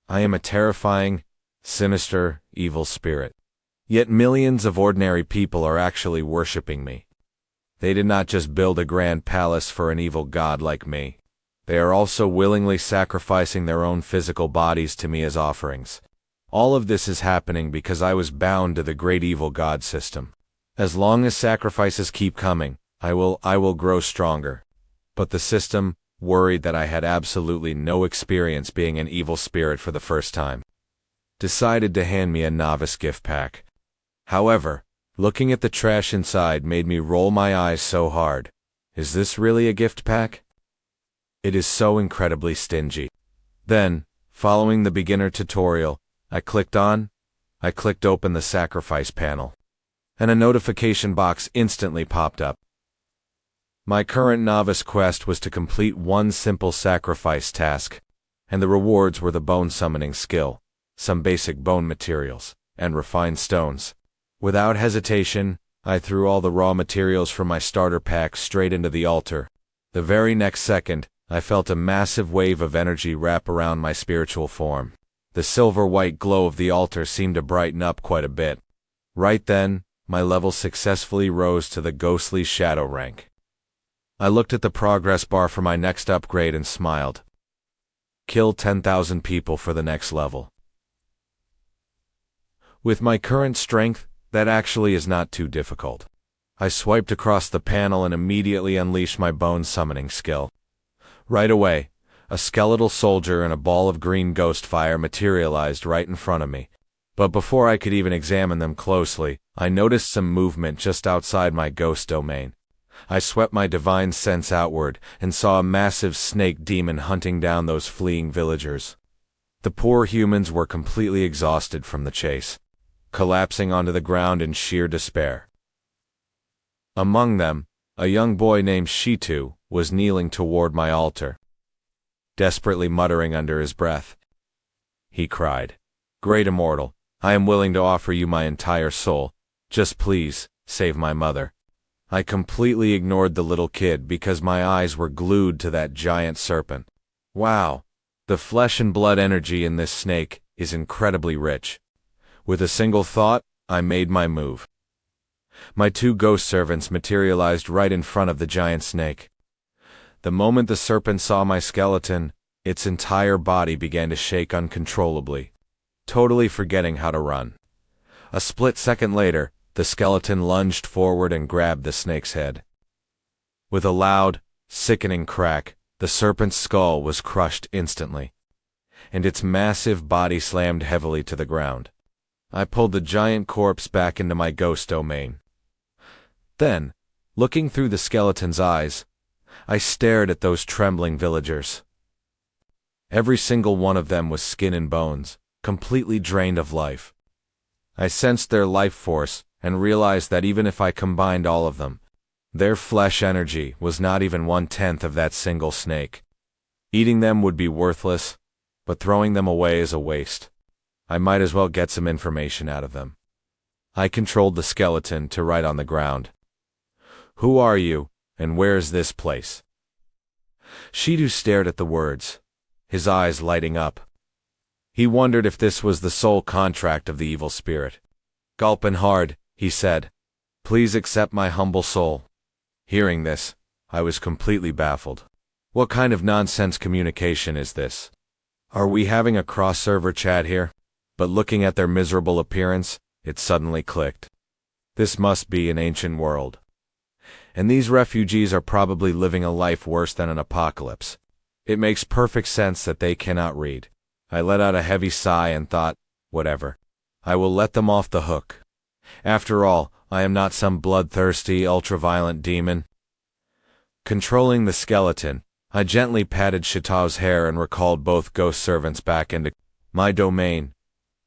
I am a terrifying, sinister, evil spirit. Yet millions of ordinary people are actually worshipping me. They did not just build a grand palace for an evil god like me. They are also willingly sacrificing their own physical bodies to me as offerings. All of this is happening because I was bound to the great evil god system. As long as sacrifices keep coming, I will grow stronger. But the system, worried that I had absolutely no experience being an evil spirit for the first time, decided to hand me a novice gift pack. However, looking at the trash inside made me roll my eyes so hard. Is this really a gift pack? It is so incredibly stingy. Then, following the beginner tutorial, I clicked open the sacrifice panel, and a notification box instantly popped up. My current novice quest was to complete one simple sacrifice task, and the rewards were the bone summoning skill, some basic bone materials, and refined stones. Without hesitation, I threw all the raw materials from my starter pack straight into the altar. The very next second, I felt a massive wave of energy wrap around my spiritual form. The silver-white glow of the altar seemed to brighten up quite a bit. Right then, my level successfully rose to the ghostly shadow rank. I looked at the progress bar for my next upgrade and smiled. Kill 10,000 people for the next level. With my current strength, that actually is not too difficult. I swiped across the panel and immediately unleashed my bone summoning skill. Right away, a skeletal soldier and a ball of green ghost fire materialized right in front of me. But before I could even examine them closely, I noticed some movement just outside my ghost domain. I swept my divine sense outward and saw a massive snake demon hunting down those fleeing villagers. The poor humans were completely exhausted from the chase, collapsing onto the ground in sheer despair. Among them, a young boy named Shitu was kneeling toward my altar, desperately muttering under his breath. He cried, "Great Immortal, I am willing to offer you my entire soul. Just please, save my mother." I completely ignored the little kid because my eyes were glued to that giant serpent. Wow, the flesh and blood energy in this snake is incredibly rich. With a single thought, I made my move. My two ghost servants materialized right in front of the giant snake. The moment the serpent saw my skeleton, its entire body began to shake uncontrollably, totally forgetting how to run. A split second later, the skeleton lunged forward and grabbed the snake's head. With a loud, sickening crack, the serpent's skull was crushed instantly, and its massive body slammed heavily to the ground. I pulled the giant corpse back into my ghost domain. Then, looking through the skeleton's eyes, I stared at those trembling villagers. Every single one of them was skin and bones, completely drained of life. I sensed their life force and realized that even if I combined all of them, their flesh energy was not even 1/10 of that single snake. Eating them would be worthless, but throwing them away is a waste. I might as well get some information out of them. I controlled the skeleton to write on the ground. "Who are you, and where is this place?" Shitu stared at the words, his eyes lighting up. He wondered if this was the sole contract of the evil spirit. Gulping hard, he said, "Please accept my humble soul." Hearing this, I was completely baffled. What kind of nonsense communication is this? Are we having a cross-server chat here? But looking at their miserable appearance, it suddenly clicked. This must be an ancient world. And these refugees are probably living a life worse than an apocalypse. It makes perfect sense that they cannot read. I let out a heavy sigh and thought, whatever. I will let them off the hook. After all, I am not some bloodthirsty, ultra-violent demon. Controlling the skeleton, I gently patted Shitao's hair and recalled both ghost servants back into my domain.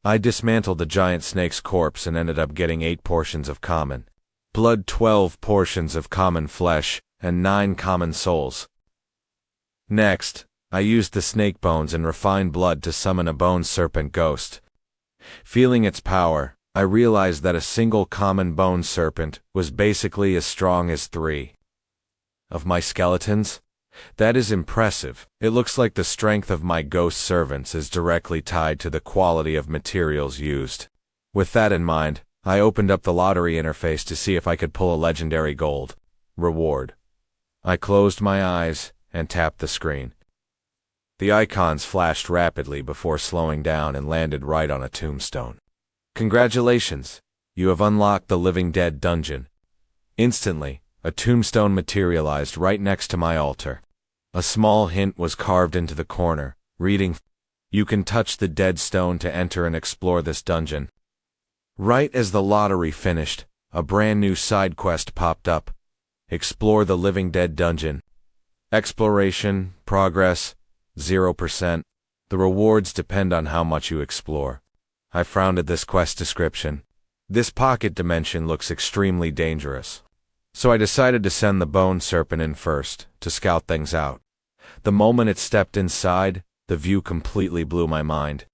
I dismantled the giant snake's corpse and ended up getting 8 portions of common blood, 12 portions of common flesh, and 9 common souls. Next, I used the snake bones and refined blood to summon a bone serpent ghost. Feeling its power, I realized that a single common bone serpent was basically as strong as 3 of my skeletons. That is impressive. It looks like the strength of my ghost servants is directly tied to the quality of materials used. With that in mind, I opened up the lottery interface to see if I could pull a legendary gold reward. I closed my eyes and tapped the screen. The icons flashed rapidly before slowing down and landed right on a tombstone. Congratulations! You have unlocked the Living Dead dungeon. Instantly, a tombstone materialized right next to my altar. A small hint was carved into the corner, reading, "You can touch the dead stone to enter and explore this dungeon." Right as the lottery finished, a brand new side quest popped up. Explore the Living Dead dungeon. Exploration, progress, 0%. The rewards depend on how much you explore. I frowned at this quest description. This pocket dimension looks extremely dangerous. So I decided to send the bone serpent in first, to scout things out. The moment it stepped inside, the view completely blew my mind.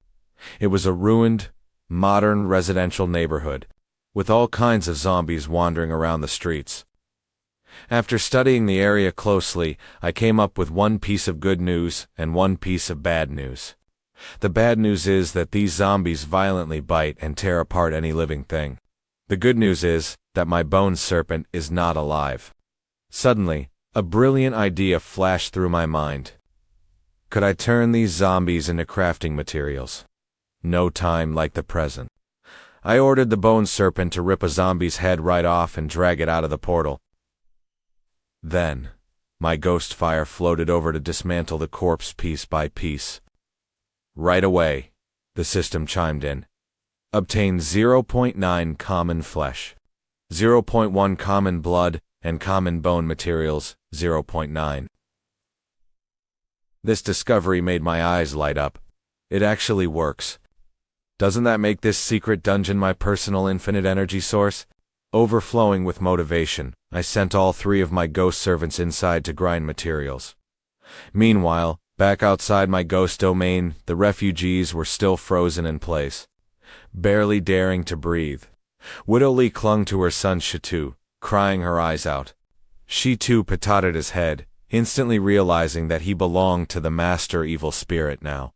It was a ruined, modern residential neighborhood, with all kinds of zombies wandering around the streets. After studying the area closely, I came up with one piece of good news and one piece of bad news. The bad news is that these zombies violently bite and tear apart any living thing. The good news is that my bone serpent is not alive. Suddenly, a brilliant idea flashed through my mind. Could I turn these zombies into crafting materials? No time like the present. I ordered the bone serpent to rip a zombie's head right off and drag it out of the portal. Then, my ghost fire floated over to dismantle the corpse piece by piece. Right away, the system chimed in. Obtain 0.9 common flesh, 0.1 common blood, and common bone materials, 0.9. This discovery made my eyes light up. It actually works. Doesn't that make this secret dungeon my personal infinite energy source? Overflowing with motivation, I sent all 3 of my ghost servants inside to grind materials. Meanwhile, back outside my ghost domain, the refugees were still frozen in place, barely daring to breathe. Widow Lee clung to her son Shitu, crying her eyes out. She too patted his head, instantly realizing that he belonged to the master evil spirit now.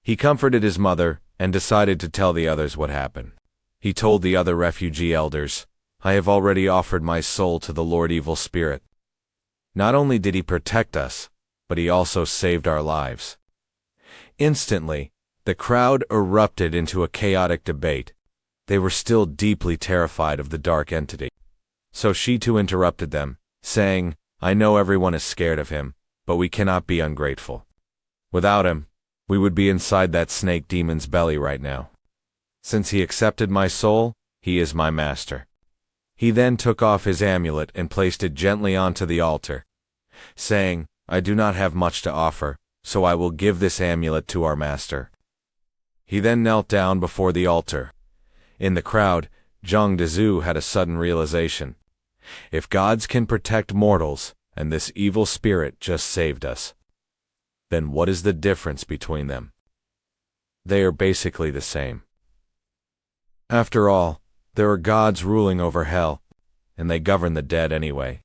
He comforted his mother and decided to tell the others what happened. He told the other refugee elders, "I have already offered my soul to the Lord Evil Spirit. Not only did he protect us, but he also saved our lives." Instantly, the crowd erupted into a chaotic debate. They were still deeply terrified of the dark entity. So she too interrupted them, saying, "I know everyone is scared of him, but we cannot be ungrateful. Without him, we would be inside that snake demon's belly right now. Since he accepted my soul, he is my master." He then took off his amulet and placed it gently onto the altar, saying, "I do not have much to offer, so I will give this amulet to our master." He then knelt down before the altar. In the crowd, Zhang Dezhu had a sudden realization. If gods can protect mortals, and this evil spirit just saved us, then what is the difference between them? They are basically the same. After all, there are gods ruling over hell, and they govern the dead anyway.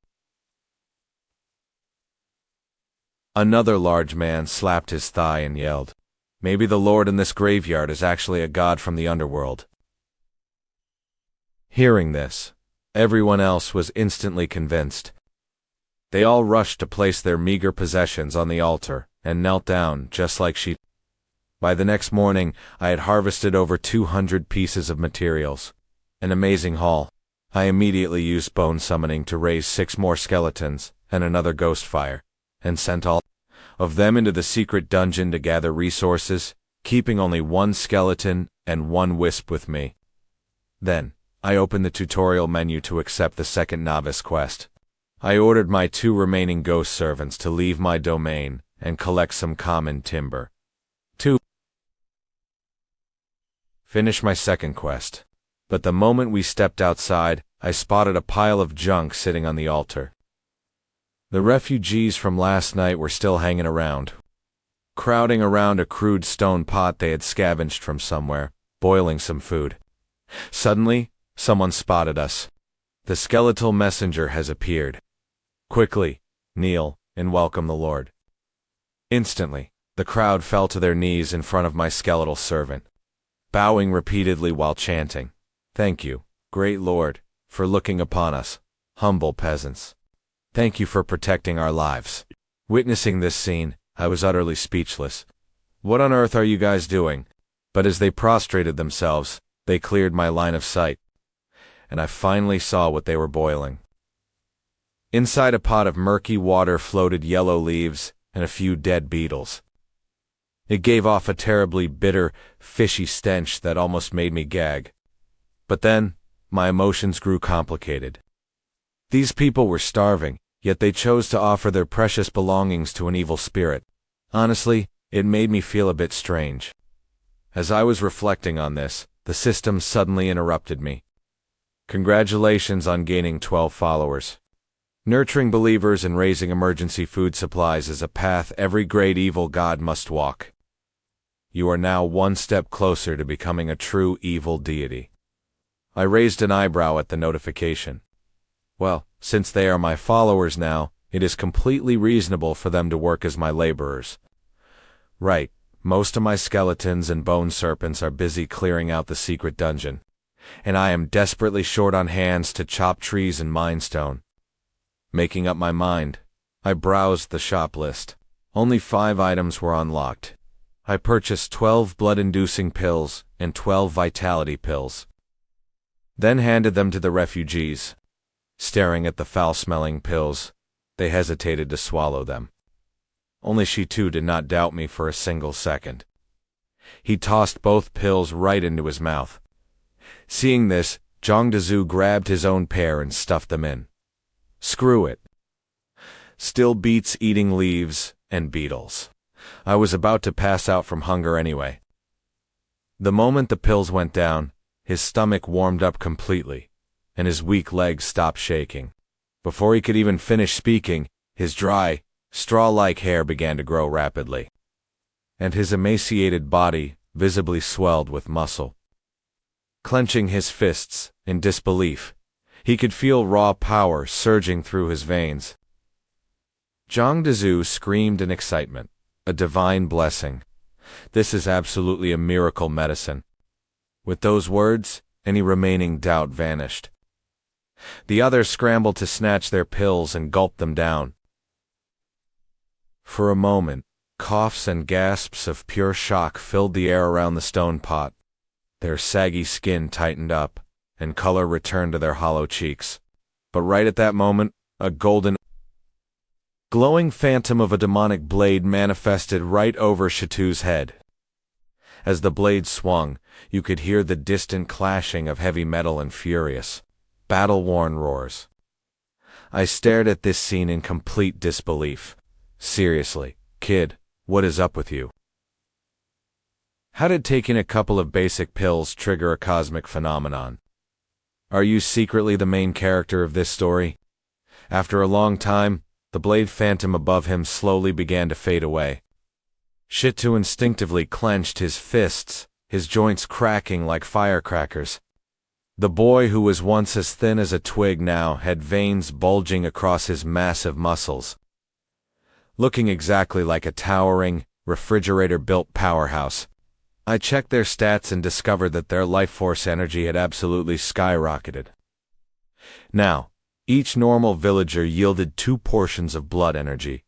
Another large man slapped his thigh and yelled, "Maybe the Lord in this graveyard is actually a god from the underworld." Hearing this, everyone else was instantly convinced. They all rushed to place their meager possessions on the altar and knelt down just like she. By the next morning, I had harvested over 200 pieces of materials. An amazing haul. I immediately used bone summoning to raise 6 more skeletons and another ghost fire, and sent all of them into the secret dungeon to gather resources, keeping only 1 skeleton and 1 wisp with me. Then, I opened the tutorial menu to accept the second novice quest. I ordered my 2 remaining ghost servants to leave my domain and collect some common timber. 2. Finish my second quest. But the moment we stepped outside, I spotted a pile of junk sitting on the altar. The refugees from last night were still hanging around, crowding around a crude stone pot they had scavenged from somewhere, boiling some food. Suddenly, someone spotted us. The skeletal messenger has appeared. Quickly, kneel and welcome the Lord." Instantly, the crowd fell to their knees in front of my skeletal servant, bowing repeatedly while chanting, "Thank you, great Lord, for looking upon us, humble peasants. Thank you for protecting our lives." Witnessing this scene, I was utterly speechless. What on earth are you guys doing? But as they prostrated themselves, they cleared my line of sight, and I finally saw what they were boiling. Inside a pot of murky water floated yellow leaves and a few dead beetles. It gave off a terribly bitter, fishy stench that almost made me gag. But then, my emotions grew complicated. These people were starving, yet they chose to offer their precious belongings to an evil spirit. Honestly, it made me feel a bit strange. As I was reflecting on this, the system suddenly interrupted me. "Congratulations on gaining 12 followers. Nurturing believers and raising emergency food supplies is a path every great evil god must walk. You are now one step closer to becoming a true evil deity." I raised an eyebrow at the notification. Well, since they are my followers now, it is completely reasonable for them to work as my laborers. Right, most of my skeletons and bone serpents are busy clearing out the secret dungeon, and I am desperately short on hands to chop trees and mine stone. Making up my mind, I browsed the shop list. Only 5 items were unlocked. I purchased 12 blood-inducing pills and 12 vitality pills, then handed them to the refugees. Staring at the foul-smelling pills, they hesitated to swallow them. Only she too did not doubt me for a single second. He tossed both pills right into his mouth. Seeing this, Zhongdazu grabbed his own pair and stuffed them in. Screw it. Still beats eating leaves and beetles. I was about to pass out from hunger anyway. The moment the pills went down, his stomach warmed up completely, and his weak legs stopped shaking. Before he could even finish speaking, his dry, straw-like hair began to grow rapidly, and his emaciated body visibly swelled with muscle. Clenching his fists in disbelief, he could feel raw power surging through his veins. Zhongdazu screamed in excitement, "A divine blessing. This is absolutely a miracle medicine." With those words, any remaining doubt vanished. The others scrambled to snatch their pills and gulped them down. For a moment, coughs and gasps of pure shock filled the air around the stone pot. Their saggy skin tightened up, and color returned to their hollow cheeks. But right at that moment, a golden, glowing phantom of a demonic blade manifested right over Shatu's head. As the blade swung, you could hear the distant clashing of heavy metal and furious, battle-worn roars. I stared at this scene in complete disbelief. Seriously, kid, what is up with you? How did taking a couple of basic pills trigger a cosmic phenomenon? Are you secretly the main character of this story? After a long time, the blade phantom above him slowly began to fade away. Shatu instinctively clenched his fists, his joints cracking like firecrackers. The boy who was once as thin as a twig now had veins bulging across his massive muscles. Looking exactly like a towering, refrigerator-built powerhouse. I checked their stats and discovered that their life force energy had absolutely skyrocketed. Now, each normal villager yielded 2 portions of blood energy.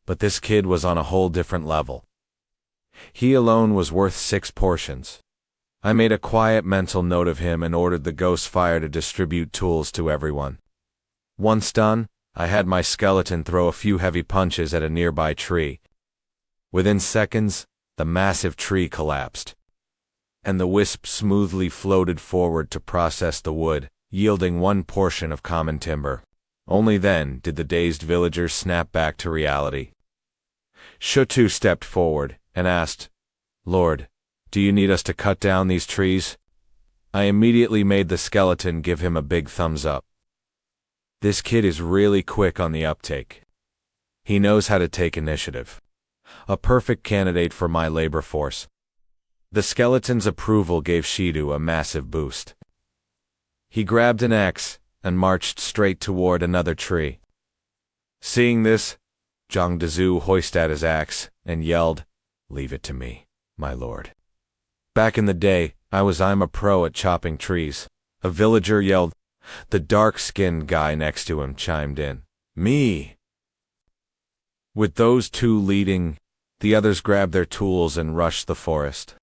But this kid was on a whole different level. He alone was worth 6 portions. I made a quiet mental note of him and ordered the ghost fire to distribute tools to everyone. Once done, I had my skeleton throw a few heavy punches at a nearby tree. Within seconds, the massive tree collapsed, and the wisp smoothly floated forward to process the wood, yielding 1 portion of common timber. Only then did the dazed villagers snap back to reality. Shatu stepped forward and asked, "Lord, do you need us to cut down these trees?" I immediately made the skeleton give him a big thumbs up. This kid is really quick on the uptake. He knows how to take initiative. A perfect candidate for my labor force. The skeleton's approval gave Shidu a massive boost. He grabbed an axe and marched straight toward another tree. Seeing this, Zhang Dezu hoisted at his axe and yelled, "Leave it to me, my lord." Back in the day, I'm a pro at chopping trees. A villager yelled. The dark-skinned guy next to him chimed in, "Me." With those two leading, the others grabbed their tools and rushed the forest.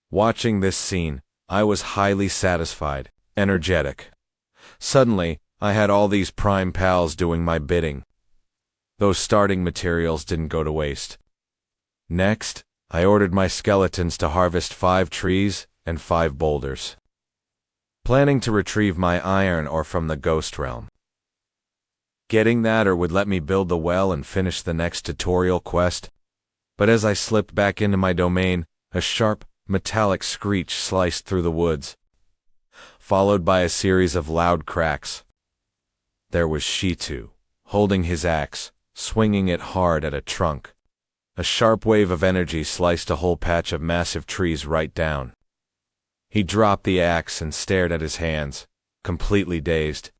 Watching this scene, I was highly satisfied, energetic. Suddenly, I had all these prime pals doing my bidding. Those starting materials didn't go to waste. Next, I ordered my skeletons to harvest 5 trees and 5 boulders, planning to retrieve my iron ore from the ghost realm. Getting that ore would let me build the well and finish the next tutorial quest. But as I slipped back into my domain, a sharp, metallic screech sliced through the woods, followed by a series of loud cracks. There was Shitu, holding his axe, swinging it hard at a trunk. A sharp wave of energy sliced a whole patch of massive trees right down. He dropped the axe and stared at his hands, completely dazed.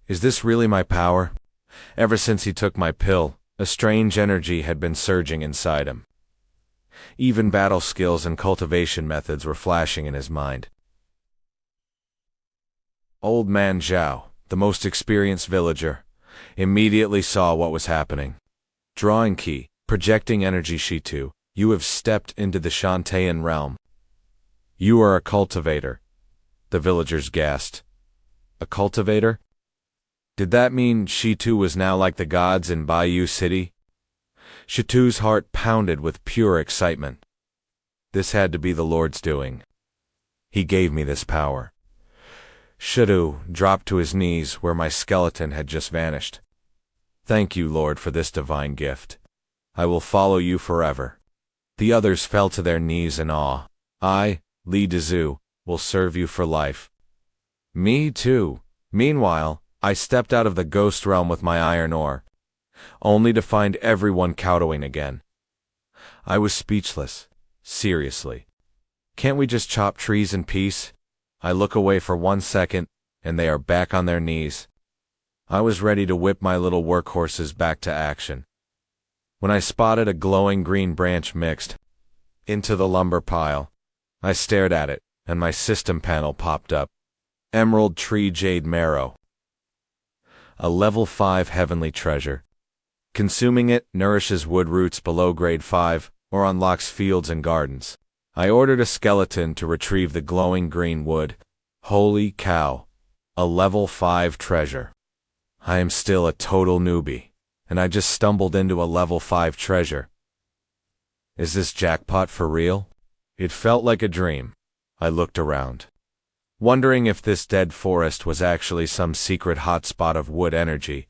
Is this really my power? Ever since he took my pill, a strange energy had been surging inside him. Even battle skills and cultivation methods were flashing in his mind. Old Man Zhao, the most experienced villager, immediately saw what was happening. Drawing key, projecting energy Shitu, you have stepped into the Shantaean realm. You are a cultivator, the villagers gasped. A cultivator? Did that mean Shitu was now like the gods in Baiyu City? Shitu's heart pounded with pure excitement. This had to be the Lord's doing. He gave me this power. Shitu dropped to his knees where my skeleton had just vanished. Thank you, Lord, for this divine gift. I will follow you forever. The others fell to their knees in awe. I, Li Dezu, will serve you for life. Me too. Meanwhile, I stepped out of the ghost realm with my iron ore, only to find everyone kowtowing again. I was speechless. Seriously. Can't we just chop trees in peace? I look away for 1 second, and they are back on their knees. I was ready to whip my little workhorses back to action, when I spotted a glowing green branch mixed into the lumber pile. I stared at it, and my system panel popped up. Emerald Tree Jade Marrow. A level 5 heavenly treasure. Consuming it nourishes wood roots below grade 5, or unlocks fields and gardens. I ordered a skeleton to retrieve the glowing green wood. Holy cow. A level 5 treasure. I am still a total newbie, and I just stumbled into a level 5 treasure. Is this jackpot for real? It felt like a dream. I looked around, wondering if this dead forest was actually some secret hotspot of wood energy.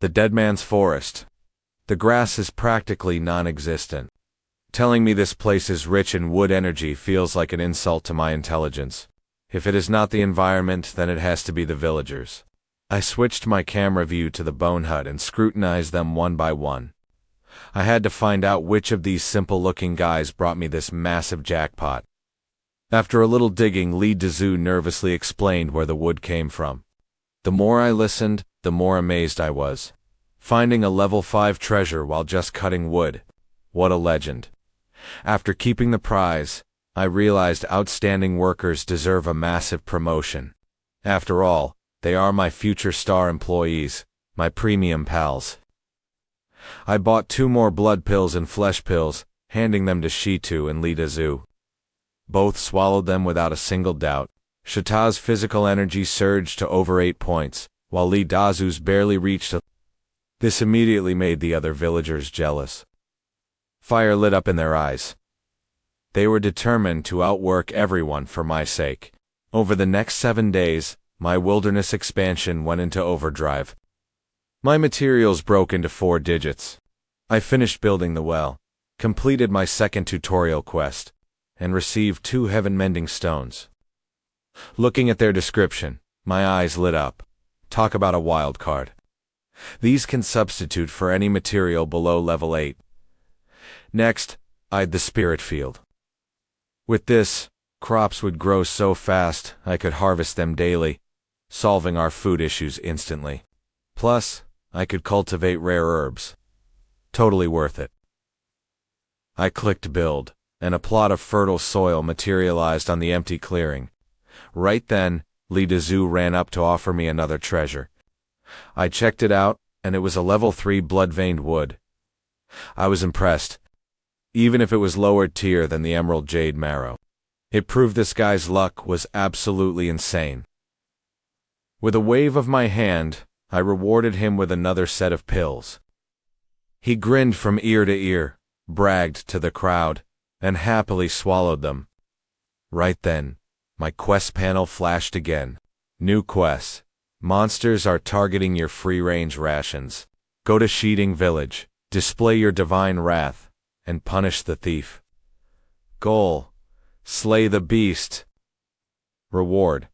The Dead Man's Forest. The grass is practically non-existent. Telling me this place is rich in wood energy feels like an insult to my intelligence. If it is not the environment, then it has to be the villagers. I switched my camera view to the bone hut and scrutinized them one by one. I had to find out which of these simple-looking guys brought me this massive jackpot. After a little digging, Li Dezu nervously explained where the wood came from. The more I listened, the more amazed I was. Finding a level 5 treasure while just cutting wood. What a legend. After keeping the prize, I realized outstanding workers deserve a massive promotion. After all, they are my future star employees, my premium pals. I bought 2 more blood pills and flesh pills, handing them to Shitu and Li Dezu. Both swallowed them without a single doubt. Shita's physical energy surged to over 8 points, while Li Dezu's barely reached a... This immediately made the other villagers jealous. Fire lit up in their eyes. They were determined to outwork everyone for my sake. Over the next 7 days, my wilderness expansion went into overdrive. My materials broke into 4 digits. I finished building the well, completed my second tutorial quest, and received 2 heaven-mending stones. Looking at their description, my eyes lit up. Talk about a wild card. These can substitute for any material below level 8. Next, I had the spirit field. With this, Crops would grow so fast I could harvest them daily, solving our food issues instantly. Plus, I could cultivate rare herbs. Totally worth it. I clicked build, and a plot of fertile soil materialized on the empty clearing. Right then, Li Dezhu ran up to offer me another treasure. I checked it out, and it was a level 3 blood-veined wood. I was impressed, even if it was lower tier than the emerald jade marrow. It proved this guy's luck was absolutely insane. With a wave of my hand, I rewarded him with another set of pills. He grinned from ear to ear, bragged to the crowd, and happily swallowed them. Right then, my quest panel flashed again. New quest. Monsters are targeting your free-range rations. Go to Shiding Village, display your divine wrath, and punish the thief. Goal: slay the beast. Reward: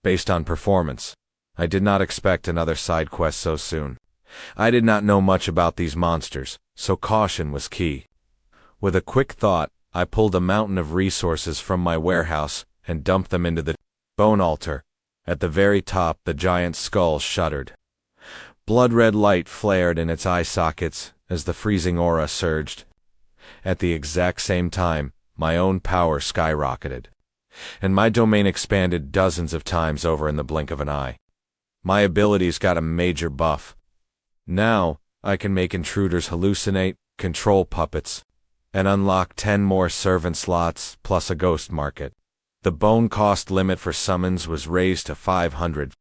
based on performance. I did not expect another side quest so soon. I did not know much about these monsters, so caution was key. With a quick thought, I pulled a mountain of resources from my warehouse and dumped them into the bone altar. At the very top, the giant skull shuddered. Blood-red light flared in its eye sockets as the freezing aura surged. At the exact same time, my own power skyrocketed, and my domain expanded dozens of times over in the blink of an eye. My abilities got a major buff. Now, I can make intruders hallucinate, control puppets, and unlock 10 more servant slots plus a ghost market. The bone cost limit for summons was raised to 500.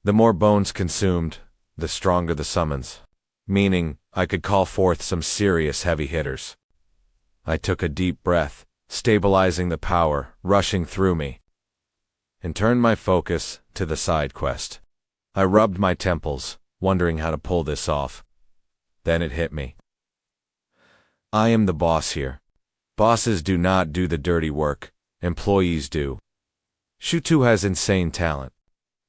The more bones consumed, the stronger the summons, meaning I could call forth some serious heavy hitters. I took a deep breath, stabilizing the power rushing through me, and turned my focus to the side quest. I rubbed my temples, wondering how to pull this off. Then it hit me. I am the boss here. Bosses do not do the dirty work, employees do. Shutu has insane talent.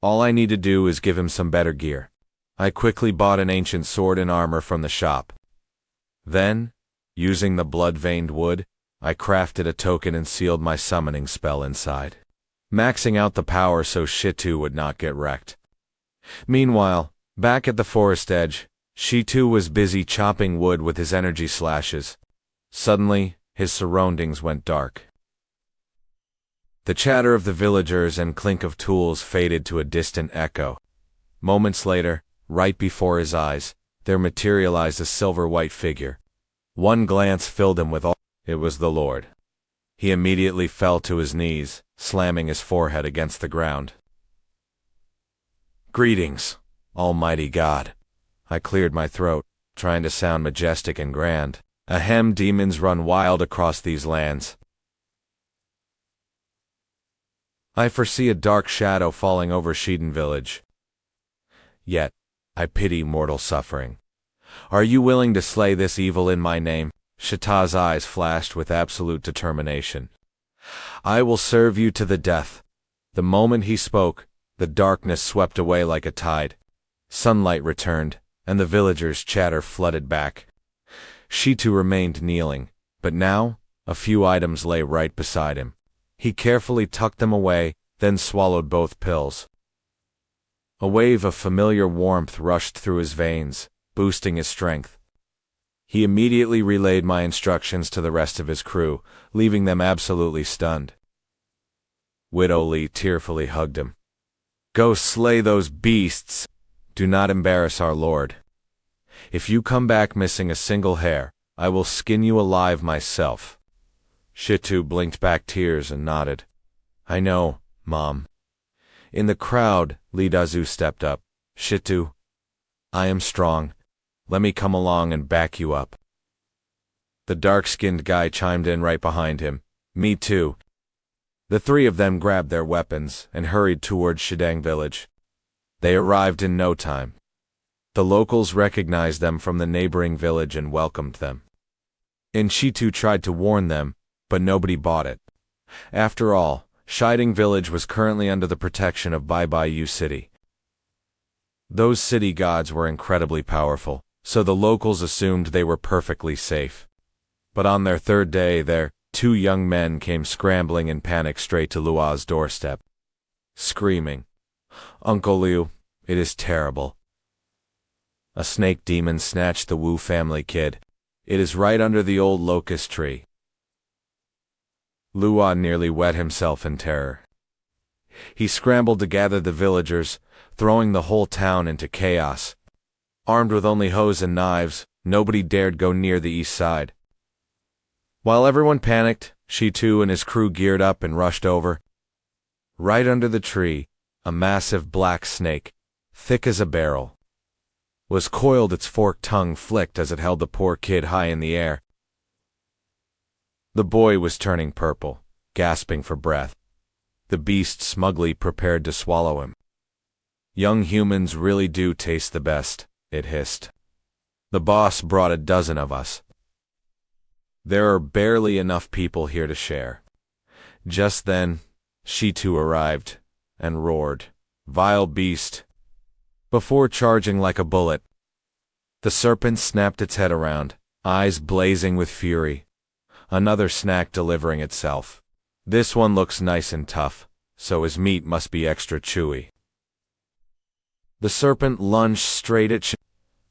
All I need to do is give him some better gear. I quickly bought an ancient sword and armor from the shop. Then, using the blood-veined wood, I crafted a token and sealed my summoning spell inside, maxing out the power so Shitu would not get wrecked. Meanwhile, back at the forest edge, Shitu was busy chopping wood with his energy slashes. Suddenly, his surroundings went dark. The chatter of the villagers and clink of tools faded to a distant echo. Moments later, right before his eyes, there materialized a silver-white figure. One glance filled him with awe. It was the Lord. He immediately fell to his knees, slamming his forehead against the ground. Greetings, Almighty God. I cleared my throat, trying to sound majestic and grand. Ahem, demons run wild across these lands. I foresee a dark shadow falling over Shiding Village. Yet, I pity mortal suffering. Are you willing to slay this evil in my name? Shita's eyes flashed with absolute determination. I will serve you to the death. The moment he spoke, the darkness swept away like a tide. Sunlight returned, and the villagers' chatter flooded back. Shitu remained kneeling, but now, a few items lay right beside him. He carefully tucked them away, then swallowed both pills. A wave of familiar warmth rushed through his veins, boosting his strength. He immediately relayed my instructions to the rest of his crew, leaving them absolutely stunned. Widow Li tearfully hugged him. Go slay those beasts! Do not embarrass our lord. If you come back missing a single hair, I will skin you alive myself. Shitu blinked back tears and nodded. I know, Mom. In the crowd, Li Dezhu stepped up. Shitu, I am strong. Let me come along and back you up. The dark-skinned guy chimed in right behind him. Me too. The three of them grabbed their weapons and hurried towards Shiding Village. They arrived in no time. The locals recognized them from the neighboring village and welcomed them. Shitu tried to warn them, but nobody bought it. After all, Shiding Village was currently under the protection of Baiyu City. Those city gods were incredibly powerful, so the locals assumed they were perfectly safe. But on their third day there, two young men came scrambling in panic straight to Lua's doorstep, screaming, "Uncle Liu, it is terrible. A snake demon snatched the Wu family kid. It is right under the old locust tree." Lua nearly wet himself in terror. He scrambled to gather the villagers, throwing the whole town into chaos. Armed with only hoes and knives, nobody dared go near the east side. While everyone panicked, Shitu and his crew geared up and rushed over. Right under the tree, a massive black snake, thick as a barrel, was coiled, its forked tongue flicked as it held the poor kid high in the air. The boy was turning purple, gasping for breath. The beast smugly prepared to swallow him. "Young humans really do taste the best," it hissed. "The boss brought a dozen of us. There are barely enough people here to share." Just then, Shitu arrived and roared, "Vile beast!" before charging like a bullet. The serpent snapped its head around, eyes blazing with fury. Another snack delivering itself. "This one looks nice and tough, so his meat must be extra chewy." The serpent lunged straight at Shitu.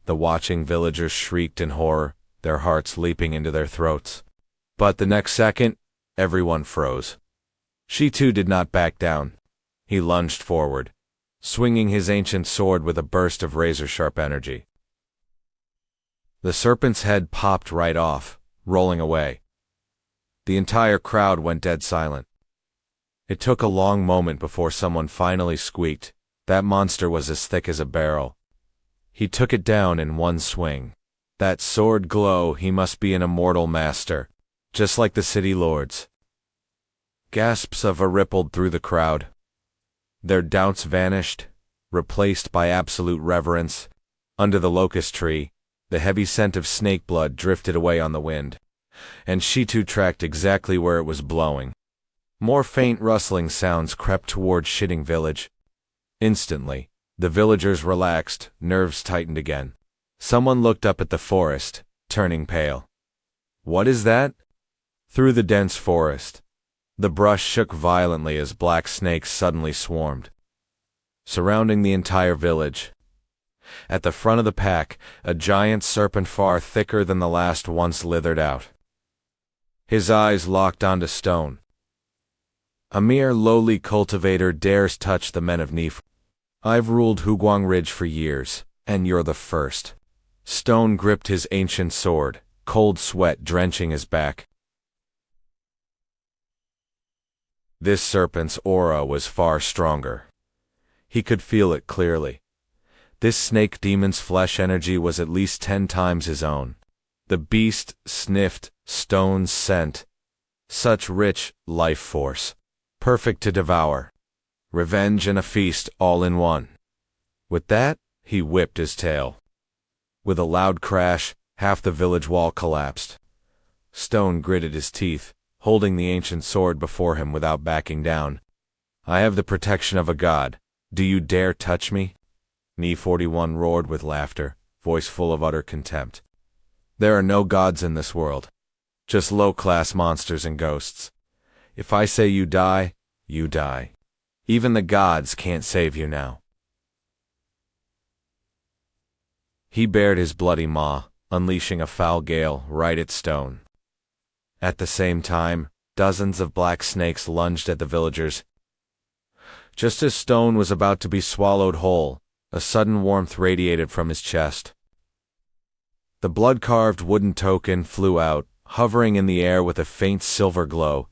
The watching villagers shrieked in horror, their hearts leaping into their throats. But the next second, everyone froze. Shitu did not back down. He lunged forward, swinging his ancient sword with a burst of razor-sharp energy. The serpent's head popped right off, rolling away. The entire crowd went dead silent. It took a long moment before someone finally squeaked, "That monster was as thick as a barrel." He took it down in one swing. That sword glow, he must be an immortal master, just like the city lords. Gasps of a rippled through the crowd. Their doubts vanished, replaced by absolute reverence. Under the locust tree, the heavy scent of snake blood drifted away on the wind, and Shitu tracked exactly where it was blowing. More faint rustling sounds crept toward Shitting Village. Instantly, the villagers relaxed, nerves tightened again. Someone looked up at the forest, turning pale. "What is that?" Through the dense forest, the brush shook violently as black snakes suddenly swarmed, surrounding the entire village. At the front of the pack, a giant serpent far thicker than the last one slithered out. His eyes locked onto Stone. "A mere lowly cultivator dares touch the men of Nif. I've ruled Huguang Ridge for years, and you're the first." Stone gripped his ancient sword, cold sweat drenching his back. This serpent's aura was far stronger. He could feel it clearly. This snake demon's flesh energy was at least 10 times his own. The beast sniffed Stone's scent. Such rich life force. Perfect to devour. Revenge and a feast all in one. With that, he whipped his tail. With a loud crash, half the village wall collapsed. Stone gritted his teeth, holding the ancient sword before him without backing down. "I have the protection of a god. Do you dare touch me?" Ni 41 roared with laughter, voice full of utter contempt. "There are no gods in this world. Just low-class monsters and ghosts. If I say you die, you die. Even the gods can't save you now." He bared his bloody maw, unleashing a foul gale right at Stone. At the same time, dozens of black snakes lunged at the villagers. Just as Stone was about to be swallowed whole, a sudden warmth radiated from his chest. The blood-carved wooden token flew out, hovering in the air with a faint silver glow.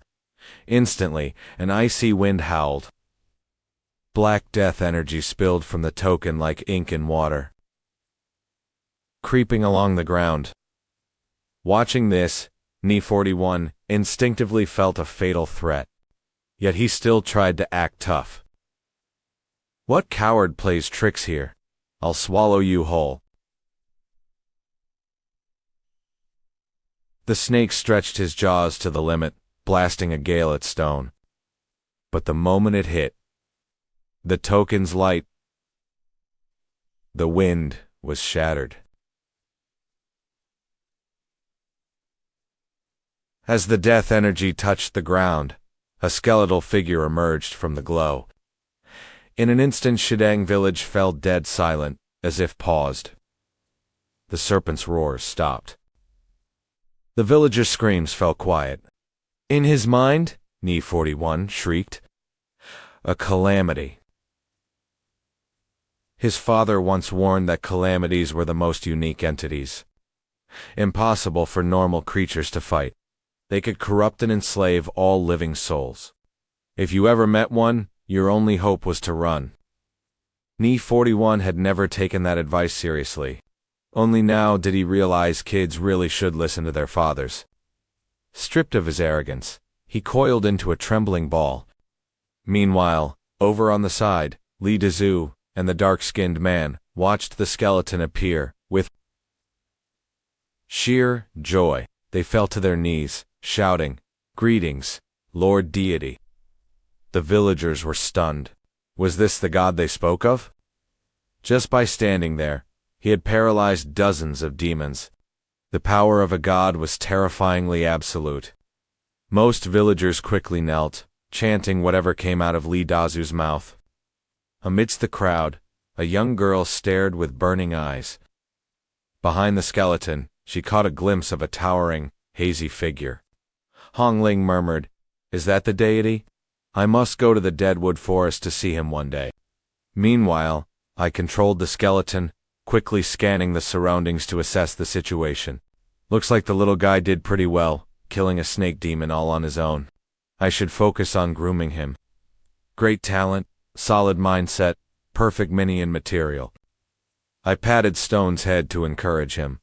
Instantly, an icy wind howled. Black death energy spilled from the token like ink in water, creeping along the ground. Watching this, Ni 41 instinctively felt a fatal threat. Yet he still tried to act tough. "What coward plays tricks here? I'll swallow you whole." The snake stretched his jaws to the limit, blasting a gale at Stone. But the moment it hit, the token's light, the wind was shattered. As the death energy touched the ground, a skeletal figure emerged from the glow. In an instant, Shidang village fell dead silent, as if paused. The serpent's roars stopped. The villagers' screams fell quiet. In his mind, Ni 41 shrieked, a calamity. His father once warned that calamities were the most unique entities. Impossible for normal creatures to fight. They could corrupt and enslave all living souls. If you ever met one, your only hope was to run. Ni 41 had never taken that advice seriously. Only now did he realize kids really should listen to their fathers. Stripped of his arrogance, he coiled into a trembling ball. Meanwhile, over on the side, Li Dezhu and the dark-skinned man watched the skeleton appear. With sheer joy, they fell to their knees, shouting, "Greetings, Lord Deity." The villagers were stunned. Was this the god they spoke of? Just by standing there, he had paralyzed dozens of demons. The power of a god was terrifyingly absolute. Most villagers quickly knelt, chanting whatever came out of Li Dezhu's mouth. Amidst the crowd, a young girl stared with burning eyes. Behind the skeleton, she caught a glimpse of a towering, hazy figure. Hongling murmured, "Is that the deity? I must go to the Deadwood Forest to see him one day." Meanwhile, I controlled the skeleton, quickly scanning the surroundings to assess the situation. Looks like the little guy did pretty well, killing a snake demon all on his own. I should focus on grooming him. Great talent, solid mindset, perfect minion material. I patted Stone's head to encourage him.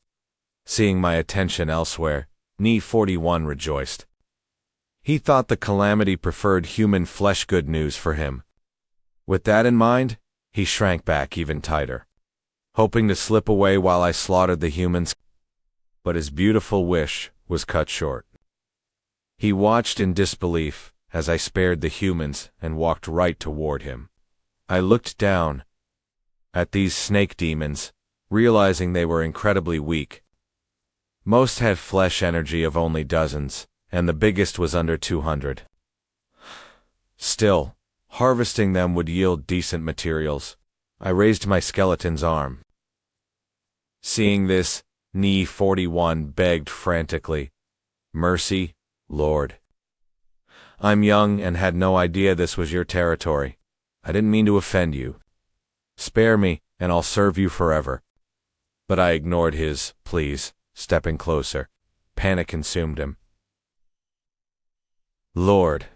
Seeing my attention elsewhere, Ni 41 rejoiced. He thought the calamity preferred human flesh. Good news for him. With that in mind, he shrank back even tighter, hoping to slip away while I slaughtered the humans. But his beautiful wish was cut short. He watched in disbelief as I spared the humans and walked right toward him. I looked down at these snake demons, realizing they were incredibly weak. Most had flesh energy of only dozens, and the biggest was under 200. Still, harvesting them would yield decent materials. I raised my skeleton's arm. Seeing this, Ni 41 begged frantically, "Mercy, Lord. I'm young and had no idea this was your territory. I didn't mean to offend you. Spare me, and I'll serve you forever." But I ignored his pleas, stepping closer. Panic consumed him. "Lord,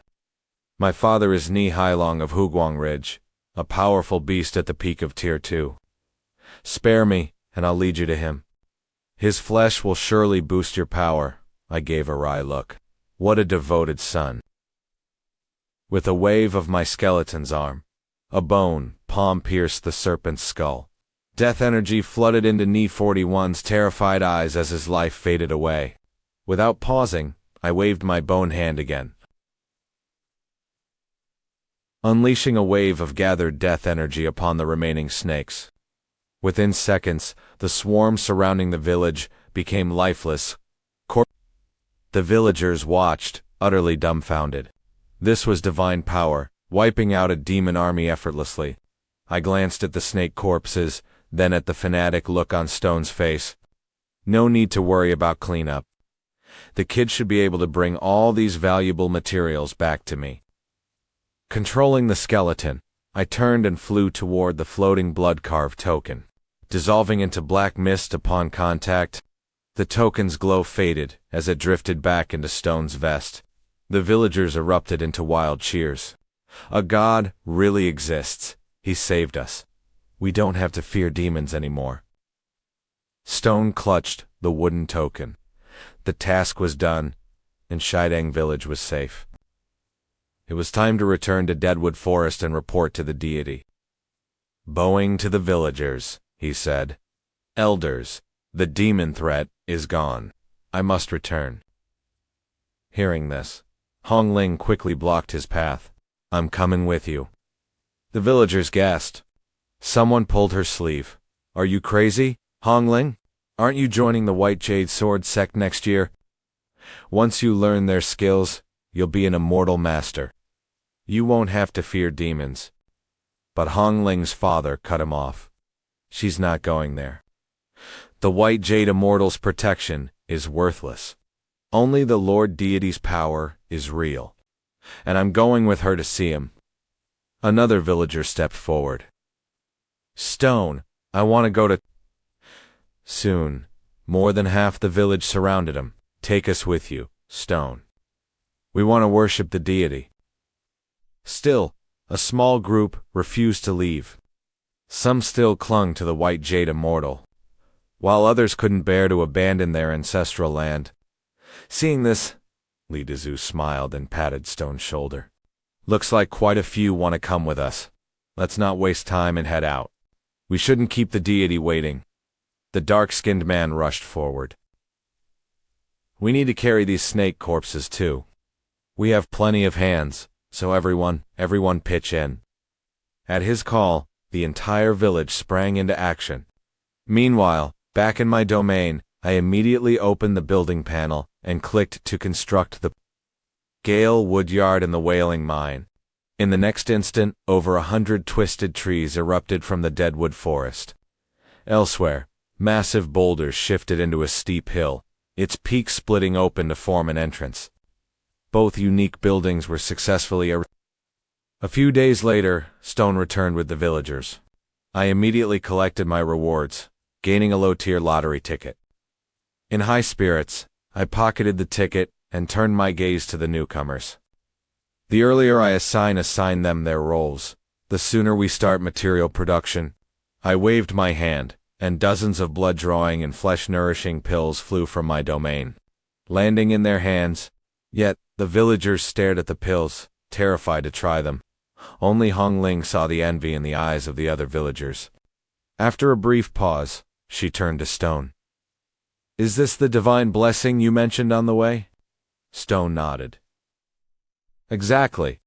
my father is Ni Hailong of Huguang Ridge, a powerful beast at the peak of Tier 2. Spare me, and I'll lead you to him. His flesh will surely boost your power." I gave a wry look. What a devoted son. With a wave of my skeleton's arm, a bone palm pierced the serpent's skull. Death energy flooded into Ni 41's terrified eyes as his life faded away. Without pausing, I waved my bone hand again, unleashing a wave of gathered death energy upon the remaining snakes. Within seconds, the swarm surrounding the village became lifeless. The villagers watched, utterly dumbfounded. This was divine power, wiping out a demon army effortlessly. I glanced at the snake corpses, then at the fanatic look on Stone's face. No need to worry about cleanup. The kid should be able to bring all these valuable materials back to me. Controlling the skeleton, I turned and flew toward the floating blood-carved token. Dissolving into black mist upon contact, the token's glow faded as it drifted back into Stone's vest. The villagers erupted into wild cheers. A god really exists. He saved us. We don't have to fear demons anymore. Stone clutched the wooden token. The task was done, and Shidang village was safe. It was time to return to Deadwood Forest and report to the deity. Bowing to the villagers, he said, "Elders, the demon threat is gone. I must return." Hearing this, Hongling quickly blocked his path. "I'm coming with you." The villagers gasped. Someone pulled her sleeve. "Are you crazy, Hongling? Aren't you joining the White Jade Sword Sect next year?" Once you learn their skills, you'll be an immortal master. You won't have to fear demons. But Hong Ling's father cut him off. She's not going there. The White Jade Immortal's protection is worthless. Only the Lord Deity's power is real. And I'm going with her to see him. Another villager stepped forward. Stone, I want to go to... Soon, more than half the village surrounded him. Take us with you, Stone. We want to worship the deity. Still, a small group refused to leave. Some still clung to the White Jade Immortal, while others couldn't bear to abandon their ancestral land. Seeing this, Li Dezhu smiled and patted Stone's shoulder. Looks like quite a few want to come with us. Let's not waste time and head out. We shouldn't keep the deity waiting. The dark-skinned man rushed forward. We need to carry these snake corpses too. We have plenty of hands, so everyone pitch in. At his call, the entire village sprang into action. Meanwhile, back in my domain, I immediately opened the building panel and clicked to construct the Gale Woodyard in the Wailing Mine. In the next instant, over 100 twisted trees erupted from the deadwood forest. Elsewhere, massive boulders shifted into a steep hill, its peak splitting open to form an entrance. Both unique buildings were successfully erected. A few days later, Stone returned with the villagers. I immediately collected my rewards, gaining a low-tier lottery ticket. In high spirits, I pocketed the ticket and turned my gaze to the newcomers. The earlier I assign them their roles, the sooner we start material production. I waved my hand, and dozens of blood-drawing and flesh-nourishing pills flew from my domain, landing in their hands. Yet, the villagers stared at the pills, terrified to try them. Only Hong Ling saw the envy in the eyes of the other villagers. After a brief pause, she turned to Stone. Is this the divine blessing you mentioned on the way? Stone nodded. Exactly.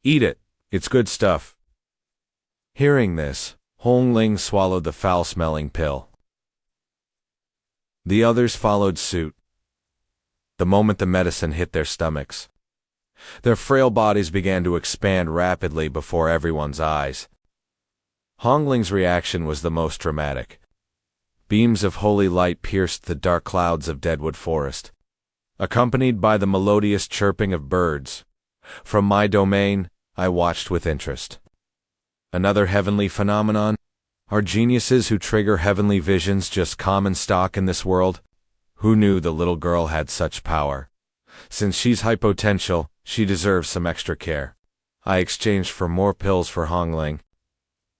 Eat it, it's good stuff. Hearing this, Hong Ling swallowed the foul-smelling pill. The others followed suit. The moment the medicine hit their stomachs, their frail bodies began to expand rapidly before everyone's eyes. Hong Ling's reaction was the most dramatic. Beams of holy light pierced the dark clouds of Deadwood Forest, accompanied by the melodious chirping of birds. From my domain, I watched with interest. Another heavenly phenomenon? Are geniuses who trigger heavenly visions just common stock in this world? Who knew the little girl had such power? Since she's hypotential, she deserves some extra care. I exchanged for more pills for Hong Ling.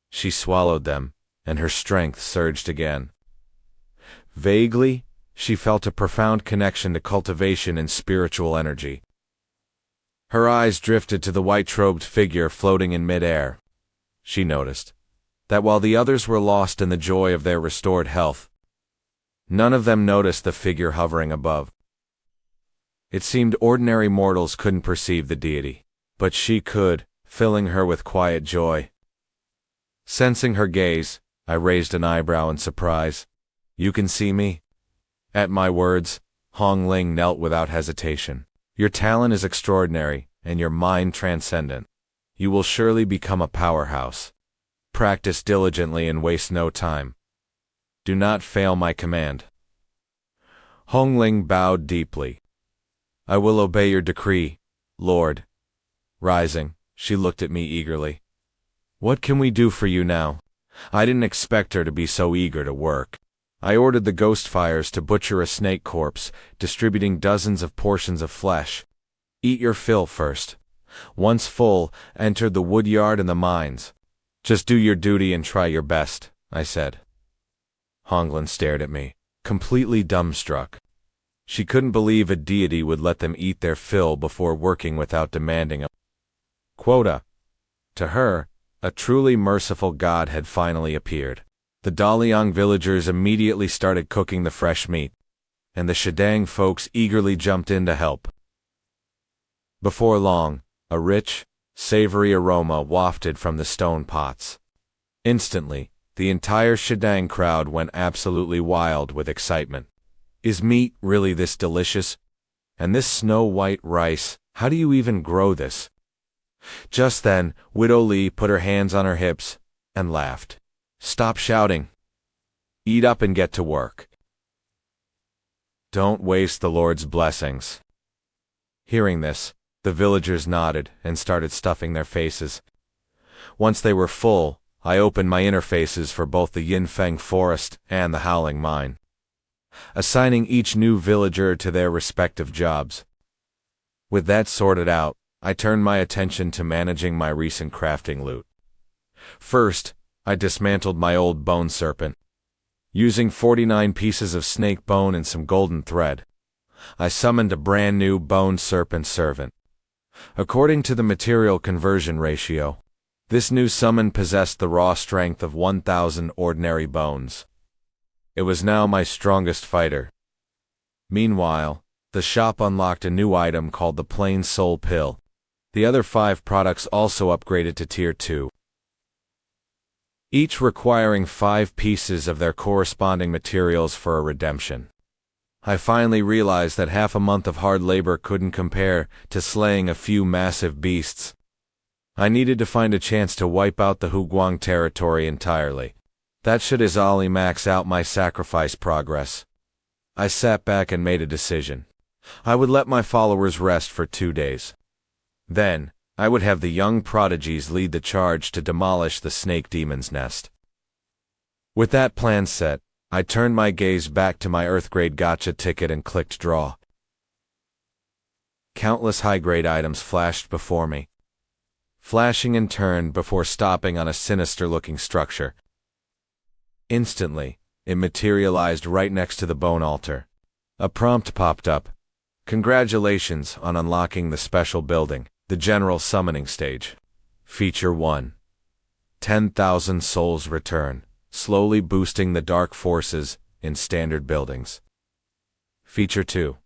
She swallowed them, and her strength surged again. Vaguely, she felt a profound connection to cultivation and spiritual energy. Her eyes drifted to the white-robed figure floating in mid-air. She noticed that while the others were lost in the joy of their restored health, none of them noticed the figure hovering above. It seemed ordinary mortals couldn't perceive the deity, but she could, filling her with quiet joy. Sensing her gaze, I raised an eyebrow in surprise. You can see me? At my words, Hong Ling knelt without hesitation. Your talent is extraordinary, and your mind transcendent. You will surely become a powerhouse. Practice diligently and waste no time. Do not fail my command. Hong Ling bowed deeply. I will obey your decree, Lord. Rising, she looked at me eagerly. What can we do for you now? I didn't expect her to be so eager to work. I ordered the ghost fires to butcher a snake corpse, distributing dozens of portions of flesh. Eat your fill first. Once full, enter the woodyard and the mines. Just do your duty and try your best, I said. Honglin stared at me, completely dumbstruck. She couldn't believe a deity would let them eat their fill before working without demanding a quota. To her, a truly merciful god had finally appeared. The Daliang villagers immediately started cooking the fresh meat, and the Shidang folks eagerly jumped in to help. Before long, a rich, savory aroma wafted from the stone pots. Instantly, the entire Shidang crowd went absolutely wild with excitement. Is meat really this delicious? And this snow-white rice, how do you even grow this? Just then, Widow Lee put her hands on her hips and laughed. Stop shouting. Eat up and get to work. Don't waste the Lord's blessings. Hearing this, the villagers nodded and started stuffing their faces. Once they were full, I opened my interfaces for both the Yinfeng Forest and the Howling Mine, assigning each new villager to their respective jobs. With that sorted out, I turned my attention to managing my recent crafting loot. First, I dismantled my old bone serpent. Using 49 pieces of snake bone and some golden thread, I summoned a brand new bone serpent servant. According to the material conversion ratio, this new summon possessed the raw strength of 1,000 ordinary bones. It was now my strongest fighter. Meanwhile, the shop unlocked a new item called the Plain Soul Pill. The other 5 products also upgraded to Tier 2. Each requiring 5 pieces of their corresponding materials for a redemption. I finally realized that half a month of hard labor couldn't compare to slaying a few massive beasts. I needed to find a chance to wipe out the Huguang territory entirely. That should easily max out my sacrifice progress. I sat back and made a decision. I would let my followers rest for 2 days. Then, I would have the young prodigies lead the charge to demolish the snake demon's nest. With that plan set, I turned my gaze back to my Earth-grade gacha ticket and clicked draw. Countless high-grade items flashed before me, flashing in turn before stopping on a sinister-looking structure. Instantly, it materialized right next to the bone altar. A prompt popped up. Congratulations on unlocking the special building, the General Summoning Stage. Feature 1. 10,000 souls return, slowly boosting the dark forces in standard buildings. Feature 2.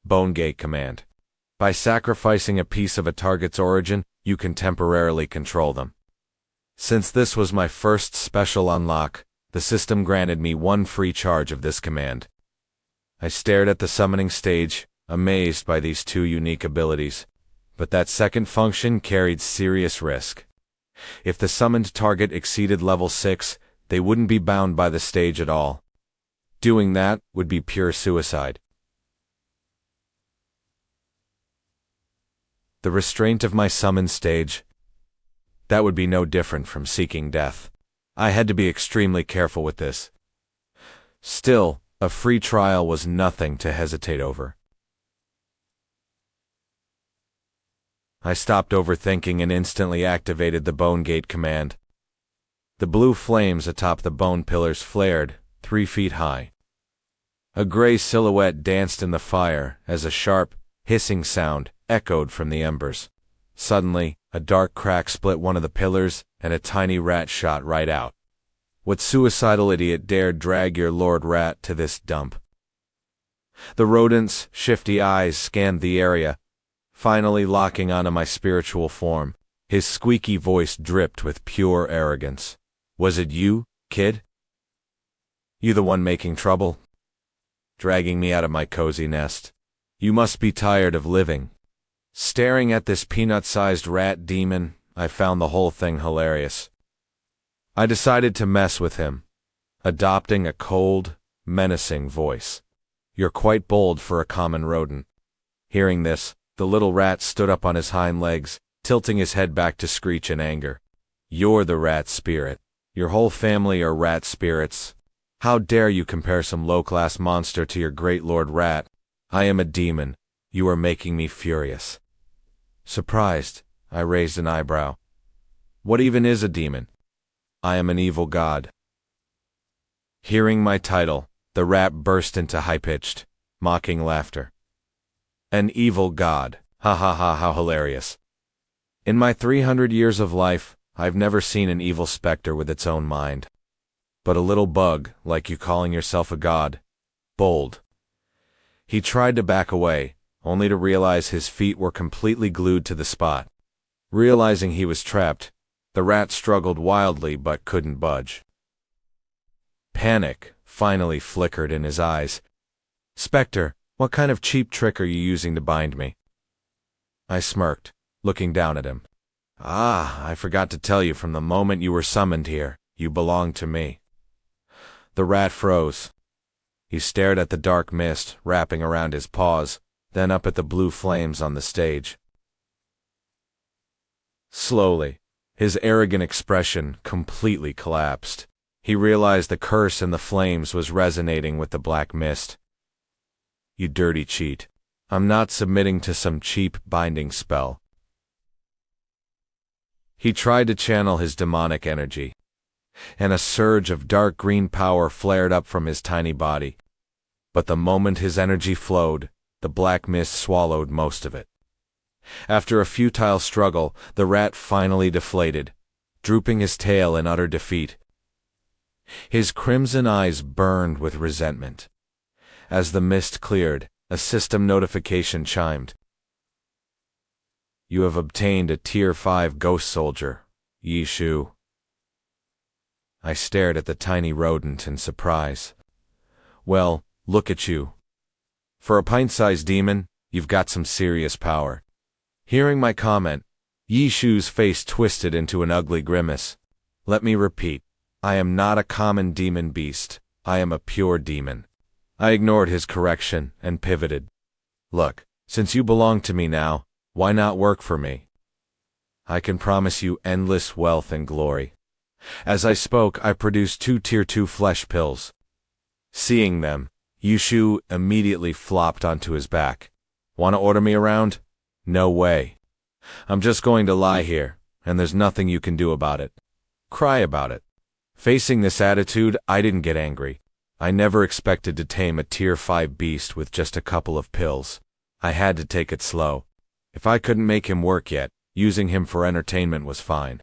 Bone Gate Command. By sacrificing a piece of a target's origin, you can temporarily control them. Since this was my first special unlock, the system granted me 1 free charge of this command. I stared at the summoning stage, amazed by these 2 unique abilities, but that second function carried serious risk. If the summoned target exceeded level 6, they wouldn't be bound by the stage at all. Doing that would be pure suicide. The restraint of my summon stage, that would be no different from seeking death. I had to be extremely careful with this. Still, a free trial was nothing to hesitate over. I stopped overthinking and instantly activated the Bone Gate command. The blue flames atop the bone pillars flared, 3 feet high. A gray silhouette danced in the fire as a sharp, hissing sound echoed from the embers. Suddenly, a dark crack split one of the pillars, and a tiny rat shot right out. What suicidal idiot dared drag your Lord Rat to this dump? The rodent's shifty eyes scanned the area, finally locking onto my spiritual form. His squeaky voice dripped with pure arrogance. Was it you, kid? You the one making trouble? Dragging me out of my cozy nest? You must be tired of living. Staring at this peanut-sized rat demon, I found the whole thing hilarious. I decided to mess with him, adopting a cold, menacing voice. You're quite bold for a common rodent. Hearing this, the little rat stood up on his hind legs, tilting his head back to screech in anger. You're the rat spirit. Your whole family are rat spirits. How dare you compare some low-class monster to your great Lord Rat? I am a demon. You are making me furious. Surprised, I raised an eyebrow. What even is a demon? I am an evil god. Hearing my title, the rat burst into high-pitched, mocking laughter. An evil god. Ha ha ha, how hilarious. In my 300 years of life, I've never seen an evil specter with its own mind. But a little bug, like you calling yourself a god. Bold. He tried to back away, only to realize his feet were completely glued to the spot. Realizing he was trapped, the rat struggled wildly but couldn't budge. Panic finally flickered in his eyes. Spectre, What kind of cheap trick are you using to bind me? I smirked, looking down at him. I forgot to tell you, from the moment you were summoned here, you belong to me. The rat froze. He stared at the dark mist wrapping around his paws, then up at the blue flames on the stage. Slowly, his arrogant expression completely collapsed. He realized the curse in the flames was resonating with the black mist. You dirty cheat. I'm not submitting to some cheap binding spell. He tried to channel his demonic energy, and a surge of dark green power flared up from his tiny body. But the moment his energy flowed, the black mist swallowed most of it. After a futile struggle, the rat finally deflated, drooping his tail in utter defeat. His crimson eyes burned with resentment. As the mist cleared, a system notification chimed. You have obtained a Tier 5 ghost soldier, Yishu. I stared at the tiny rodent in surprise. Well, look at you. For a pint-sized demon, you've got some serious power. Hearing my comment, Yishu's face twisted into an ugly grimace. Let me repeat, I am not a common demon beast. I am a pure demon. I ignored his correction and pivoted. Look, since you belong to me now, why not work for me? I can promise you endless wealth and glory. As I spoke, I produced 2 Tier 2 flesh pills. Seeing them, Yishu immediately flopped onto his back. Want to order me around? No way. I'm just going to lie here, and there's nothing you can do about it. Cry about it. Facing this attitude, I didn't get angry. I never expected to tame a Tier 5 beast with just a couple of pills. I had to take it slow. If I couldn't make him work yet, using him for entertainment was fine.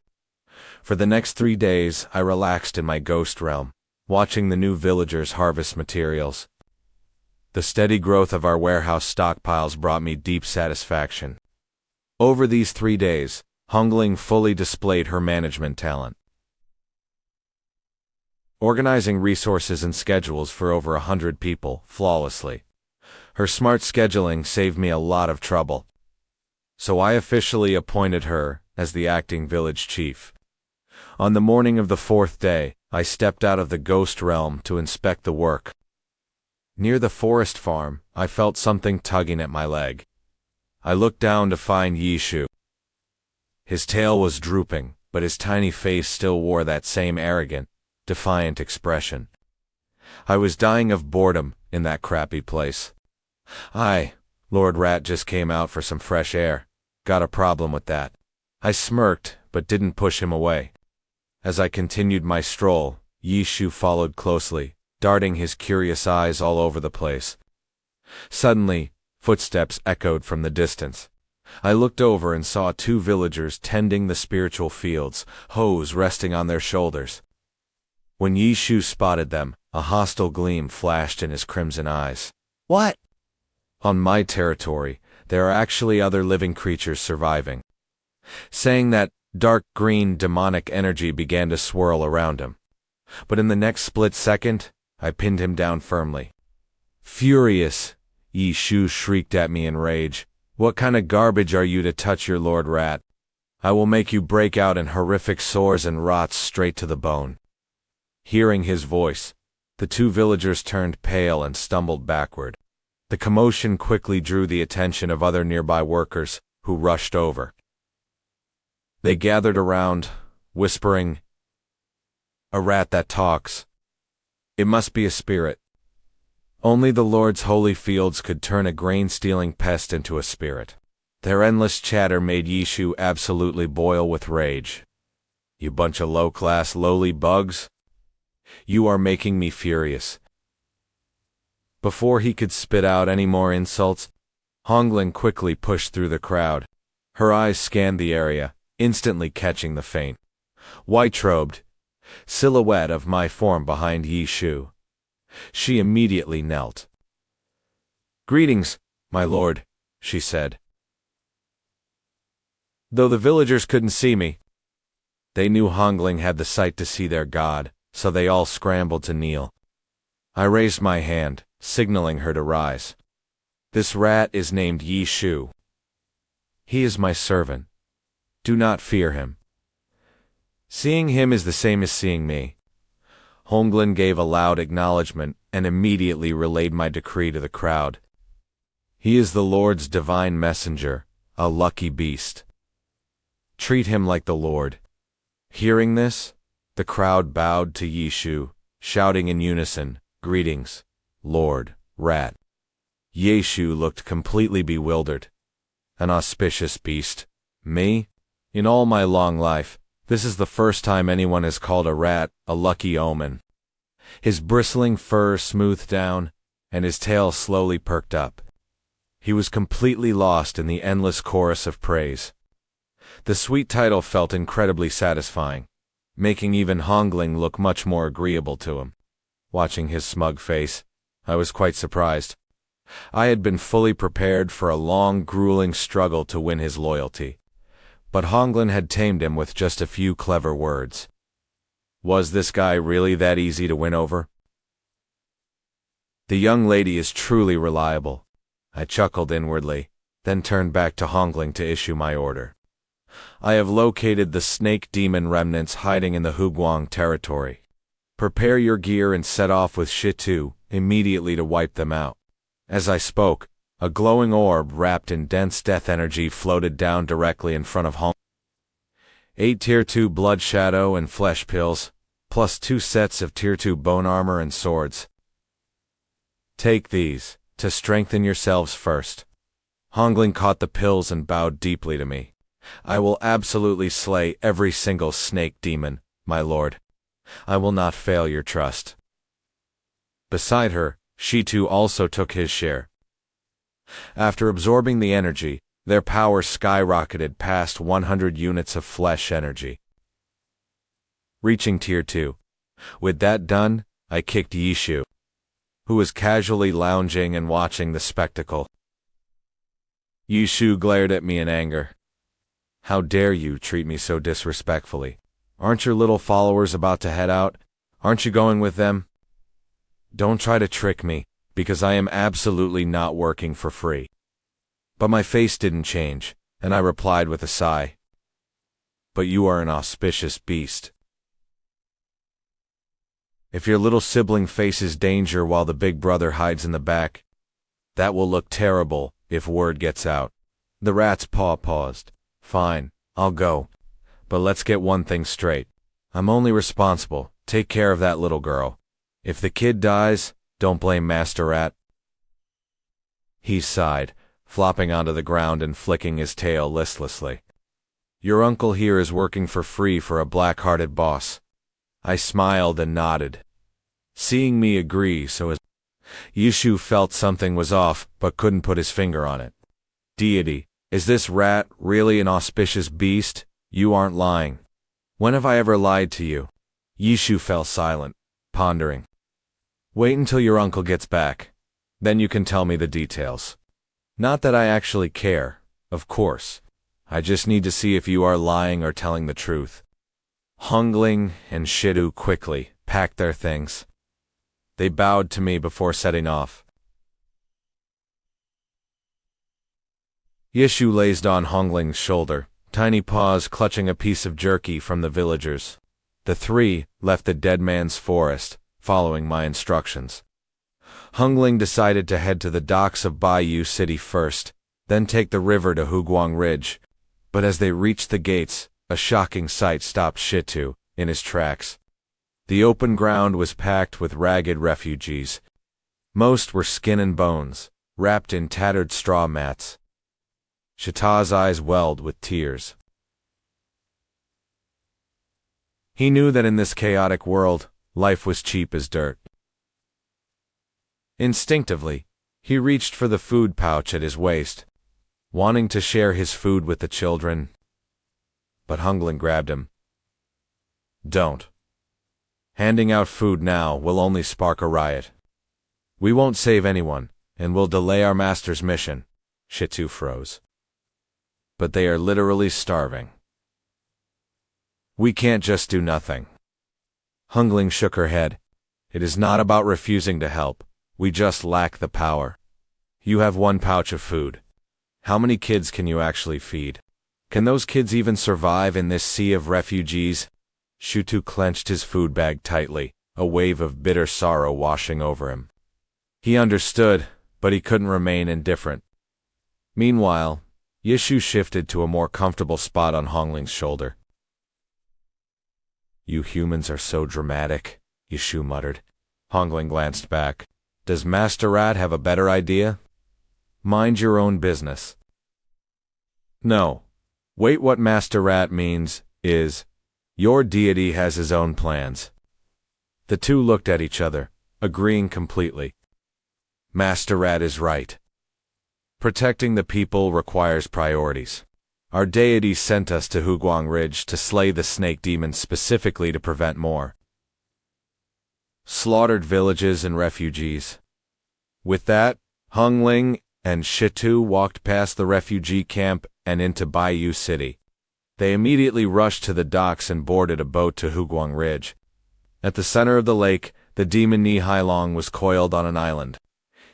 For the next 3 days, I relaxed in my ghost realm, watching the new villagers harvest materials. The steady growth of our warehouse stockpiles brought me deep satisfaction. Over these 3 days, Hongling fully displayed her management talent. Organizing resources and schedules for over 100 people flawlessly. Her smart scheduling saved me a lot of trouble. So I officially appointed her as the acting village chief. On the morning of the 4th day, I stepped out of the ghost realm to inspect the work. Near the forest farm, I felt something tugging at my leg. I looked down to find Yishu. His tail was drooping, but his tiny face still wore that same arrogant, defiant expression. I was dying of boredom in that crappy place. Lord Rat just came out for some fresh air. Got a problem with that. I smirked, but didn't push him away. As I continued my stroll, Yishu followed closely, darting his curious eyes all over the place. Suddenly, footsteps echoed from the distance. I looked over and saw 2 villagers tending the spiritual fields, hoes resting on their shoulders. When Yishu spotted them, a hostile gleam flashed in his crimson eyes. What? On my territory, there are actually other living creatures surviving. Saying that, dark green demonic energy began to swirl around him. But in the next split second, I pinned him down firmly. Furious, Yishu shrieked at me in rage. What kind of garbage are you to touch your Lord Rat? I will make you break out in horrific sores and rots straight to the bone. Hearing his voice, the 2 villagers turned pale and stumbled backward. The commotion quickly drew the attention of other nearby workers, who rushed over. They gathered around, whispering, "A rat that talks. It must be a spirit." Only the Lord's holy fields could turn a grain-stealing pest into a spirit. Their endless chatter made Yishu absolutely boil with rage. You bunch of low-class, lowly bugs. You are making me furious. Before he could spit out any more insults, Hongling quickly pushed through the crowd. Her eyes scanned the area, instantly catching the faint, white-robed silhouette of my form behind Yishu. She immediately knelt. "Greetings, my lord," she said. Though the villagers couldn't see me, they knew Hongling had the sight to see their god, so they all scrambled to kneel. I raised my hand, signaling her to rise. This rat is named Yishu. He is my servant. Do not fear him. Seeing him is the same as seeing me. Honglin gave a loud acknowledgement and immediately relayed my decree to the crowd. He is the Lord's divine messenger, a lucky beast. Treat him like the Lord. Hearing this, the crowd bowed to Yishu, shouting in unison, "Greetings, Lord Rat." Yishu looked completely bewildered. An auspicious beast? Me? In all my long life, this is the first time anyone has called a rat a lucky omen. His bristling fur smoothed down, and his tail slowly perked up. He was completely lost in the endless chorus of praise. The sweet title felt incredibly satisfying, making even Hongling look much more agreeable to him. Watching his smug face, I was quite surprised. I had been fully prepared for a long, grueling struggle to win his loyalty, but Honglin had tamed him with just a few clever words. Was this guy really that easy to win over? The young lady is truly reliable. I chuckled inwardly, then turned back to Hongling to issue my order. I have located the snake demon remnants hiding in the Huguang territory. Prepare your gear and set off with Shitu immediately to wipe them out. As I spoke, a glowing orb wrapped in dense death energy floated down directly in front of Hong. 8 Tier 2 blood shadow and flesh pills, plus 2 sets of Tier 2 bone armor and swords. Take these, to strengthen yourselves first. Hongling caught the pills and bowed deeply to me. I will absolutely slay every single snake demon, my lord. I will not fail your trust. Beside her, Shitu also took his share. After absorbing the energy, their power skyrocketed past 100 units of flesh energy, reaching Tier 2. With that done, I kicked Yishu, who was casually lounging and watching the spectacle. Yishu glared at me in anger. How dare you treat me so disrespectfully? Aren't your little followers about to head out? Aren't you going with them? Don't try to trick me, because I am absolutely not working for free. But my face didn't change, and I replied with a sigh. But you are an auspicious beast. If your little sibling faces danger while the big brother hides in the back, that will look terrible if word gets out. The rat's paw paused. Fine, I'll go. But let's get one thing straight. I'm only responsible. Take care of that little girl. If the kid dies, don't blame Master Rat. He sighed, flopping onto the ground and flicking his tail listlessly. Your uncle here is working for free for a black-hearted boss. I smiled and nodded. Seeing me agree so as Yishu felt something was off but couldn't put his finger on it. Deity, is this rat really an auspicious beast? You aren't lying. When have I ever lied to you? Yishu fell silent, pondering. Wait until your uncle gets back. Then you can tell me the details. Not that I actually care, of course. I just need to see if you are lying or telling the truth. Hongling and Shitu quickly packed their things. They bowed to me before setting off. Yishu lazed on Hongling's shoulder, tiny paws clutching a piece of jerky from the villagers. The three left the dead man's forest, following my instructions. Hongling decided to head to the docks of Baiyu City first, then take the river to Huguang Ridge, but as they reached the gates, a shocking sight stopped Shitu in his tracks. The open ground was packed with ragged refugees. Most were skin and bones, wrapped in tattered straw mats. Shita's eyes welled with tears. He knew that in this chaotic world, life was cheap as dirt. Instinctively, he reached for the food pouch at his waist, wanting to share his food with the children. But Hongling grabbed him. Don't. Handing out food now will only spark a riot. We won't save anyone, and will delay our master's mission. Shitu froze. But they are literally starving. We can't just do nothing. Hongling shook her head. It is not about refusing to help. We just lack the power. You have 1 pouch of food. How many kids can you actually feed? Can those kids even survive in this sea of refugees? Shutu clenched his food bag tightly, a wave of bitter sorrow washing over him. He understood, but he couldn't remain indifferent. Meanwhile, Yishu shifted to a more comfortable spot on Hongling's shoulder. You humans are so dramatic, Yishu muttered. Hongling glanced back. Does Master Rat have a better idea? Mind your own business. No. Wait, what Master Rat means is, your deity has his own plans. The two looked at each other, agreeing completely. Master Rat is right. Protecting the people requires priorities. Our deity sent us to Huguang Ridge to slay the snake demons specifically to prevent more slaughtered villages and refugees. With that, Hongling and Shitu walked past the refugee camp and into Baiyu City. They immediately rushed to the docks and boarded a boat to Huguang Ridge. At the center of the lake, the demon Ni Hailong was coiled on an island,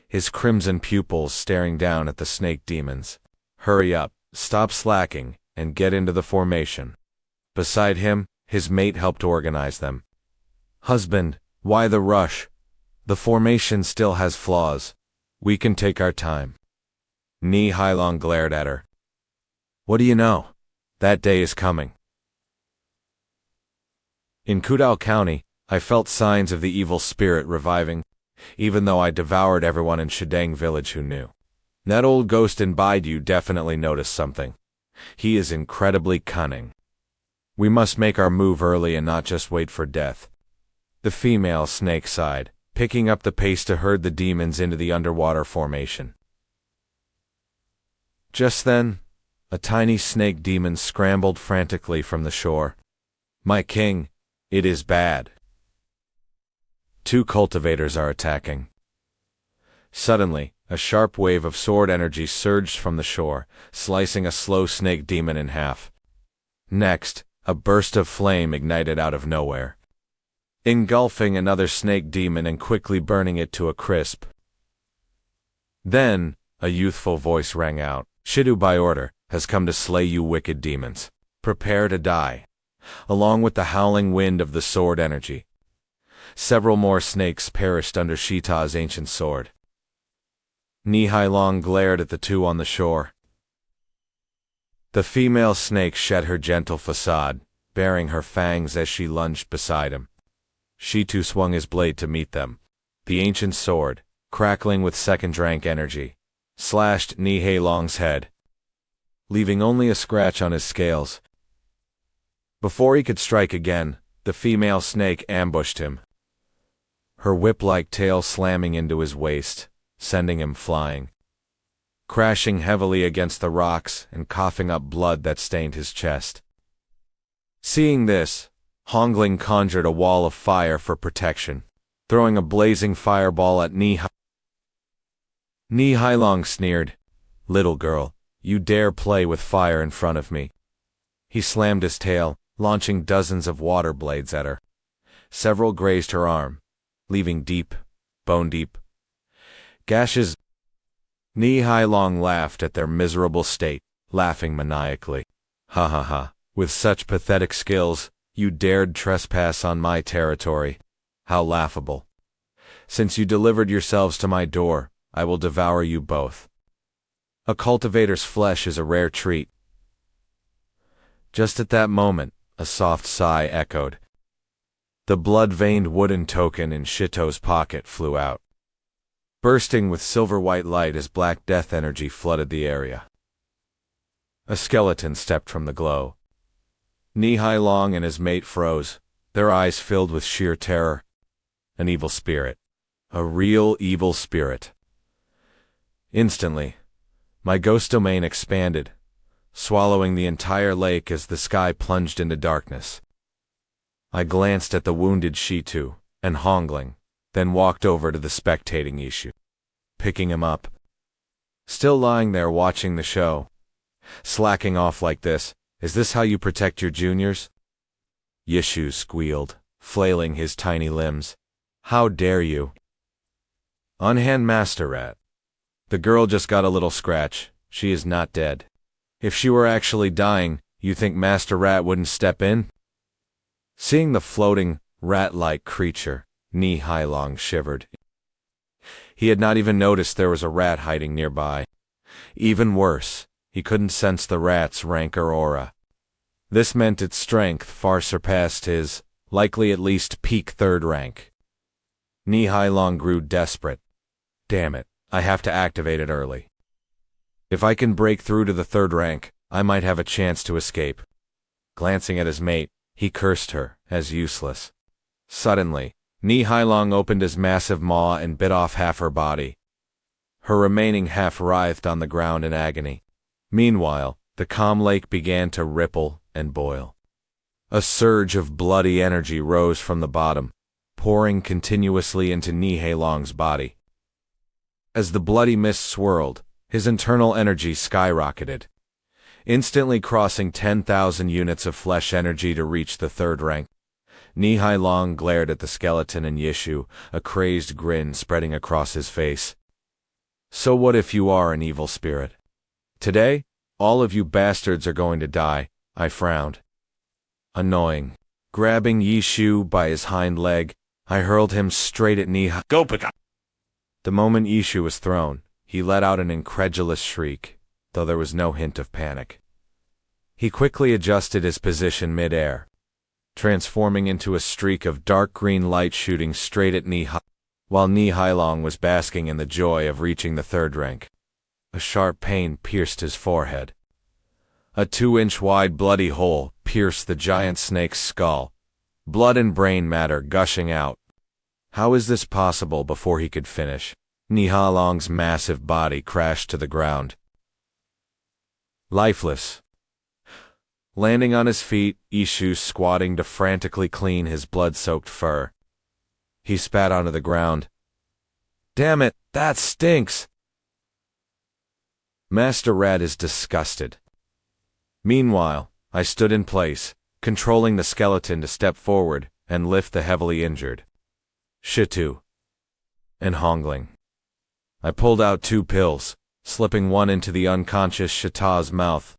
his crimson pupils staring down at the snake demons. Hurry up, stop slacking, and get into the formation. Beside him, his mate helped organize them. Husband, why the rush? The formation still has flaws. We can take our time. Ni Hailong glared at her. What do you know? That day is coming. In Qiandao County, I felt signs of the evil spirit reviving, even though I devoured everyone in Shidang village who knew. That old ghost in Baiyu definitely noticed something. He is incredibly cunning. We must make our move early and not just wait for death. The female snake sighed, picking up the pace to herd the demons into the underwater formation. Just then, a tiny snake demon scrambled frantically from the shore. My king, it is bad. 2 cultivators are attacking. Suddenly, a sharp wave of sword energy surged from the shore, slicing a slow snake demon in half. Next, a burst of flame ignited out of nowhere, engulfing another snake demon and quickly burning it to a crisp. Then, a youthful voice rang out. Shidu by order has come to slay you wicked demons. Prepare to die. Along with the howling wind of the sword energy, several more snakes perished under Shita's ancient sword. Ni Hailong glared at the 2 on the shore. The female snake shed her gentle facade, baring her fangs as she lunged beside him. Shitu swung his blade to meet them. The ancient sword, crackling with second-rank energy, slashed Ni Hailong's head, leaving only a scratch on his scales. Before he could strike again, the female snake ambushed him, her whip-like tail slamming into his waist, sending him flying, crashing heavily against the rocks and coughing up blood that stained his chest. Seeing this, Hongling conjured a wall of fire for protection, throwing a blazing fireball at Ni Hailong sneered, "Little girl, you dare play with fire in front of me." He slammed his tail, launching dozens of water blades at her. Several grazed her arm, leaving deep, bone-deep gashes. Ni Hailong laughed at their miserable state, laughing maniacally. Ha ha ha, with such pathetic skills, you dared trespass on my territory. How laughable. Since you delivered yourselves to my door, I will devour you both. A cultivator's flesh is a rare treat. Just at that moment, a soft sigh echoed. The blood-veined wooden token in Shito's pocket flew out, bursting with silver-white light as black death energy flooded the area. A skeleton stepped from the glow. Ni Hailong and his mate froze, their eyes filled with sheer terror. An evil spirit. A real evil spirit. Instantly, my ghost domain expanded, swallowing the entire lake as the sky plunged into darkness. I glanced at the wounded Shitu and Hongling, then walked over to the spectating Yishu, picking him up. Still lying there watching the show. Slacking off like this, is this how you protect your juniors? Yishu squealed, flailing his tiny limbs. How dare you? Unhand Master Rat. The girl just got a little scratch. She is not dead. If she were actually dying, you think Master Rat wouldn't step in? Seeing the floating, rat-like creature, Ni Hailong shivered. He had not even noticed there was a rat hiding nearby. Even worse, he couldn't sense the rat's rank or aura. This meant its strength far surpassed his, likely at least peak third rank. Ni Hailong grew desperate. Damn it, I have to activate it early. If I can break through to the third rank, I might have a chance to escape. Glancing at his mate, he cursed her as useless. Suddenly, Ni Hailong opened his massive maw and bit off half her body. Her remaining half writhed on the ground in agony. Meanwhile, the calm lake began to ripple and boil. A surge of bloody energy rose from the bottom, pouring continuously into Ni Hailong's body. As the bloody mist swirled, his internal energy skyrocketed, instantly crossing 10,000 units of flesh energy to reach the third rank. Ni Hailong glared at the skeleton and Yishu, a crazed grin spreading across his face. So what if you are an evil spirit? Today, all of you bastards are going to die, I frowned. Annoying. Grabbing Yishu by his hind leg, I hurled him straight at Ni Hailong. Go pick up! The moment Yishu was thrown, he let out an incredulous shriek, though there was no hint of panic. He quickly adjusted his position mid-air, transforming into a streak of dark green light shooting straight at Ni Hailong, while Ni Hailong was basking in the joy of reaching the third rank. A sharp pain pierced his forehead. A 2-inch wide bloody hole pierced the giant snake's skull, blood and brain matter gushing out. How is this possible? Before he could finish, Ni Hailong's massive body crashed to the ground. Lifeless. Landing on his feet, Yishu squatting to frantically clean his blood-soaked fur. He spat onto the ground. Damn it, that stinks! Master Rat is disgusted. Meanwhile, I stood in place, controlling the skeleton to step forward and lift the heavily injured Shitu and Hongling. I pulled out 2 pills, slipping one into the unconscious Shita's mouth.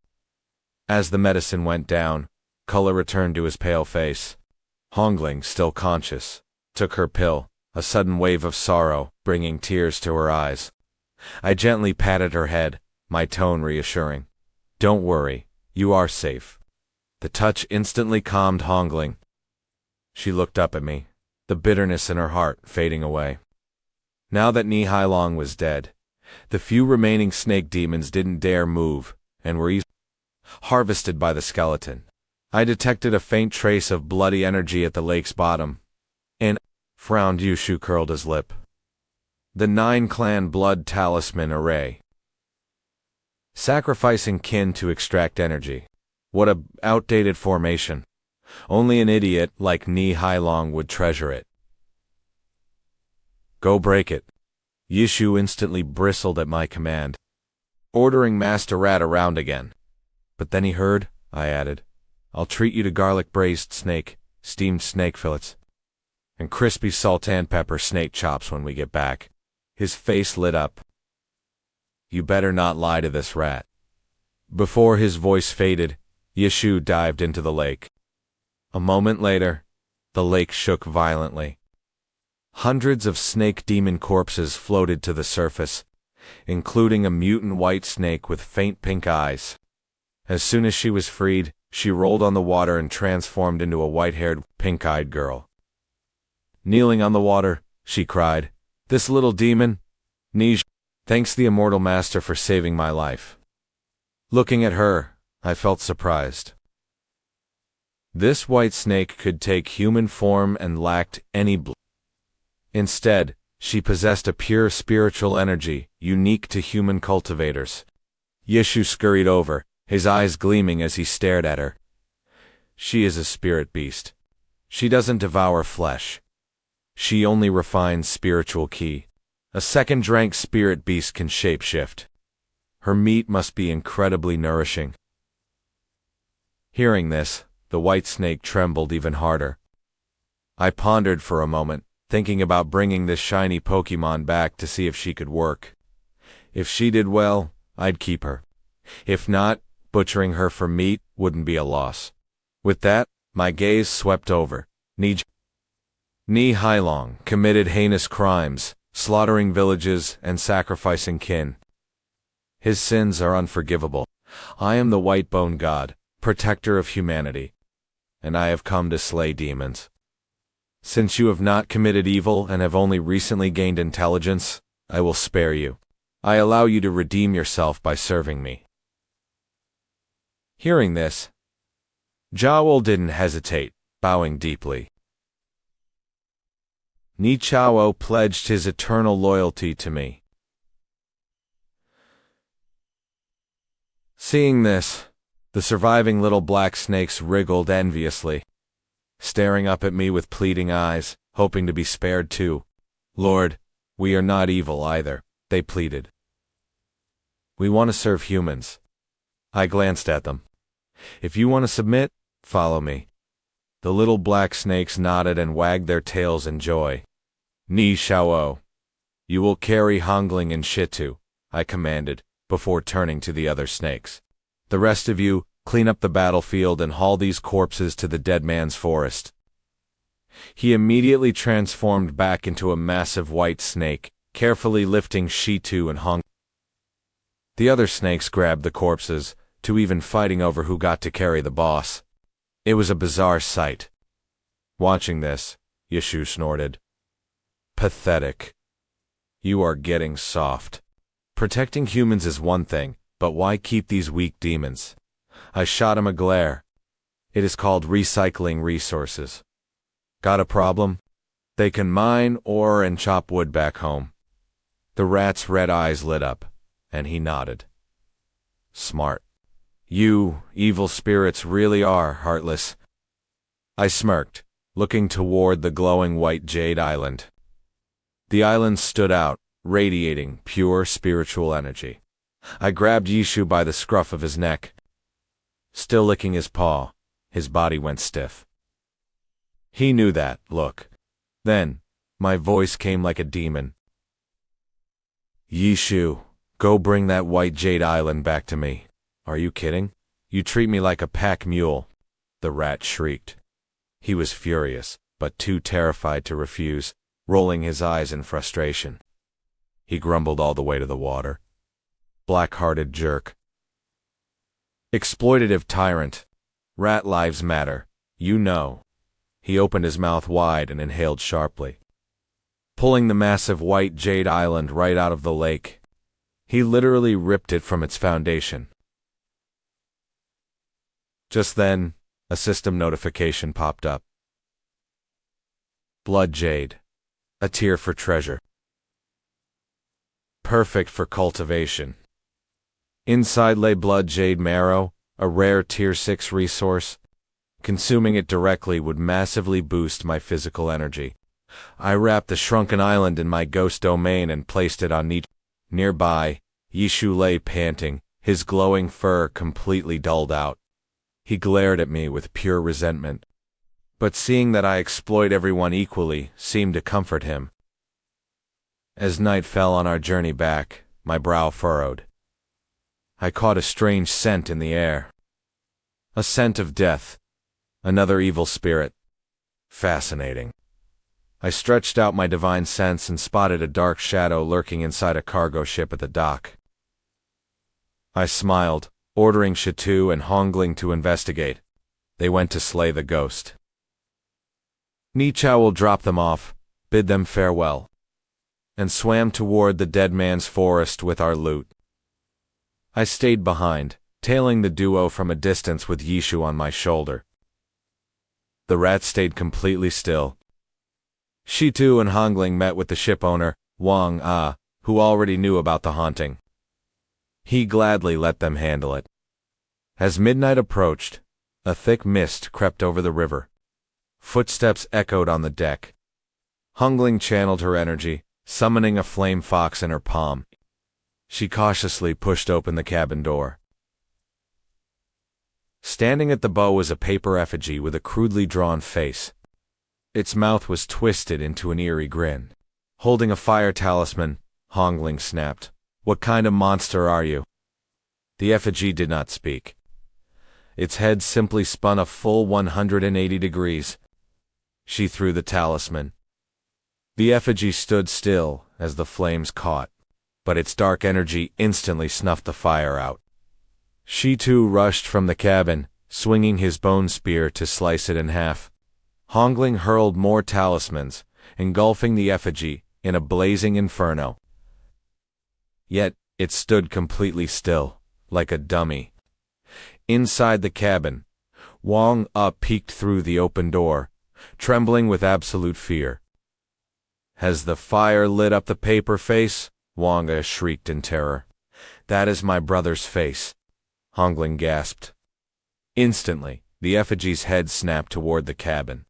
As the medicine went down, color returned to his pale face. Hongling, still conscious, took her pill, a sudden wave of sorrow, bringing tears to her eyes. I gently patted her head, my tone reassuring. Don't worry, you are safe. The touch instantly calmed Hongling. She looked up at me, the bitterness in her heart fading away. Now that Ni Hailong was dead, the few remaining snake demons didn't dare move, and were easily harvested by the skeleton. I detected a faint trace of bloody energy at the lake's bottom, and frowned. Yishu curled his lip. The 9-clan blood talisman array. Sacrificing kin to extract energy. What a outdated formation. Only an idiot like Ni Hailong would treasure it. Go break it. Yishu instantly bristled at my command, ordering Master Rat around again. But then he heard, I added, I'll treat you to garlic braised snake, steamed snake fillets, and crispy salt and pepper snake chops when we get back. His face lit up. You better not lie to this rat. Before his voice faded, Yishu dived into the lake. A moment later, the lake shook violently. Hundreds of snake demon corpses floated to the surface, including a mutant white snake with faint pink eyes. As soon as she was freed, she rolled on the water and transformed into a white-haired, pink-eyed girl. Kneeling on the water, she cried, This little demon, Nij, thanks the Immortal Master for saving my life. Looking at her, I felt surprised. This white snake could take human form and lacked any blood. Instead, she possessed a pure spiritual energy, unique to human cultivators. Yishu scurried over, his eyes gleaming as he stared at her. She is a spirit beast. She doesn't devour flesh. She only refines spiritual ki. A second-rank spirit beast can shapeshift. Her meat must be incredibly nourishing. Hearing this, the white snake trembled even harder. I pondered for a moment, thinking about bringing this shiny Pokemon back to see if she could work. If she did well, I'd keep her. If not, butchering her for meat wouldn't be a loss. With that, my gaze swept over. Ni Hailong committed heinous crimes, slaughtering villages and sacrificing kin. His sins are unforgivable. I am the White Bone God, protector of humanity, and I have come to slay demons. Since you have not committed evil and have only recently gained intelligence, I will spare you. I allow you to redeem yourself by serving me. Hearing this, Jawol didn't hesitate, bowing deeply. Ni Chao pledged his eternal loyalty to me. Seeing this, the surviving little black snakes wriggled enviously, staring up at me with pleading eyes, hoping to be spared too. Lord, we are not evil either, they pleaded. We want to serve humans. I glanced at them. If you want to submit, follow me. The little black snakes nodded and wagged their tails in joy. Ni Shao, you will carry Hongling and Shitu, I commanded, before turning to the other snakes. The rest of you, clean up the battlefield and haul these corpses to the dead man's forest. He immediately transformed back into a massive white snake, carefully lifting Shitu and Hong. The other snakes grabbed the corpses, to even fighting over who got to carry the boss. It was a bizarre sight. Watching this, Yishu snorted. Pathetic. You are getting soft. Protecting humans is one thing, but why keep these weak demons? I shot him a glare. It is called recycling resources. Got a problem? They can mine ore and chop wood back home. The rat's red eyes lit up, and he nodded. Smart. You, evil spirits, really are heartless. I smirked, looking toward the glowing white jade island. The island stood out, radiating pure spiritual energy. I grabbed Yishu by the scruff of his neck. Still licking his paw, his body went stiff. He knew that look. Then, my voice came like a demon. Yishu, go bring that white jade island back to me. Are you kidding? You treat me like a pack mule, the rat shrieked. He was furious, but too terrified to refuse, rolling his eyes in frustration. He grumbled all the way to the water. Black-hearted jerk. Exploitative tyrant. Rat lives matter, you know. He opened his mouth wide and inhaled sharply, pulling the massive white jade island right out of the lake. He literally ripped it from its foundation. Just then, a system notification popped up. Blood jade. A tier for treasure. Perfect for cultivation. Inside lay blood jade marrow, a rare tier 6 resource. Consuming it directly would massively boost my physical energy. I wrapped the shrunken island in my ghost domain and placed it on nearby. Yishu lay panting, his glowing fur completely dulled out. He glared at me with pure resentment. But seeing that I exploit everyone equally seemed to comfort him. As night fell on our journey back, my brow furrowed. I caught a strange scent in the air. A scent of death. Another evil spirit. Fascinating. I stretched out my divine sense and spotted a dark shadow lurking inside a cargo ship at the dock. I smiled, ordering Shitu and Hongling to investigate. They went to slay the ghost. Ni Chao will drop them off, bid them farewell, and swam toward the dead man's forest with our loot. I stayed behind, tailing the duo from a distance with Yishu on my shoulder. The rat stayed completely still. Shitu and Hongling met with the ship owner, Wang Ah, who already knew about the haunting. He gladly let them handle it. As midnight approached, a thick mist crept over the river. Footsteps echoed on the deck. Hongling channeled her energy, summoning a flame fox in her palm. She cautiously pushed open the cabin door. Standing at the bow was a paper effigy with a crudely drawn face. Its mouth was twisted into an eerie grin. Holding a fire talisman, Hongling snapped, What kind of monster are you? The effigy did not speak. Its head simply spun a full 180 degrees. She threw the talisman. The effigy stood still as the flames caught, but its dark energy instantly snuffed the fire out. She too rushed from the cabin, swinging his bone spear to slice it in half. Hongling hurled more talismans, engulfing the effigy in a blazing inferno. Yet it stood completely still, like a dummy. Inside the cabin, Wang peeked through the open door, trembling with absolute fear. Has the fire lit up the paper face? Wang shrieked in terror. That is my brother's face, Hongling gasped. Instantly, the effigy's head snapped toward the cabin,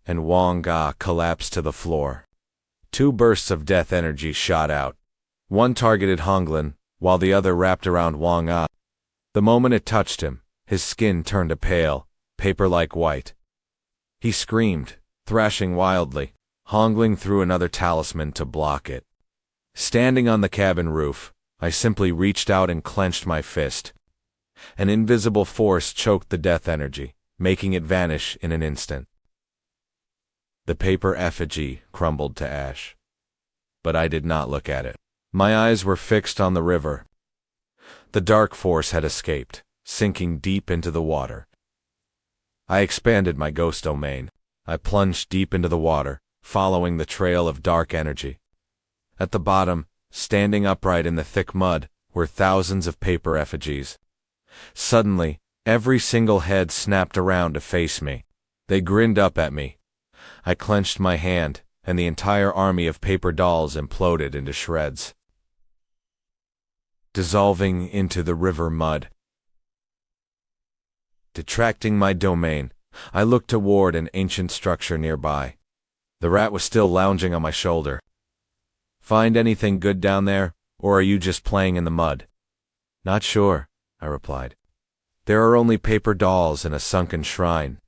and Wang collapsed to the floor. Two bursts of death energy shot out. One targeted Hongling, while the other wrapped around Wang. The moment it touched him, his skin turned a pale, paper-like white. He screamed, thrashing wildly. Hongling threw another talisman to block it. Standing on the cabin roof, I simply reached out and clenched my fist. An invisible force choked the death energy, making it vanish in an instant. The paper effigy crumbled to ash. But I did not look at it. My eyes were fixed on the river. The dark force had escaped, sinking deep into the water. I expanded my ghost domain. I plunged deep into the water, following the trail of dark energy. At the bottom, standing upright in the thick mud, were thousands of paper effigies. Suddenly, every single head snapped around to face me. They grinned up at me. I clenched my hand, and the entire army of paper dolls imploded into shreds, dissolving into the river mud. Detracting my domain, I looked toward an ancient structure nearby. The rat was still lounging on my shoulder. Find anything good down there, or are you just playing in the mud? Not sure, I replied. There are only paper dolls in a sunken shrine.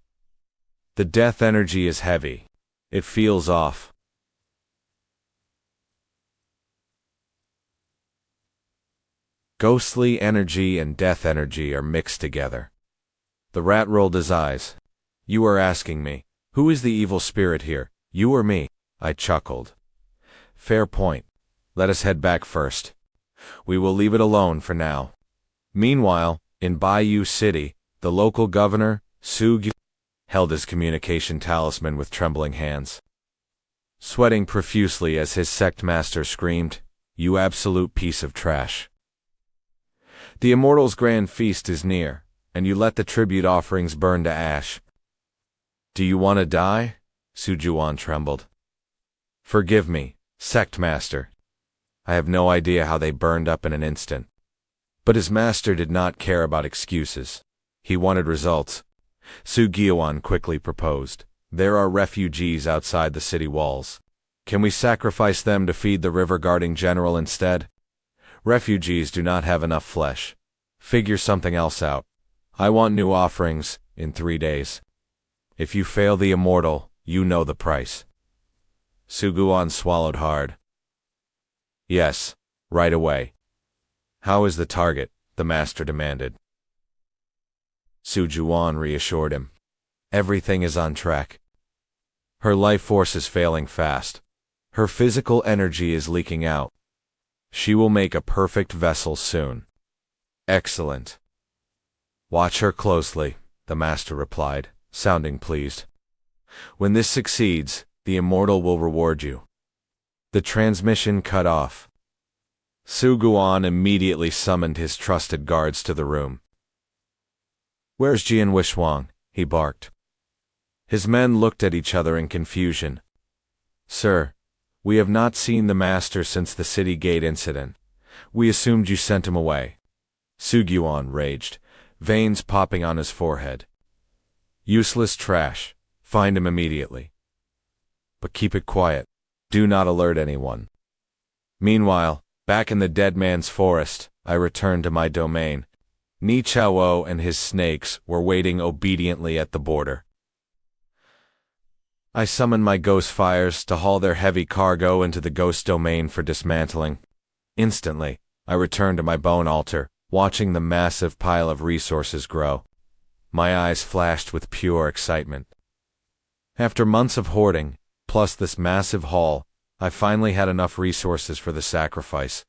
The death energy is heavy. It feels off. Ghostly energy and death energy are mixed together. The rat rolled his eyes. You are asking me, who is the evil spirit here, you or me? I chuckled. Fair point. Let us head back first. We will leave it alone for now. Meanwhile, in Baiyu City, the local governor, Su held his communication talisman with trembling hands. Sweating profusely as his sect master screamed, You absolute piece of trash. The Immortal's grand feast is near, and you let the tribute offerings burn to ash. Do you want to die? Su Juan trembled. Forgive me, sect master. I have no idea how they burned up in an instant. But his master did not care about excuses. He wanted results. Su Guiwan quickly proposed. There are refugees outside the city walls. Can we sacrifice them to feed the river-guarding general instead? Refugees do not have enough flesh. Figure something else out. I want new offerings in 3 days. If you fail the Immortal, you know the price. Su Guiwan swallowed hard. Yes, right away. How is the target? The master demanded. Su Juan reassured him. Everything is on track. Her life force is failing fast. Her physical energy is leaking out. She will make a perfect vessel soon. Excellent. Watch her closely, the master replied, sounding pleased. When this succeeds, the Immortal will reward you. The transmission cut off. Su Guan immediately summoned his trusted guards to the room. Where's Jian Wishwang? He barked. His men looked at each other in confusion. Sir, we have not seen the master since the city gate incident. We assumed you sent him away. Su Guan raged, veins popping on his forehead. Useless trash. Find him immediately. But keep it quiet. Do not alert anyone. Meanwhile, back in the dead man's forest, I returned to my domain. Ni Chao and his snakes were waiting obediently at the border. I summoned my ghost fires to haul their heavy cargo into the ghost domain for dismantling. Instantly, I returned to my bone altar, watching the massive pile of resources grow. My eyes flashed with pure excitement. After months of hoarding, plus this massive haul, I finally had enough resources for the sacrifice.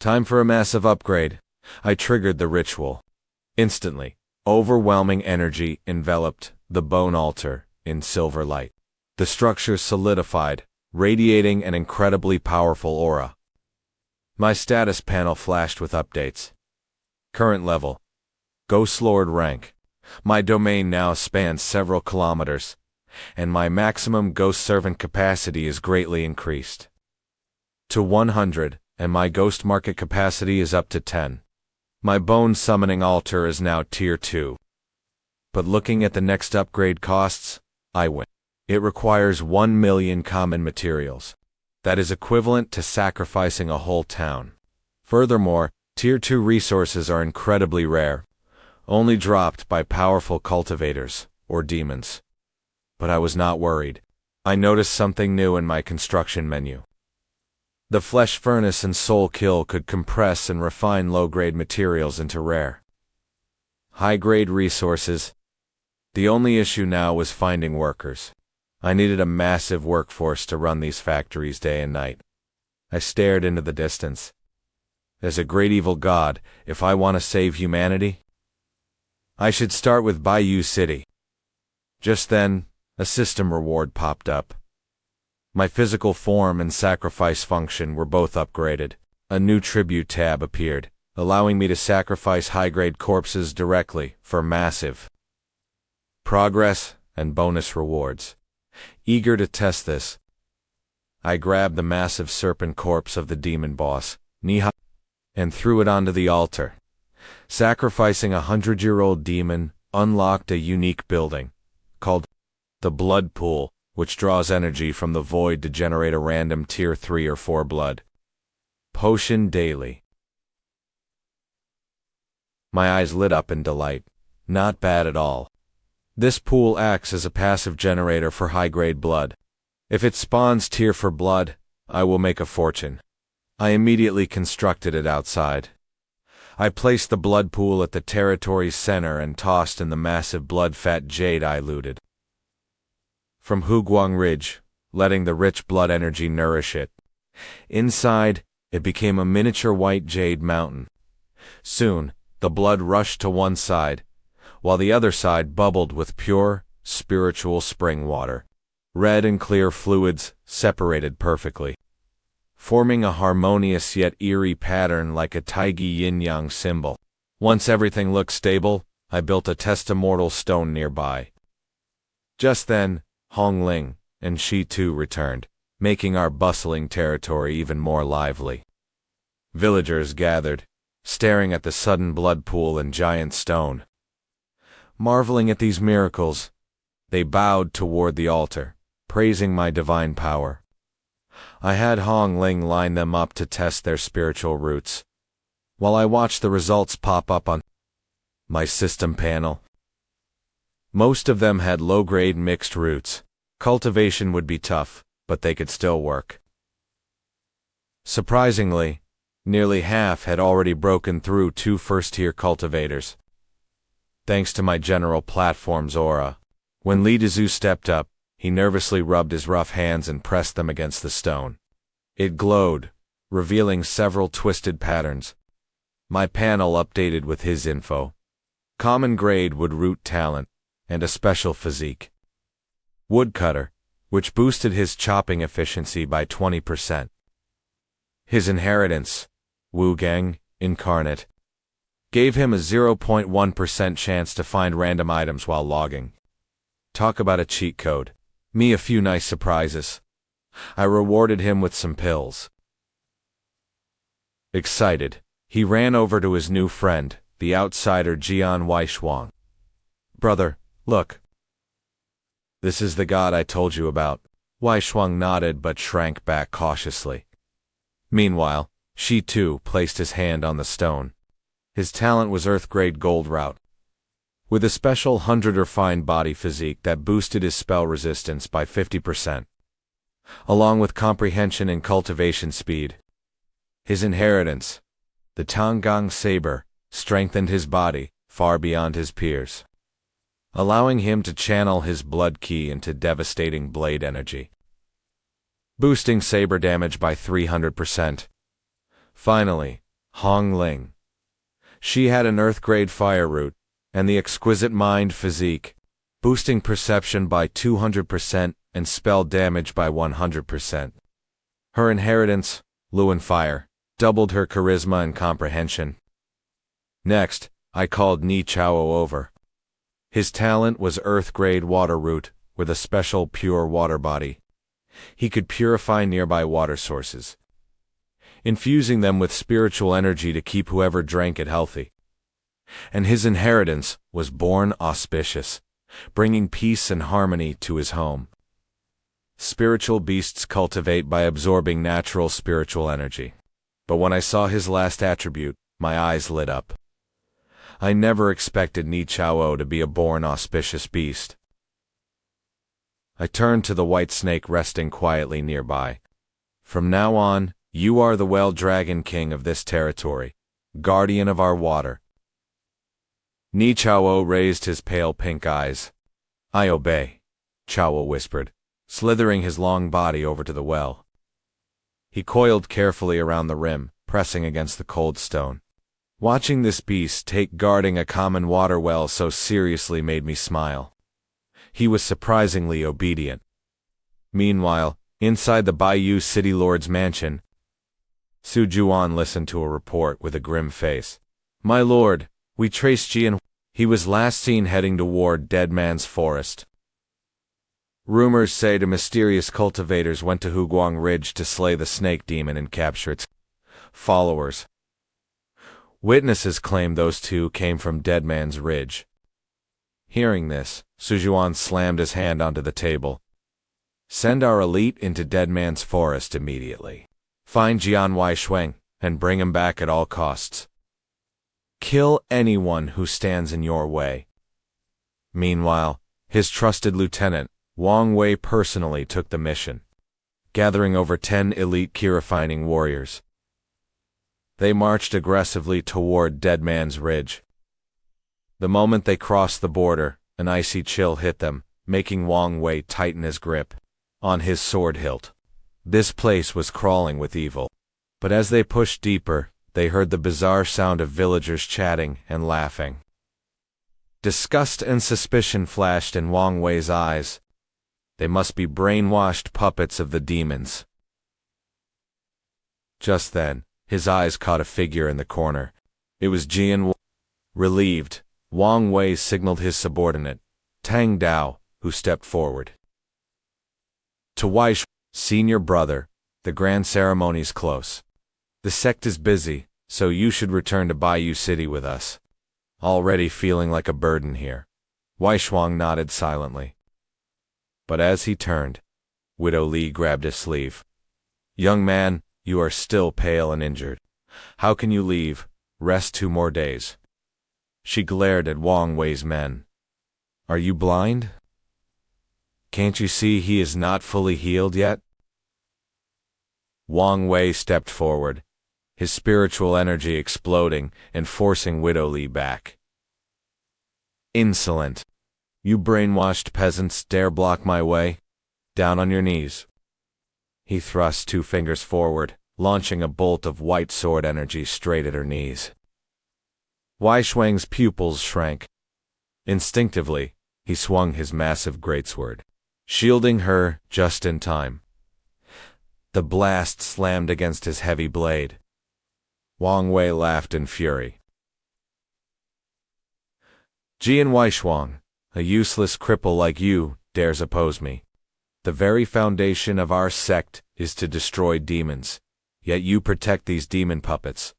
Time for a massive upgrade. I triggered the ritual. Instantly, overwhelming energy enveloped the bone altar in silver light. The structure solidified, radiating an incredibly powerful aura. My status panel flashed with updates. Current level: Ghost Lord rank. My domain now spans several kilometers, and my maximum ghost servant capacity is greatly increased to 100, and my ghost market capacity is up to 10. My bone summoning altar is now tier 2. But looking at the next upgrade costs, I win. It requires 1 million common materials. That is equivalent to sacrificing a whole town. Furthermore, tier 2 resources are incredibly rare, only dropped by powerful cultivators or demons. But I was not worried. I noticed something new in my construction menu. The flesh furnace and soul kill could compress and refine low-grade materials into rare, high-grade resources. The only issue now was finding workers. I needed a massive workforce to run these factories day and night. I stared into the distance. As a great evil god, if I want to save humanity, I should start with Baiyu City. Just then, a system reward popped up. My physical form and sacrifice function were both upgraded. A new tribute tab appeared, allowing me to sacrifice high-grade corpses directly for massive progress and bonus rewards. Eager to test this, I grabbed the massive serpent corpse of the demon boss, Niha, and threw it onto the altar. Sacrificing a 100-year-old demon unlocked a unique building, called the Blood Pool, which draws energy from the void to generate a random tier 3 or 4 blood potion daily. My eyes lit up in delight. Not bad at all. This pool acts as a passive generator for high-grade blood. If it spawns tier 4 blood, I will make a fortune. I immediately constructed it outside. I placed the blood pool at the territory's center and tossed in the massive blood-fat jade I looted from Huguang Ridge, letting the rich blood energy nourish it. Inside, it became a miniature white jade mountain. Soon, the blood rushed to one side, while the other side bubbled with pure, spiritual spring water. Red and clear fluids separated perfectly, forming a harmonious yet eerie pattern like a Taigi yin-yang symbol. Once everything looked stable, I built a testimortal stone nearby. Just then, Hong Ling and she too returned, making our bustling territory even more lively. Villagers gathered, staring at the sudden blood pool and giant stone. Marveling at these miracles, they bowed toward the altar, praising my divine power. I had Hong Ling line them up to test their spiritual roots, while I watched the results pop up on my system panel. Most of them had low-grade mixed roots. Cultivation would be tough, but they could still work. Surprisingly, nearly half had already broken through 2 first-tier cultivators, thanks to my general platform's aura. When Li Dezhu stepped up, he nervously rubbed his rough hands and pressed them against the stone. It glowed, revealing several twisted patterns. My panel updated with his info. Common grade wood root talent, and a special physique. Woodcutter, which boosted his chopping efficiency by 20%. His inheritance, Wu Gang, Incarnate, gave him a 0.1% chance to find random items while logging. Talk about a cheat code. Me a few nice surprises. I rewarded him with some pills. Excited, he ran over to his new friend, the outsider Jian Weishuang. Brother, look. This is the god I told you about. Weishuang nodded but shrank back cautiously. Meanwhile, she too placed his hand on the stone. His talent was Earth-grade gold route, with a special 100 refined body physique that boosted his spell resistance by 50%, along with comprehension and cultivation speed. His inheritance, the Tonggang saber, strengthened his body far beyond his peers, allowing him to channel his blood ki into devastating blade energy, boosting saber damage by 300%. Finally, Hong Ling. She had an earth-grade fire root and the exquisite mind physique, boosting perception by 200% and spell damage by 100%. Her inheritance, Luan Fire, doubled her charisma and comprehension. Next, I called Ni Chao over. His talent was earth-grade water root with a special pure water body. He could purify nearby water sources, infusing them with spiritual energy to keep whoever drank it healthy. And his inheritance was born auspicious, bringing peace and harmony to his home. Spiritual beasts cultivate by absorbing natural spiritual energy. But when I saw his last attribute, my eyes lit up. I never expected Ni Chao to be a born auspicious beast. I turned to the white snake resting quietly nearby. From now on, you are the well-dragon king of this territory, guardian of our water. Ni Chao raised his pale pink eyes. I obey, Chao whispered, slithering his long body over to the well. He coiled carefully around the rim, pressing against the cold stone. Watching this beast take guarding a common water well so seriously made me smile. He was surprisingly obedient. Meanwhile, inside the Baiyu City Lord's mansion, Su Juan listened to a report with a grim face. My lord, we traced Jian. He was last seen heading toward Dead Man's Forest. Rumors say the mysterious cultivators went to Huguang Ridge to slay the snake demon and capture its followers. Witnesses claim those two came from Dead Man's Ridge. Hearing this, Sujuan slammed his hand onto the table. Send our elite into Dead Man's Forest immediately. Find Jian Waishuang and bring him back at all costs. Kill anyone who stands in your way. Meanwhile, his trusted lieutenant, Wang Wei, personally took the mission, gathering over 10 elite ki-refining warriors. They marched aggressively toward Dead Man's Ridge. The moment they crossed the border, an icy chill hit them, making Wang Wei tighten his grip on his sword hilt. This place was crawling with evil. But as they pushed deeper, they heard the bizarre sound of villagers chatting and laughing. Disgust and suspicion flashed in Wang Wei's eyes. They must be brainwashed puppets of the demons. Just then, his eyes caught a figure in the corner. It was Jian. Relieved, Wang Wei signaled his subordinate, Tang Dao, who stepped forward. To Waish, senior brother, the grand ceremony's close. The sect is busy, so you should return to Baiyu City with us. Already feeling like a burden here. Waishuang nodded silently. But as he turned, Widow Li grabbed his sleeve. Young man, you are still pale and injured. How can you leave? Rest 2 more days. She glared at Wang Wei's men. Are you blind? Can't you see he is not fully healed yet? Wang Wei stepped forward, his spiritual energy exploding and forcing Widow Li back. Insolent! You brainwashed peasants dare block my way? Down on your knees. He thrust 2 fingers forward, launching a bolt of white sword energy straight at her knees. Waishuang's pupils shrank. Instinctively, he swung his massive greatsword, shielding her just in time. The blast slammed against his heavy blade. Wang Wei laughed in fury. Jian Waishuang, a useless cripple like you, dares oppose me. The very foundation of our sect is to destroy demons, yet you protect these demon puppets.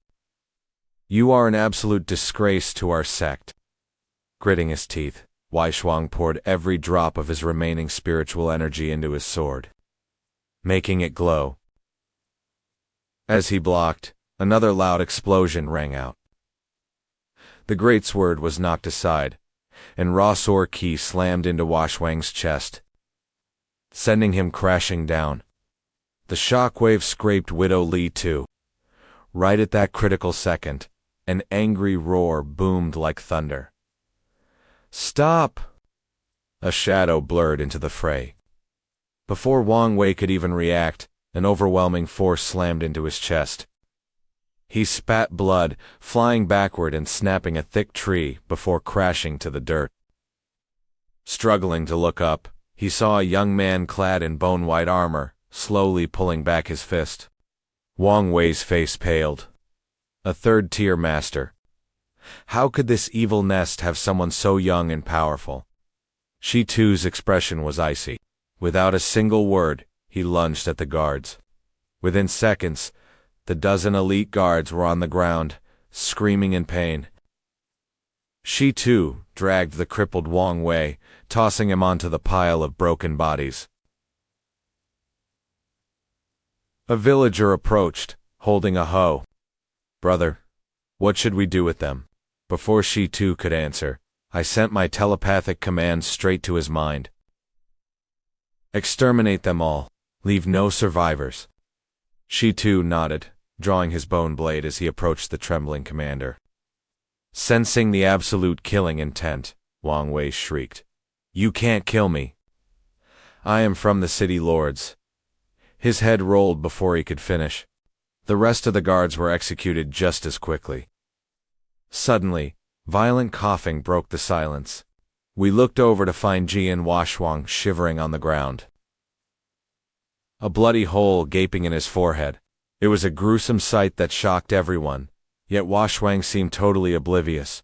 You are an absolute disgrace to our sect. Gritting his teeth, Waishuang poured every drop of his remaining spiritual energy into his sword, making it glow. As he blocked, another loud explosion rang out. The greatsword was knocked aside, and raw sword ki slammed into Waishuang's chest, sending him crashing down. The shockwave scraped Widow Li too. Right at that critical second, an angry roar boomed like thunder. "Stop!" A shadow blurred into the fray. Before Wang Wei could even react, an overwhelming force slammed into his chest. He spat blood, flying backward and snapping a thick tree before crashing to the dirt. Struggling to look up, he saw a young man clad in bone-white armor, slowly pulling back his fist. Wang Wei's face paled. A third-tier master. How could this evil nest have someone so young and powerful? Shi Tu's expression was icy. Without a single word, he lunged at the guards. Within seconds, the dozen elite guards were on the ground, screaming in pain. Shi Tu dragged the crippled Wang Wei, tossing him onto the pile of broken bodies. A villager approached, holding a hoe. "Brother, what should we do with them?" Before Shi Tu could answer, I sent my telepathic command straight to his mind. "Exterminate them all. Leave no survivors." Shi Tu nodded, drawing his bone blade as he approached the trembling commander. Sensing the absolute killing intent, Wang Wei shrieked, "You can't kill me. I am from the city lords." His head rolled before he could finish. The rest of the guards were executed just as quickly. Suddenly, violent coughing broke the silence. We looked over to find Ji and Washwang shivering on the ground. A bloody hole gaping in his forehead. It was a gruesome sight that shocked everyone, yet Washwang seemed totally oblivious.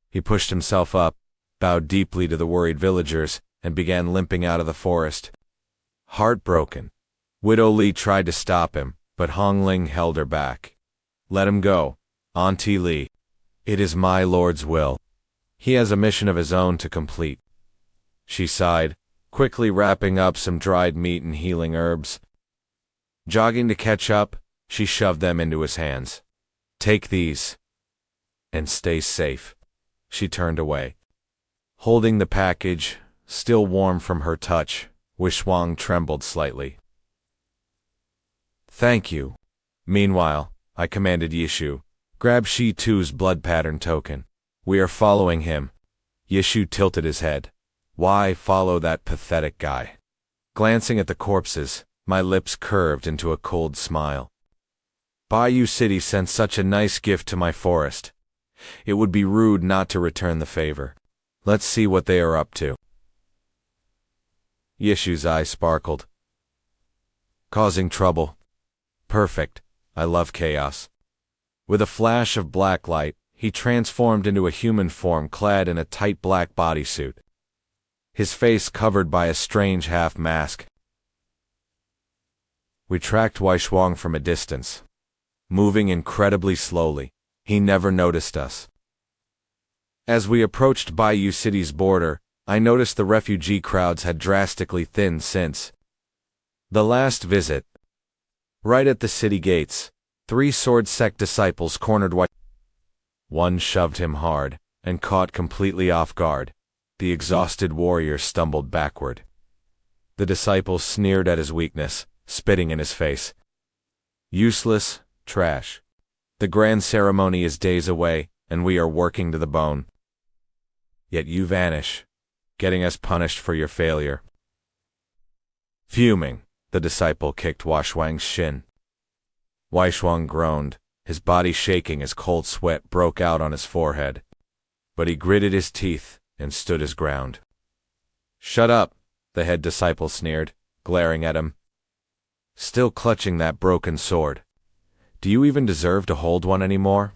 He pushed himself up, bowed deeply to the worried villagers, and began limping out of the forest. Heartbroken, Widow Li tried to stop him, but Hong Ling held her back. "Let him go, Auntie Li. It is my lord's will. He has a mission of his own to complete." She sighed, quickly wrapping up some dried meat and healing herbs. Jogging to catch up, she shoved them into his hands. "Take these. And stay safe." She turned away. Holding the package, still warm from her touch, Wishwang trembled slightly. "Thank you." Meanwhile, I commanded Yishu, "Grab Shi Tu's blood pattern token. We are following him." Yishu tilted his head. "Why follow that pathetic guy?" Glancing at the corpses, my lips curved into a cold smile. Baiyu City sent such a nice gift to my forest. It would be rude not to return the favor. Let's see what they are up to. Yishu's eye sparkled. "Causing trouble. Perfect. I love chaos." With a flash of black light, he transformed into a human form clad in a tight black bodysuit. His face covered by a strange half-mask. We tracked Wishwang from a distance. Moving incredibly slowly, he never noticed us. As we approached Baiyu City's border, I noticed the refugee crowds had drastically thinned since the last visit. Right at the city gates, 3 Sword Sect disciples cornered One shoved him hard, and caught completely off guard. The exhausted warrior stumbled backward. The disciples sneered at his weakness, spitting in his face. "Useless, trash. The grand ceremony is days away, and we are working to the bone. Yet you vanish, getting us punished for your failure." Fuming, the disciple kicked Washwang's shin. Wishwang groaned, his body shaking as cold sweat broke out on his forehead. But he gritted his teeth and stood his ground. "Shut up," the head disciple sneered, glaring at him. "Still clutching that broken sword. Do you even deserve to hold one anymore?"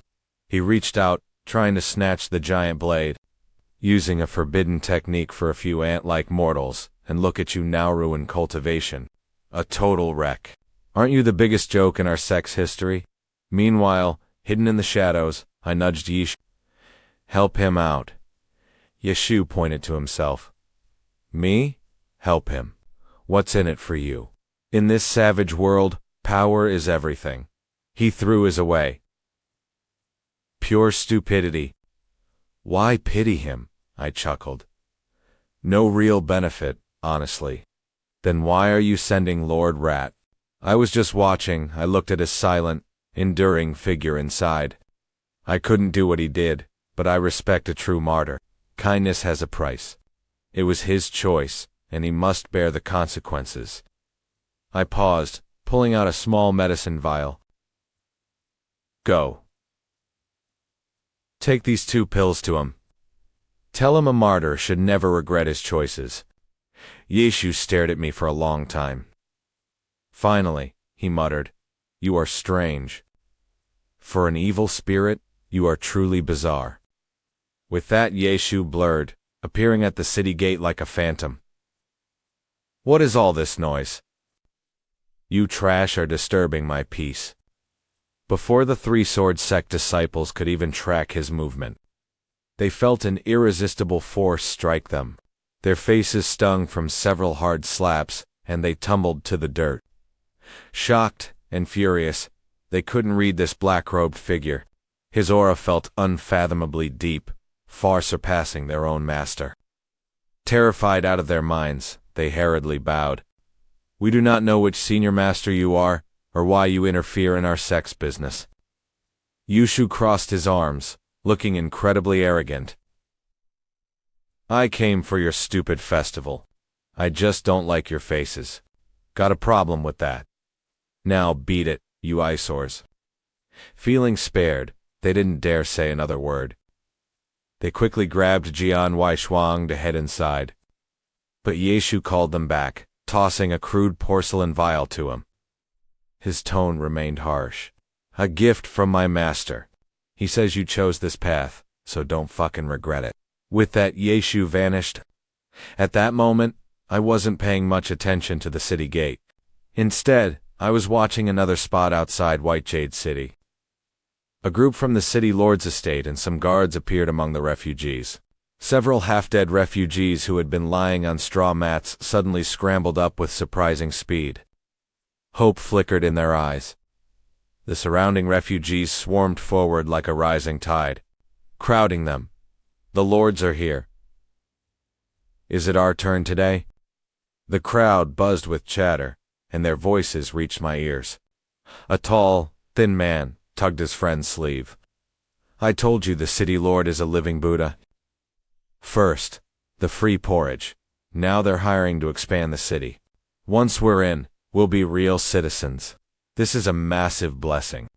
He reached out, trying to snatch the giant blade. "Using a forbidden technique for a few ant-like mortals, and look at you now ruin cultivation. A total wreck. Aren't you the biggest joke in our sect's history?" Meanwhile, hidden in the shadows, I nudged Yishu. "Help him out." Yishu pointed to himself. "Me? Help him. What's in it for you? In this savage world, power is everything." He threw his away. "Pure stupidity." "Why pity him?" I chuckled. "No real benefit, honestly." "Then why are you sending Lord Rat?" "I was just watching." I looked at his silent, enduring figure inside. I couldn't do what he did, but I respect a true martyr. Kindness has a price. It was his choice, and he must bear the consequences. I paused, pulling out a small medicine vial. Go. Take these 2 pills to him. Tell him a martyr should never regret his choices. Yishu stared at me for a long time. Finally, he muttered, "You are strange. For an evil spirit, you are truly bizarre." With that, Yishu blurred, appearing at the city gate like a phantom. "What is all this noise? You trash are disturbing my peace." Before the 3 Sword Sect disciples could even track his movement, they felt an irresistible force strike them. Their faces stung from several hard slaps, and they tumbled to the dirt. Shocked and furious, they couldn't read this black-robed figure. His aura felt unfathomably deep, far surpassing their own master. Terrified out of their minds, they hurriedly bowed. "We do not know which senior master you are, or why you interfere in our sect's business." Yishu crossed his arms, looking incredibly arrogant. "I came for your stupid festival. I just don't like your faces. Got a problem with that. Now beat it, you eyesores." Feeling spared, they didn't dare say another word. They quickly grabbed Jian Waishuang to head inside. But Yishu called them back, tossing a crude porcelain vial to him. His tone remained harsh. "A gift from my master. He says you chose this path, so don't fucking regret it." With that, Yishu vanished. At that moment, I wasn't paying much attention to the city gate. Instead, I was watching another spot outside Whitejade City. A group from the city lord's estate and some guards appeared among the refugees. Several half-dead refugees who had been lying on straw mats suddenly scrambled up with surprising speed. Hope flickered in their eyes. The surrounding refugees swarmed forward like a rising tide, crowding them. "The lords are here. Is it our turn today?" The crowd buzzed with chatter, and their voices reached my ears. A tall, thin man tugged his friend's sleeve. "I told you the city lord is a living Buddha. First, the free porridge. Now they're hiring to expand the city. Once we're in, we'll be real citizens. This is a massive blessing."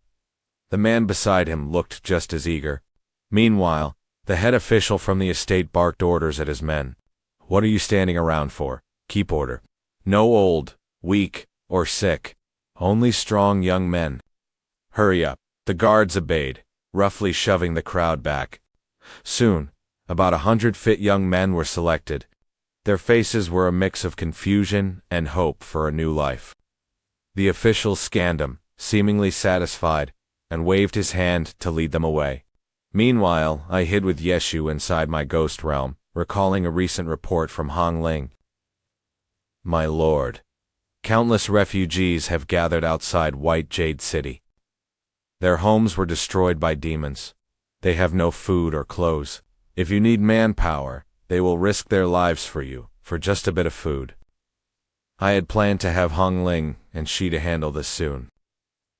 The man beside him looked just as eager. Meanwhile, the head official from the estate barked orders at his men. "What are you standing around for? Keep order. No old, weak, or sick. Only strong young men. Hurry up." The guards obeyed, roughly shoving the crowd back. Soon, about 100 fit young men were selected. Their faces were a mix of confusion and hope for a new life. The official scanned them, seemingly satisfied, and waved his hand to lead them away. Meanwhile, I hid with Yishu inside my ghost realm, recalling a recent report from Hong Ling. "My lord, countless refugees have gathered outside Whitejade City. Their homes were destroyed by demons. They have no food or clothes. If you need manpower, they will risk their lives for you, for just a bit of food." I had planned to have Hong Ling and she to handle this soon.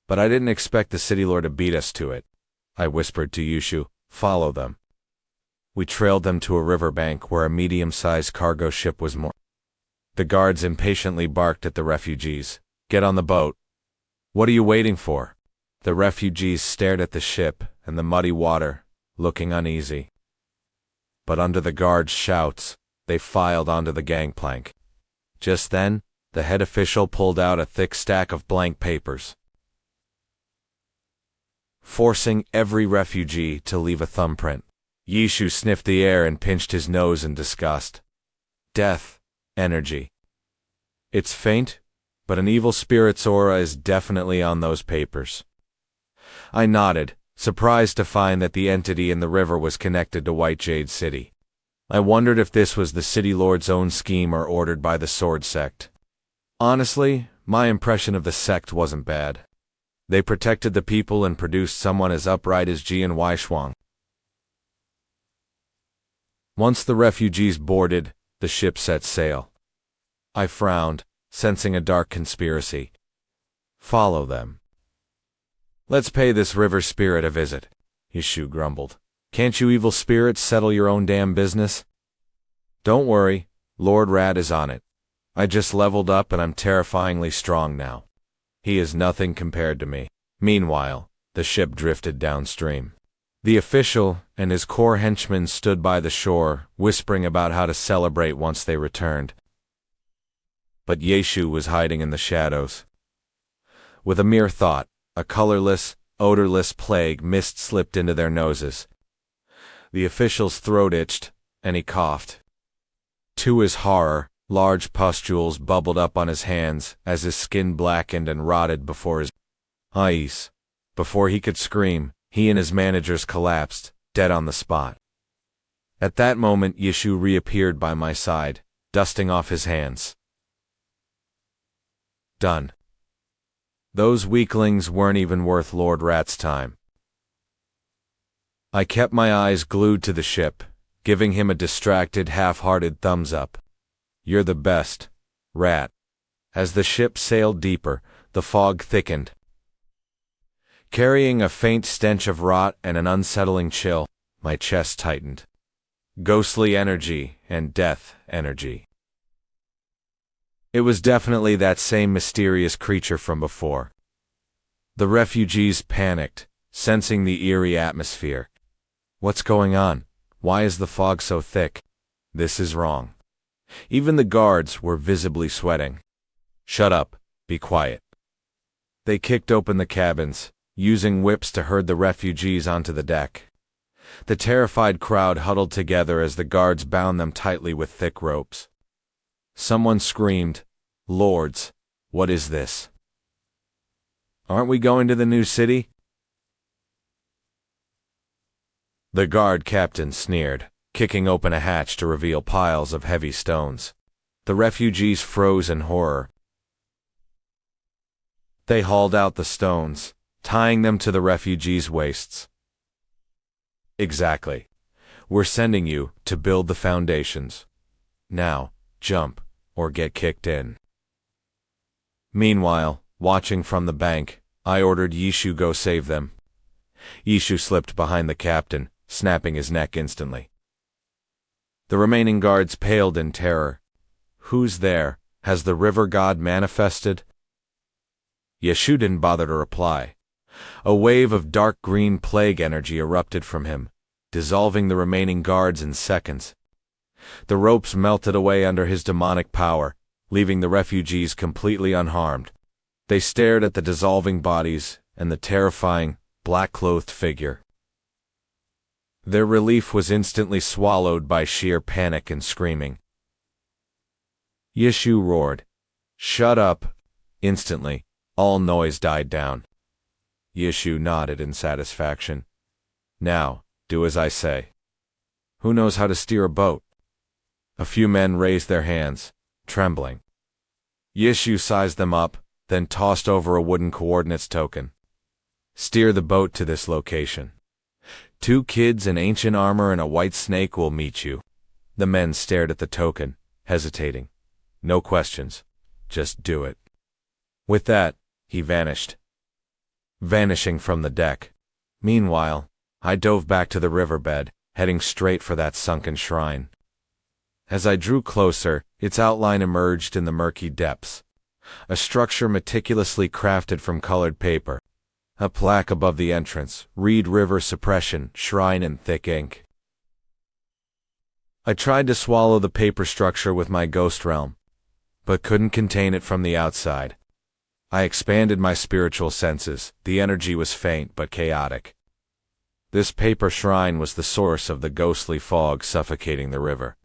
But I didn't expect the city lord to beat us to it. I whispered to Yishu, "Follow them." We trailed them to a riverbank where a medium-sized cargo ship was moored. The guards impatiently barked at the refugees. "Get on the boat." "What are you waiting for?" The refugees stared at the ship and the muddy water, looking uneasy. But under the guards' shouts, they filed onto the gangplank. Just then, the head official pulled out a thick stack of blank papers, forcing every refugee to leave a thumbprint. Yishu sniffed the air and pinched his nose in disgust. "Death, energy. It's faint, but an evil spirit's aura is definitely on those papers." I nodded, surprised to find that the entity in the river was connected to Whitejade City. I wondered if this was the city lord's own scheme or ordered by the Sword Sect. Honestly, my impression of the sect wasn't bad. They protected the people and produced someone as upright as Jian Waishuang. Once the refugees boarded, the ship set sail. I frowned, sensing a dark conspiracy. "Follow them." Let's pay this river spirit a visit, Yishu grumbled. Can't you evil spirits settle your own damn business? Don't worry, Lord Rat is on it. I just leveled up and I'm terrifyingly strong now. He is nothing compared to me. Meanwhile, the ship drifted downstream. The official and his core henchmen stood by the shore, whispering about how to celebrate once they returned. But Yishu was hiding in the shadows. With a mere thought, a colorless, odorless plague mist slipped into their noses. The official's throat itched, and he coughed. To his horror, large pustules bubbled up on his hands as his skin blackened and rotted before his eyes. Before he could scream, he and his managers collapsed, dead on the spot. At that moment, Yishu reappeared by my side, dusting off his hands. Done. Those weaklings weren't even worth Lord Rat's time. I kept my eyes glued to the ship, giving him a distracted, half-hearted thumbs up. You're the best, Rat. As the ship sailed deeper, the fog thickened, carrying a faint stench of rot and an unsettling chill. My chest tightened. Ghostly energy and death energy. It was definitely that same mysterious creature from before. The refugees panicked, sensing the eerie atmosphere. What's going on? Why is the fog so thick? This is wrong. Even the guards were visibly sweating. Shut up, be quiet. They kicked open the cabins, using whips to herd the refugees onto the deck. The terrified crowd huddled together as the guards bound them tightly with thick ropes. Someone screamed, "Lords, what is this? Aren't we going to the new city?" The guard captain sneered, kicking open a hatch to reveal piles of heavy stones. The refugees froze in horror. They hauled out the stones, tying them to the refugees' waists. Exactly. We're sending you to build the foundations. Now, jump, or get kicked in. Meanwhile, watching from the bank, I ordered Yishu go save them. Yishu slipped behind the captain, snapping his neck instantly. The remaining guards paled in terror. Who's there? Has the river god manifested? Yishu didn't bother to reply. A wave of dark green plague energy erupted from him, dissolving the remaining guards in seconds. The ropes melted away under his demonic power, leaving the refugees completely unharmed. They stared at the dissolving bodies and the terrifying, black-clothed figure. Their relief was instantly swallowed by sheer panic and screaming. Yishu roared, "Shut up!" Instantly, all noise died down. Yishu nodded in satisfaction. "Now, do as I say. Who knows how to steer a boat?" A few men raised their hands, trembling. Yishu sized them up, then tossed over a wooden coordinates token. "Steer the boat to this location. 2 kids in ancient armor and a white snake will meet you." The men stared at the token, hesitating. No questions. Just do it. With that, he vanished, vanishing from the deck. Meanwhile, I dove back to the riverbed, heading straight for that sunken shrine. As I drew closer, its outline emerged in the murky depths. A structure meticulously crafted from colored paper. A plaque above the entrance, "Read River Suppression, Shrine in thick ink." I tried to swallow the paper structure with my ghost realm, but couldn't contain it from the outside. I expanded my spiritual senses. The energy was faint but chaotic. This paper shrine was the source of the ghostly fog suffocating the river.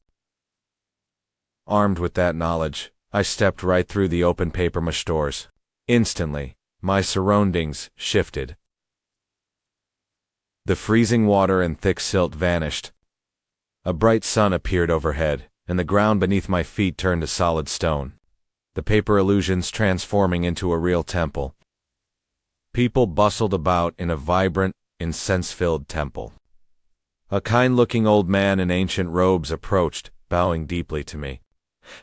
Armed with that knowledge, I stepped right through the open paper mush doors. Instantly, my surroundings shifted. The freezing water and thick silt vanished. A bright sun appeared overhead, and the ground beneath my feet turned to solid stone. The paper illusions transforming into a real temple. People bustled about in a vibrant, incense-filled temple. A kind-looking old man in ancient robes approached, bowing deeply to me.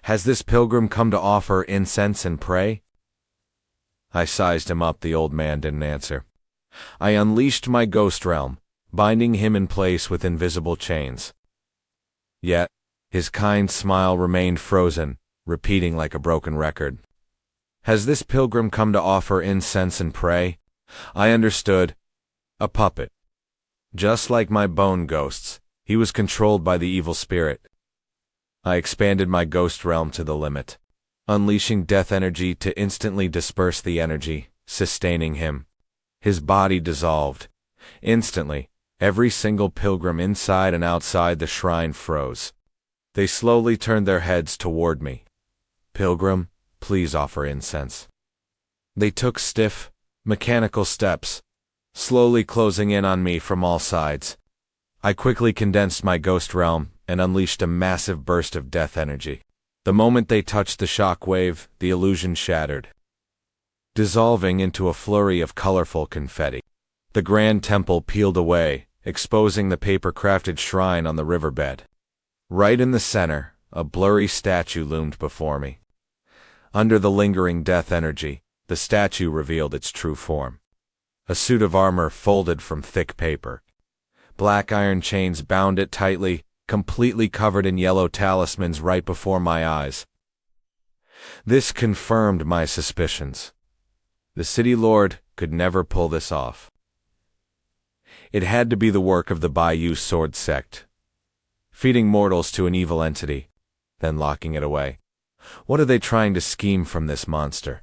"Has this pilgrim come to offer incense and pray?" I sized him up. The old man didn't answer. I unleashed my ghost realm, binding him in place with invisible chains. Yet, his kind smile remained frozen, repeating like a broken record. Has this pilgrim come to offer incense and pray? I understood. A puppet. Just like my bone ghosts, he was controlled by the evil spirit. I expanded my ghost realm to the limit, unleashing death energy to instantly disperse the energy, sustaining him. His body dissolved. Instantly, every single pilgrim inside and outside the shrine froze. They slowly turned their heads toward me. Pilgrim, please offer incense. They took stiff, mechanical steps, slowly closing in on me from all sides. I quickly condensed my ghost realm and unleashed a massive burst of death energy. The moment they touched the shock wave, the illusion shattered, dissolving into a flurry of colorful confetti. The grand temple peeled away, exposing the paper-crafted shrine on the riverbed. Right in the center, a blurry statue loomed before me. Under the lingering death energy, the statue revealed its true form. A suit of armor folded from thick paper. Black iron chains bound it tightly, completely covered in yellow talismans right before my eyes. This confirmed my suspicions. The city lord could never pull this off. It had to be the work of the Baiyu Sword Sect, feeding mortals to an evil entity, then locking it away. What are they trying to scheme from this monster?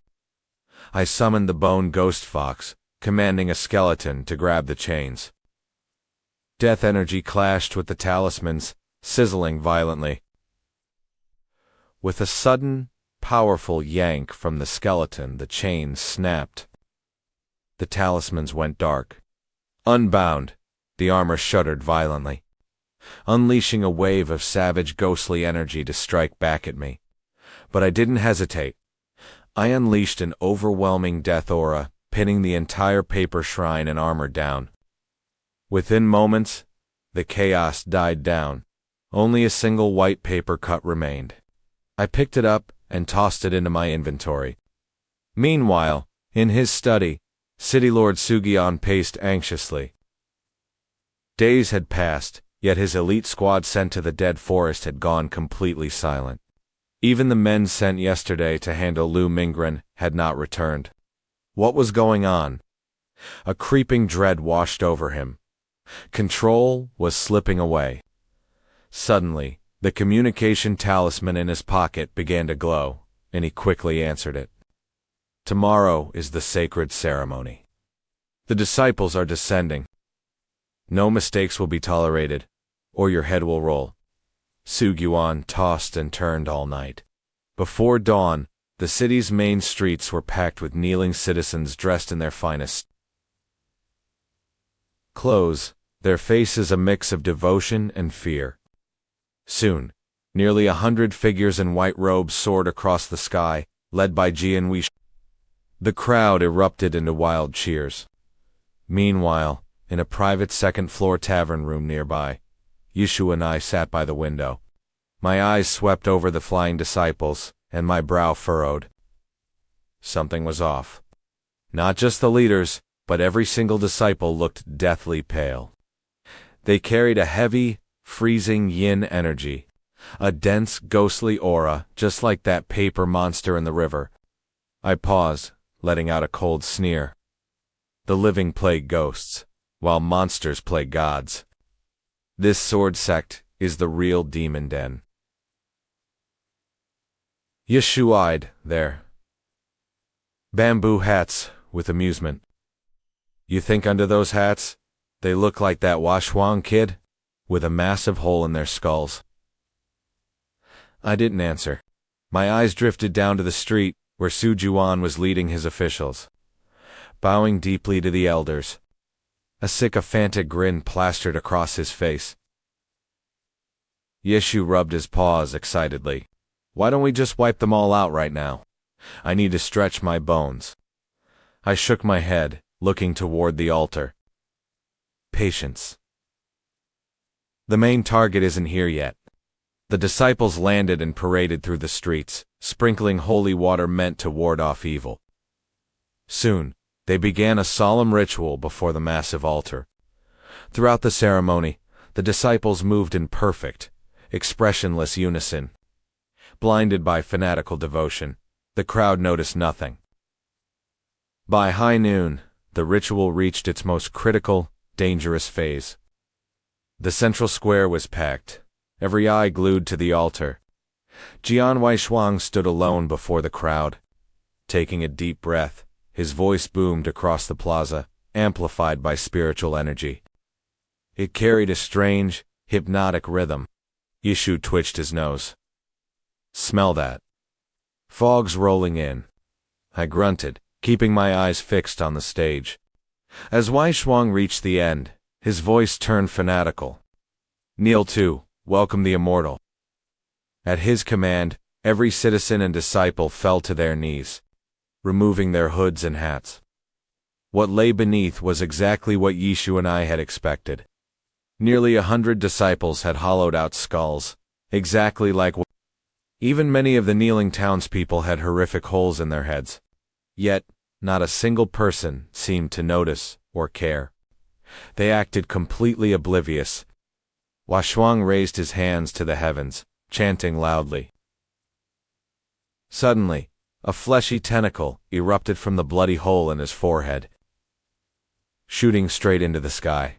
I summoned the bone ghost fox, commanding a skeleton to grab the chains. Death energy clashed with the talismans, sizzling violently. With a sudden, powerful yank from the skeleton, the chains snapped. The talismans went dark. Unbound, the armor shuddered violently, unleashing a wave of savage ghostly energy to strike back at me. But I didn't hesitate. I unleashed an overwhelming death aura, pinning the entire paper shrine and armor down. Within moments, the chaos died down. Only a single white paper cut remained. I picked it up and tossed it into my inventory. Meanwhile, in his study, City Lord Sugyeon paced anxiously. Days had passed, yet his elite squad sent to the dead forest had gone completely silent. Even the men sent yesterday to handle Lu Mingren had not returned. What was going on? A creeping dread washed over him. Control was slipping away. Suddenly, the communication talisman in his pocket began to glow, and he quickly answered it. Tomorrow is the sacred ceremony. The disciples are descending. No mistakes will be tolerated, or your head will roll. Sugyeon tossed and turned all night. Before dawn, the city's main streets were packed with kneeling citizens dressed in their finest clothes, their faces a mix of devotion and fear. Soon, nearly 100 figures in white robes soared across the sky, led by Yishu. The crowd erupted into wild cheers. Meanwhile, in a private second-floor tavern room nearby, Yishu and I sat by the window. My eyes swept over the flying disciples, and my brow furrowed. Something was off. Not just the leaders, but every single disciple looked deathly pale. They carried a heavy, freezing yin energy, a dense, ghostly aura, just like that paper monster in the river. I paused, letting out a cold sneer. The living play ghosts, while monsters play gods. This sword sect is the real demon den. Yishu eyed their bamboo hats with amusement. You think under those hats, they look like that Washwang kid, with a massive hole in their skulls? I didn't answer. My eyes drifted down to the street, where Sugyeon was leading his officials, bowing deeply to the elders. A sycophantic grin plastered across his face. Yishu rubbed his paws excitedly. Why don't we just wipe them all out right now? I need to stretch my bones. I shook my head, looking toward the altar. Patience. The main target isn't here yet. The disciples landed and paraded through the streets, sprinkling holy water meant to ward off evil. Soon, They began a solemn ritual before the massive altar. Throughout the ceremony, the disciples moved in perfect, expressionless unison. Blinded by fanatical devotion, the crowd noticed nothing. By high noon, the ritual reached its most critical, dangerous phase. The central square was packed, every eye glued to the altar. Jian Weishuang stood alone before the crowd. Taking a deep breath, his voice boomed across the plaza, amplified by spiritual energy. It carried a strange, hypnotic rhythm. Yishu twitched his nose. "Smell that." Fog's rolling in. I grunted, keeping my eyes fixed on the stage. As Weishuang reached the end, his voice turned fanatical. "Kneel to, welcome the immortal." At his command, every citizen and disciple fell to their knees, removing their hoods and hats. What lay beneath was exactly what Yishu and I had expected. Nearly 100 disciples had hollowed out skulls, exactly like what. Even many of the kneeling townspeople had horrific holes in their heads. Yet, not a single person seemed to notice or care. They acted completely oblivious. Weishuang raised his hands to the heavens, chanting loudly. Suddenly, a fleshy tentacle erupted from the bloody hole in his forehead, shooting straight into the sky.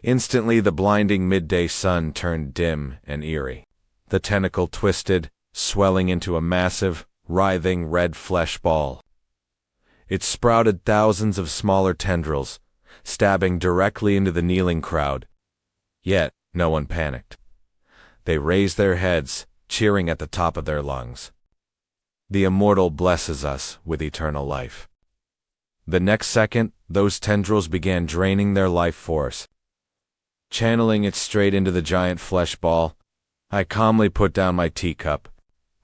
Instantly, the blinding midday sun turned dim and eerie. The tentacle twisted, swelling into a massive, writhing red flesh ball. It sprouted thousands of smaller tendrils, stabbing directly into the kneeling crowd. Yet, no one panicked. They raised their heads, cheering at the top of their lungs. The immortal blesses us with eternal life. The next second, those tendrils began draining their life force. Channeling it straight into the giant flesh ball, I calmly put down my teacup.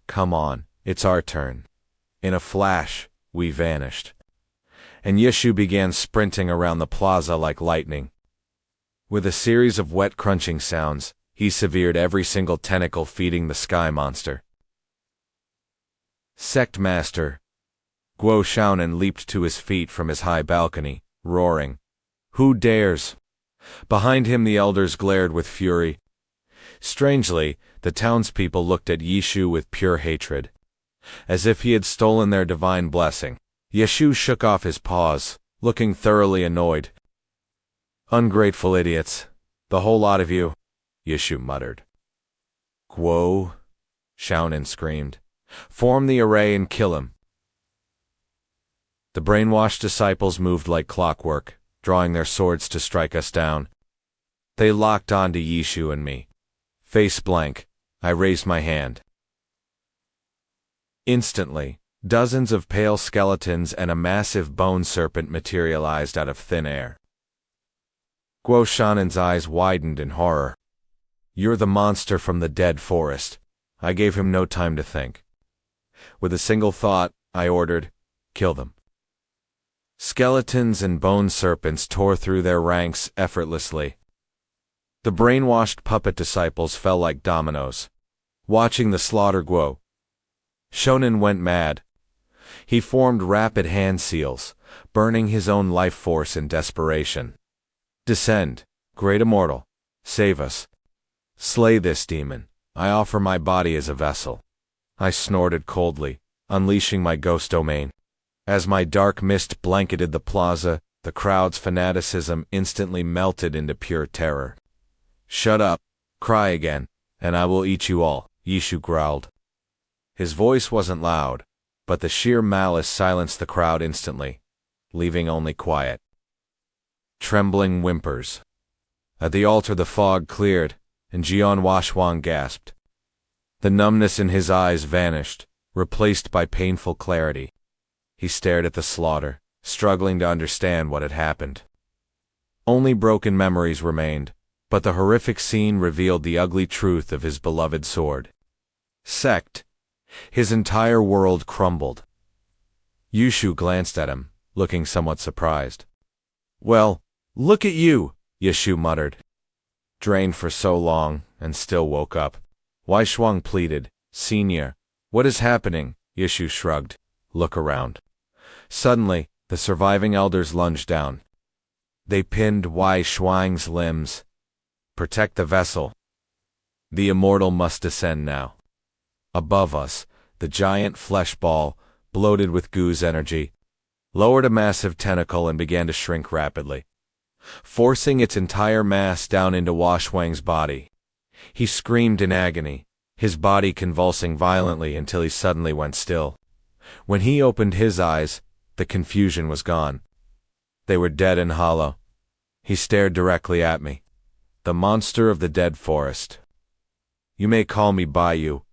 Come on, it's our turn. In a flash, we vanished. And Yishu began sprinting around the plaza like lightning. With a series of wet crunching sounds, he severed every single tentacle feeding the sky monster. Sect Master. Guo Shaonan leaped to his feet from his high balcony, roaring. Who dares? Behind him the elders glared with fury. Strangely, the townspeople looked at Yishu with pure hatred, as if he had stolen their divine blessing. Yishu shook off his paws, looking thoroughly annoyed. Ungrateful idiots, the whole lot of you, Yishu muttered. Guo, Shaonan screamed. Form the array and kill him. The brainwashed disciples moved like clockwork, drawing their swords to strike us down. They locked onto Yishu and me. Face blank, I raised my hand. Instantly, dozens of pale skeletons and a massive bone serpent materialized out of thin air. Guo Shanan's eyes widened in horror. You're the monster from the dead forest. I gave him no time to think. With a single thought, I ordered, kill them. Skeletons and bone serpents tore through their ranks effortlessly. The brainwashed puppet disciples fell like dominoes. Watching the slaughter, Guo Shonen went mad. He formed rapid hand seals, burning his own life force in desperation. Descend, great immortal. Save us. Slay this demon. I offer my body as a vessel. I snorted coldly, unleashing my ghost domain. As my dark mist blanketed the plaza, the crowd's fanaticism instantly melted into pure terror. Shut up, cry again, and I will eat you all, Yishu growled. His voice wasn't loud, but the sheer malice silenced the crowd instantly, leaving only quiet, trembling whimpers. At the altar the fog cleared, and Jian Weishuang gasped. The numbness in his eyes vanished, replaced by painful clarity. He stared at the slaughter, struggling to understand what had happened. Only broken memories remained, but the horrific scene revealed the ugly truth of his beloved sword sect. His entire world crumbled. Yishu glanced at him, looking somewhat surprised. Well, look at you, Yishu muttered. Drained for so long, and still woke up. Weishuang pleaded, Senior, what is happening? Yishu shrugged. Look around. Suddenly, The surviving elders lunged down. They pinned Wei Shuang's limbs. Protect the vessel. The immortal must descend now. Above us, the giant flesh ball, bloated with goo's energy, lowered a massive tentacle and began to shrink rapidly, forcing its entire mass down into Washwang's body. He screamed in agony, his body convulsing violently until he suddenly went still. When he opened his eyes, the confusion was gone. They were dead and hollow. He stared directly at me. The monster of the dead forest. You may call me Baiyu.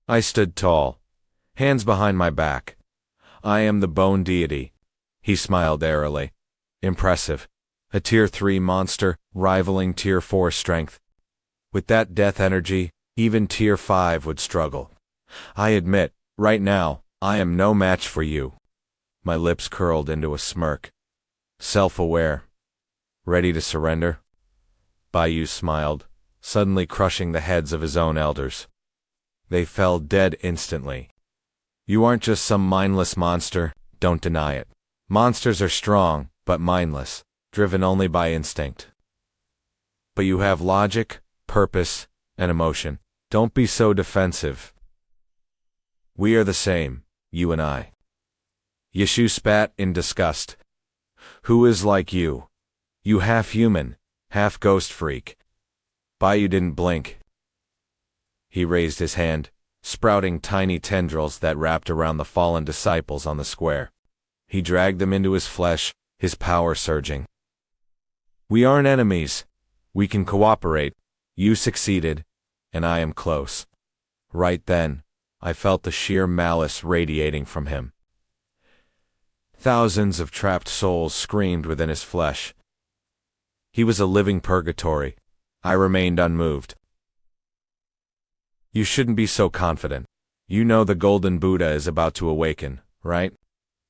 I stood tall, hands behind my back. I am the bone deity. He smiled airily. Impressive. A Tier 3 monster, rivaling Tier 4 strength. With that death energy, even Tier 5 would struggle. I admit, right now, I am no match for you. My lips curled into a smirk. Self-aware. Ready to surrender? Baiyu smiled, suddenly crushing the heads of his own elders. They fell dead instantly. You aren't just some mindless monster, don't deny it. Monsters are strong, but mindless, driven only by instinct. But you have logic, purpose, and emotion. Don't be so defensive. We are the same, you and I. Yishu spat in disgust. Who is like you? You half-human, half-ghost freak. Baiyu didn't blink. He raised his hand, sprouting tiny tendrils that wrapped around the fallen disciples on the square. He dragged them into his flesh, his power surging. We aren't enemies. We can cooperate. You succeeded, and I am close. Right then, I felt the sheer malice radiating from him. Thousands of trapped souls screamed within his flesh. He was a living purgatory. I remained unmoved. You shouldn't be so confident. You know the Golden Buddha is about to awaken, right?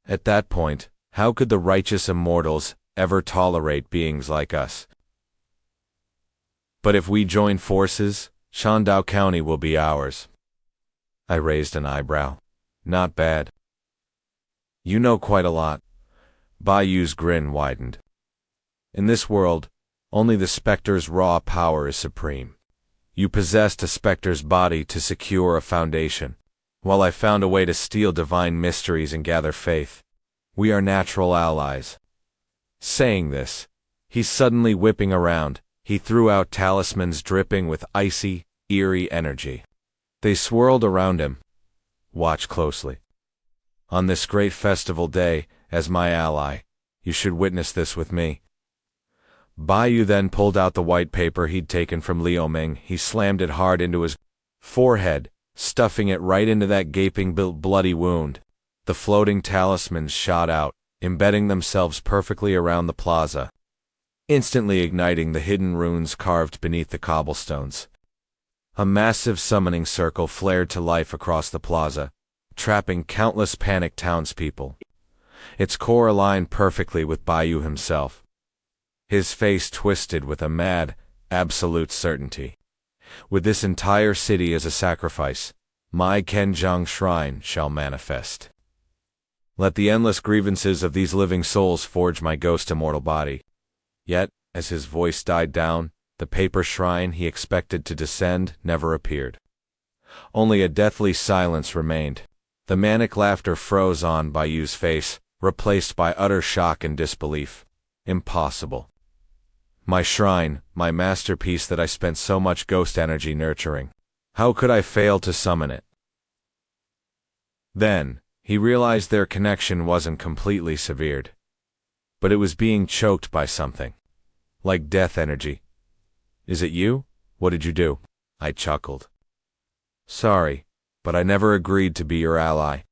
At that point, how could the righteous immortals ever tolerate beings like us? But if we join forces, Qiandao County will be ours. I raised an eyebrow. Not bad. You know quite a lot. Baiyu's grin widened. In this world, only the Spectre's raw power is supreme. You possessed a Spectre's body to secure a foundation, while I found a way to steal divine mysteries and gather faith. We are natural allies. Saying this, he's suddenly whipping around. He threw out talismans dripping with icy, eerie energy. They swirled around him. Watch closely. On this great festival day, as my ally, you should witness this with me. Baiyu then pulled out the white paper he'd taken from Liu Ming. He slammed it hard into his forehead, stuffing it right into that gaping bloody wound. The floating talismans shot out, embedding themselves perfectly around the plaza, instantly igniting the hidden runes carved beneath the cobblestones. A massive summoning circle flared to life across the plaza, trapping countless panicked townspeople. Its core aligned perfectly with Baiyu himself. His face twisted with a mad, absolute certainty. With this entire city as a sacrifice, my Kenjiang shrine shall manifest. Let the endless grievances of these living souls forge my ghost immortal body. Yet, as his voice died down, the paper shrine he expected to descend never appeared. Only a deathly silence remained. The manic laughter froze on Baiyu's face, replaced by utter shock and disbelief. Impossible. My shrine, my masterpiece that I spent so much ghost energy nurturing. How could I fail to summon it? Then, he realized their connection wasn't completely severed. But it was being choked by something. Like death energy. Is it you? What did you do? I chuckled. Sorry, but I never agreed to be your ally.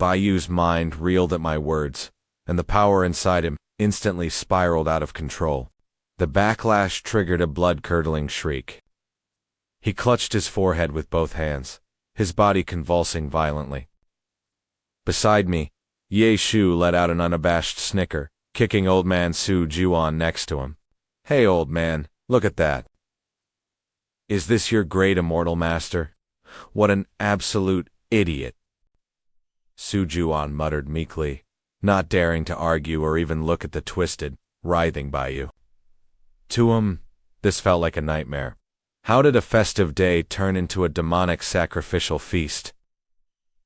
Baiyu's mind reeled at my words, and the power inside him instantly spiraled out of control. The backlash triggered a blood-curdling shriek. He clutched his forehead with both hands, his body convulsing violently. Beside me, Yishu let out an unabashed snicker, kicking old man Su Juan next to him. Hey old man, look at that. Is this your great immortal master? What an absolute idiot. Sujuan muttered meekly, not daring to argue or even look at the twisted, writhing Baiyu. To him, this felt like a nightmare. How did a festive day turn into a demonic sacrificial feast?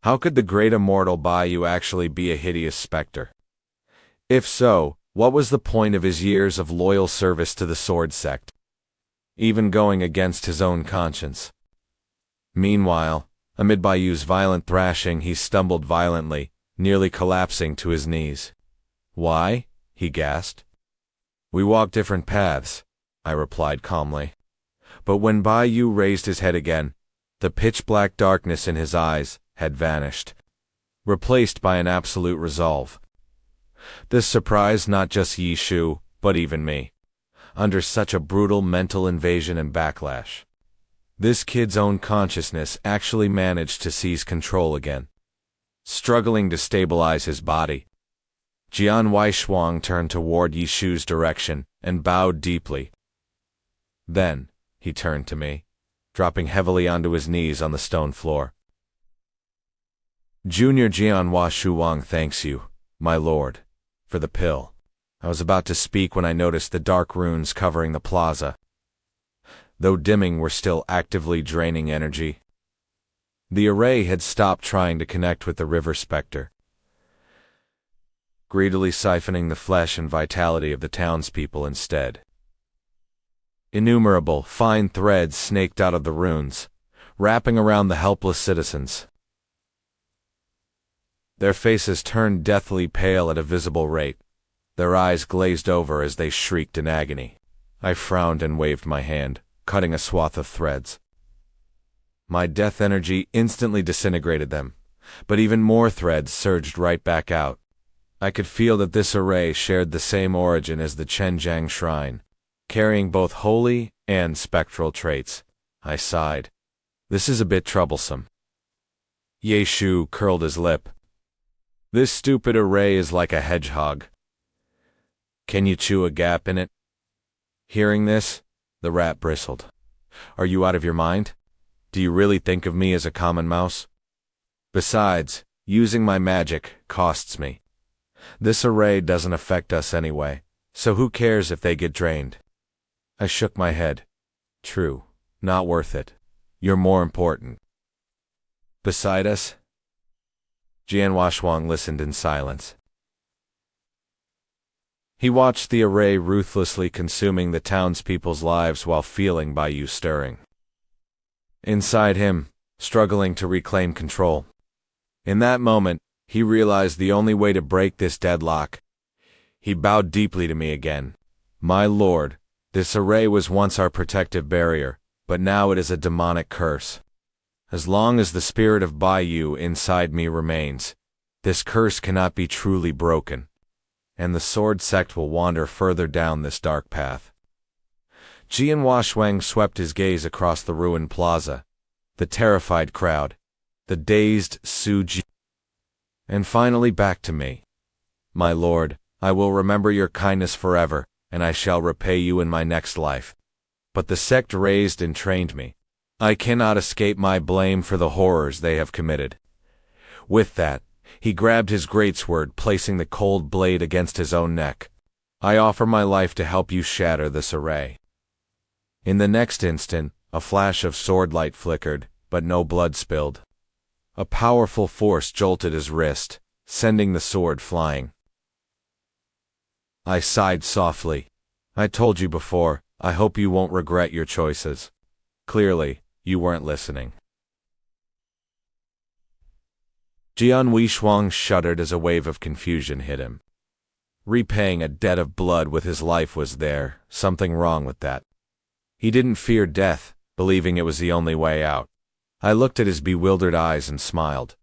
How could the great immortal Baiyu actually be a hideous specter? If so, what was the point of his years of loyal service to the Sword Sect, even going against his own conscience? Meanwhile, amid Baiyu's violent thrashing, he stumbled violently, nearly collapsing to his knees. Why? He gasped. We walk different paths, I replied calmly. But when Baiyu raised his head again, the pitch-black darkness in his eyes had vanished, replaced by an absolute resolve. This surprised not just Yishu, but even me. Under such a brutal mental invasion and backlash, this kid's own consciousness actually managed to seize control again. Struggling to stabilize his body, Jian Weishuang turned toward Yishu's direction and bowed deeply. Then, he turned to me, dropping heavily onto his knees on the stone floor. Junior Jian Weishuang thanks you, my lord, for the pill. I was about to speak when I noticed the dark runes covering the plaza, though dimming, were still actively draining energy. The array had stopped trying to connect with the river specter, greedily siphoning the flesh and vitality of the townspeople instead. Innumerable, fine threads snaked out of the runes, wrapping around the helpless citizens. Their faces turned deathly pale at a visible rate, their eyes glazed over as they shrieked in agony. I frowned and waved my hand, cutting a swath of threads. My death energy instantly disintegrated them, but even more threads surged right back out. I could feel that this array shared the same origin as the Chenjiang Shrine, carrying both holy and spectral traits. I sighed. This is a bit troublesome. Yishu curled his lip. This stupid array is like a hedgehog. Can you chew a gap in it? Hearing this, the rat bristled. Are you out of your mind? Do you really think of me as a common mouse? Besides, using my magic costs me. This array doesn't affect us anyway, so who cares if they get drained? I shook my head. True, not worth it. You're more important. Beside us? Jian Weishuang listened in silence. He watched the array ruthlessly consuming the townspeople's lives while feeling Baiyu stirring inside him, struggling to reclaim control. In that moment, he realized the only way to break this deadlock. He bowed deeply to me again. My lord, this array was once our protective barrier, but now it is a demonic curse. As long as the spirit of Baiyu inside me remains, this curse cannot be truly broken, and the Sword Sect will wander further down this dark path. Jian Weishuang swept his gaze across the ruined plaza, the terrified crowd, the dazed Suji, and finally back to me. My lord, I will remember your kindness forever, and I shall repay you in my next life. But the sect raised and trained me. I cannot escape my blame for the horrors they have committed. With that, he grabbed his greatsword, placing the cold blade against his own neck. I offer my life to help you shatter this array. In the next instant, a flash of sword light flickered, but no blood spilled. A powerful force jolted his wrist, sending the sword flying. I sighed softly. I told you before, I hope you won't regret your choices. Clearly, you weren't listening. Jian Weishuang shuddered as a wave of confusion hit him. Repaying a debt of blood with his life was there, something wrong with that. He didn't fear death, believing it was the only way out. I looked at his bewildered eyes and smiled.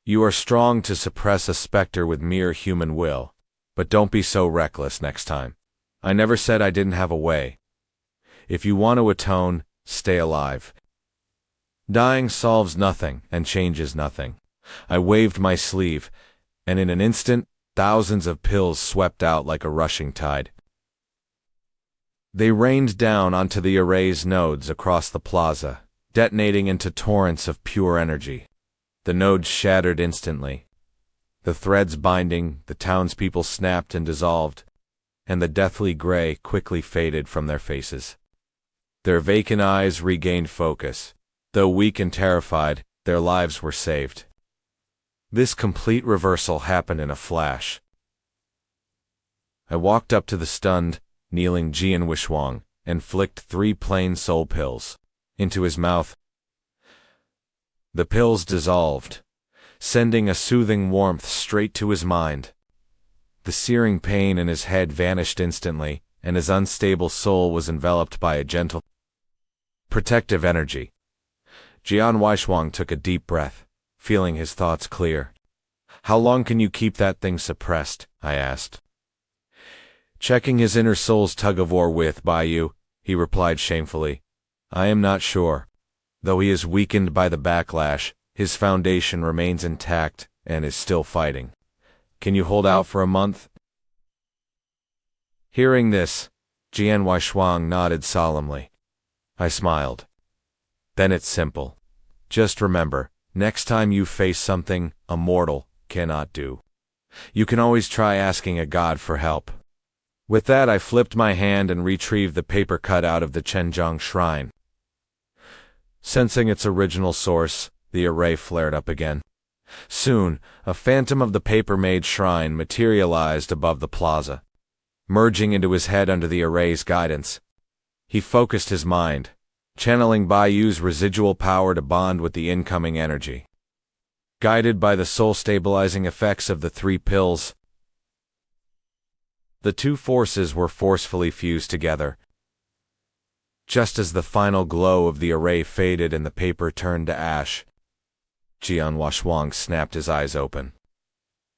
You are strong to suppress a specter with mere human will, but don't be so reckless next time. I never said I didn't have a way. If you want to atone, stay alive. Dying solves nothing and changes nothing. I waved my sleeve, and in an instant, thousands of pills swept out like a rushing tide. They rained down onto the array's nodes across the plaza, detonating into torrents of pure energy. The nodes shattered instantly. The threads binding the townspeople snapped and dissolved, and the deathly gray quickly faded from their faces. Their vacant eyes regained focus. Though weak and terrified, their lives were saved. This complete reversal happened in a flash. I walked up to the stunned, kneeling Jian Wishwang and flicked 3 plain soul pills into his mouth. The pills dissolved, sending a soothing warmth straight to his mind. The searing pain in his head vanished instantly, and his unstable soul was enveloped by a gentle, protective energy. Jian Wishwang took a deep breath, feeling his thoughts clear. "How long can you keep that thing suppressed?" I asked. Checking his inner soul's tug-of-war with Baiyu, he replied shamefully, "I am not sure. Though he is weakened by the backlash, his foundation remains intact and is still fighting. Can you hold out for a month?" Hearing this, Jian Wishwang nodded solemnly. I smiled. "Then it's simple. Just remember, next time you face something a mortal cannot do, you can always try asking a god for help." With that, I flipped my hand and retrieved the paper cut out of the Chenjiang shrine. Sensing its original source, the array flared up again. Soon, a phantom of the paper-made shrine materialized above the plaza, merging into his head under the array's guidance. He focused his mind, channeling Baiyu's residual power to bond with the incoming energy. Guided by the soul-stabilizing effects of the 3 pills, the 2 forces were forcefully fused together. Just as the final glow of the array faded and the paper turned to ash, Jian Wishwang snapped his eyes open.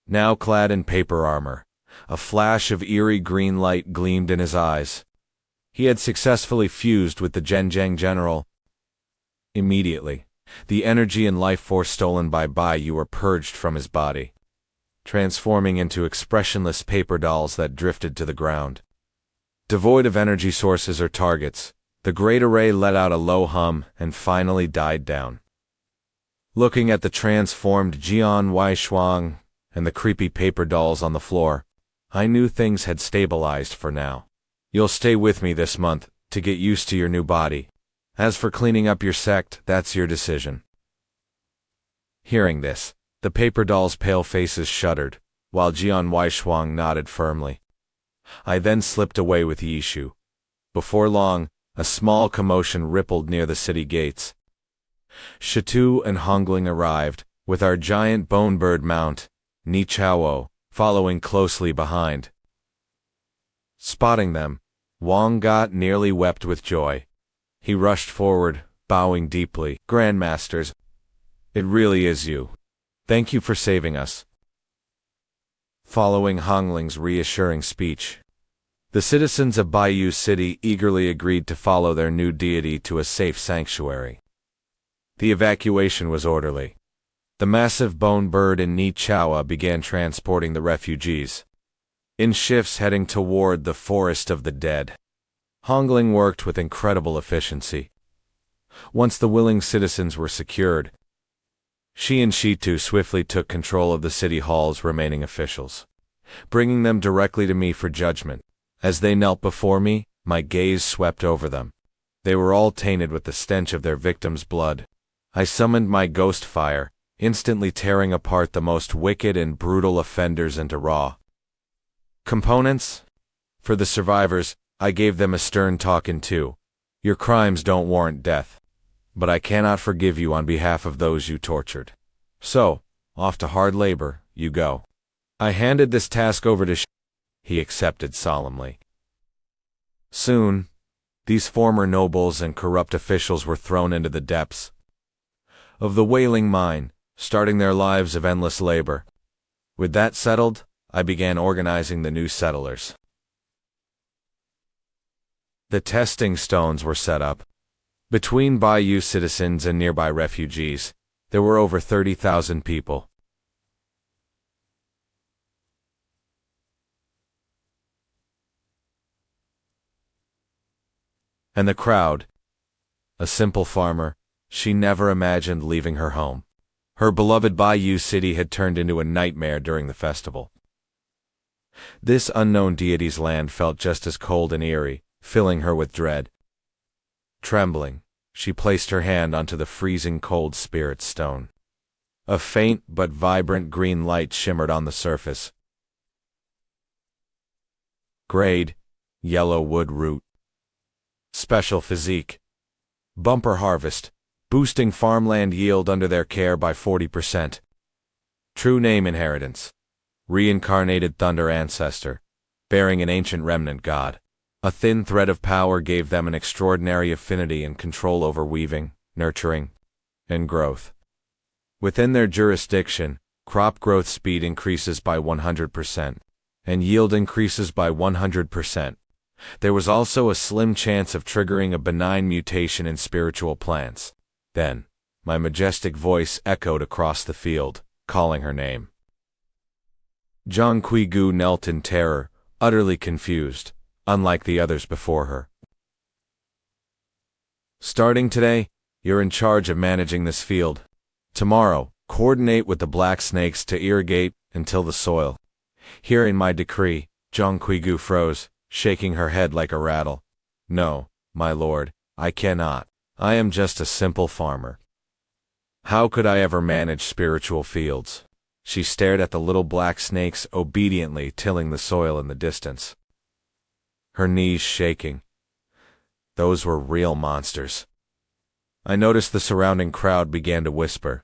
Now clad in paper armor, a flash of eerie green light gleamed in his eyes. He had successfully fused with the Zhenjiang general. Immediately, the energy and life force stolen by Baiyu were purged from his body, transforming into expressionless paper dolls that drifted to the ground. Devoid of energy sources or targets, the great array let out a low hum and finally died down. Looking at the transformed Jian Wishwang and the creepy paper dolls on the floor, I knew things had stabilized for now. "You'll stay with me this month to get used to your new body. As for cleaning up your sect, that's your decision." Hearing this, the paper dolls' pale faces shuddered, while Jian Wishwang nodded firmly. I then slipped away with Yishu. Before long, a small commotion rippled near the city gates. Shitu and Hongling arrived, with our giant bone bird mount, Ni Chao, following closely behind. Spotting them, Wang Got nearly wept with joy. He rushed forward, bowing deeply. "Grandmasters, it really is you. Thank you for saving us." Following Hongling's reassuring speech, the citizens of Baiyu City eagerly agreed to follow their new deity to a safe sanctuary. The evacuation was orderly. The massive bone bird and Ni Chao began transporting the refugees, in shifts heading toward the Forest of the Dead. Hongling worked with incredible efficiency. Once the willing citizens were secured, she and Shitu swiftly took control of the city hall's remaining officials, bringing them directly to me for judgment. As they knelt before me, my gaze swept over them. They were all tainted with the stench of their victims' blood. I summoned my ghost fire, instantly tearing apart the most wicked and brutal offenders into raw components. For the survivors, I gave them a stern talking to. "Your crimes don't warrant death, but I cannot forgive you on behalf of those you tortured. So, off to hard labor, you go." I handed this task over to He accepted solemnly. Soon, these former nobles and corrupt officials were thrown into the depths of the wailing mine, starting their lives of endless labor. With that settled, I began organizing the new settlers. The testing stones were set up. Between Baiyu citizens and nearby refugees, there were over 30,000 people. And the crowd, a simple farmer, she never imagined leaving her home. Her beloved Baiyu City had turned into a nightmare during the festival. This unknown deity's land felt just as cold and eerie, filling her with dread. Trembling, she placed her hand onto the freezing cold spirit stone. A faint but vibrant green light shimmered on the surface. Grade: yellow wood root. Special physique: bumper harvest, boosting farmland yield under their care by 40%. True name inheritance: Reincarnated Thunder Ancestor, bearing an ancient remnant god. A thin thread of power gave them an extraordinary affinity and control over weaving, nurturing, and growth. Within their jurisdiction, crop growth speed increases by 100%, and yield increases by 100%. There was also a slim chance of triggering a benign mutation in spiritual plants. Then, my majestic voice echoed across the field, calling her name. Zhang Qigu knelt in terror, utterly confused, unlike the others before her. Starting today, you're in charge of managing this field. Tomorrow, coordinate with the black snakes to irrigate and till the soil. Hearing my decree, Zhang Qigu froze, shaking her head like a rattle. No, my lord, I cannot. I am just a simple farmer. How could I ever manage spiritual fields? She stared at the little black snakes obediently tilling the soil in the distance. Her knees shaking. Those were real monsters. I noticed the surrounding crowd began to whisper.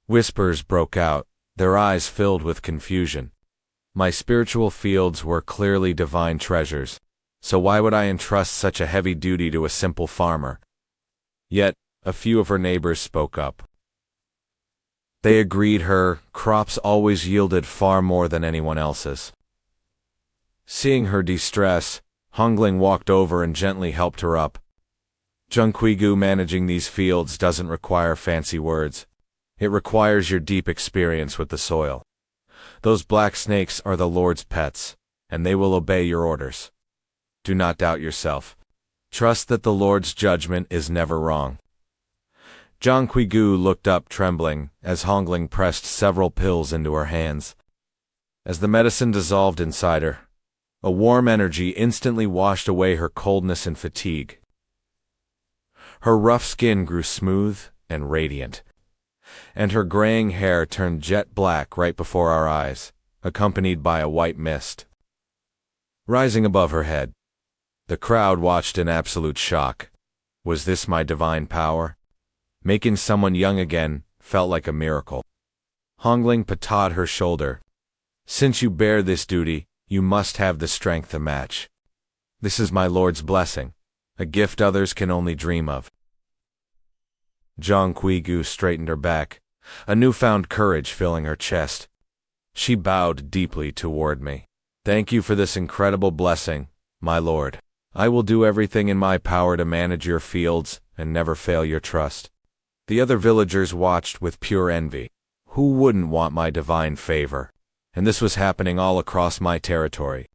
Whispers broke out, their eyes filled with confusion. My spiritual fields were clearly divine treasures, so why would I entrust such a heavy duty to a simple farmer? Yet, a few of her neighbors spoke up. They agreed her crops always yielded far more than anyone else's. Seeing her distress, Hongling walked over and gently helped her up. Zhang Qigu, managing these fields doesn't require fancy words. It requires your deep experience with the soil. Those black snakes are the Lord's pets, and they will obey your orders. Do not doubt yourself. Trust that the Lord's judgment is never wrong. Zhang Qigu looked up trembling as Hongling pressed several pills into her hands. As the medicine dissolved inside her, a warm energy instantly washed away her coldness and fatigue. Her rough skin grew smooth and radiant, and her graying hair turned jet black right before our eyes, accompanied by a white mist. Rising above her head, the crowd watched in absolute shock. Was this my divine power? Making someone young again felt like a miracle. Hongling patted her shoulder. Since you bear this duty, you must have the strength to match. This is my Lord's blessing, a gift others can only dream of. Zhang Qigu straightened her back, a newfound courage filling her chest. She bowed deeply toward me. Thank you for this incredible blessing, my lord. I will do everything in my power to manage your fields and never fail your trust. The other villagers watched with pure envy. Who wouldn't want my divine favor? And this was happening all across my territory.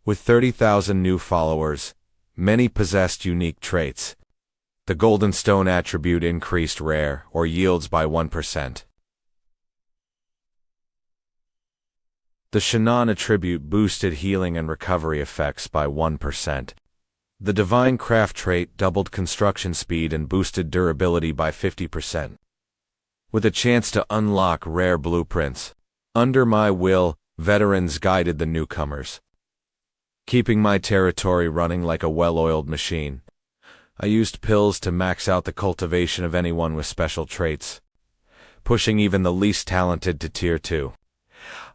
With 30,000 new followers, many possessed unique traits. The golden stone attribute increased rare or yields by 1%. The Shannon attribute boosted healing and recovery effects by 1%. The divine craft trait doubled construction speed and boosted durability by 50%. With a chance to unlock rare blueprints, under my will, veterans guided the newcomers, keeping my territory running like a well-oiled machine. I used pills to max out the cultivation of anyone with special traits, pushing even the least talented to Tier 2.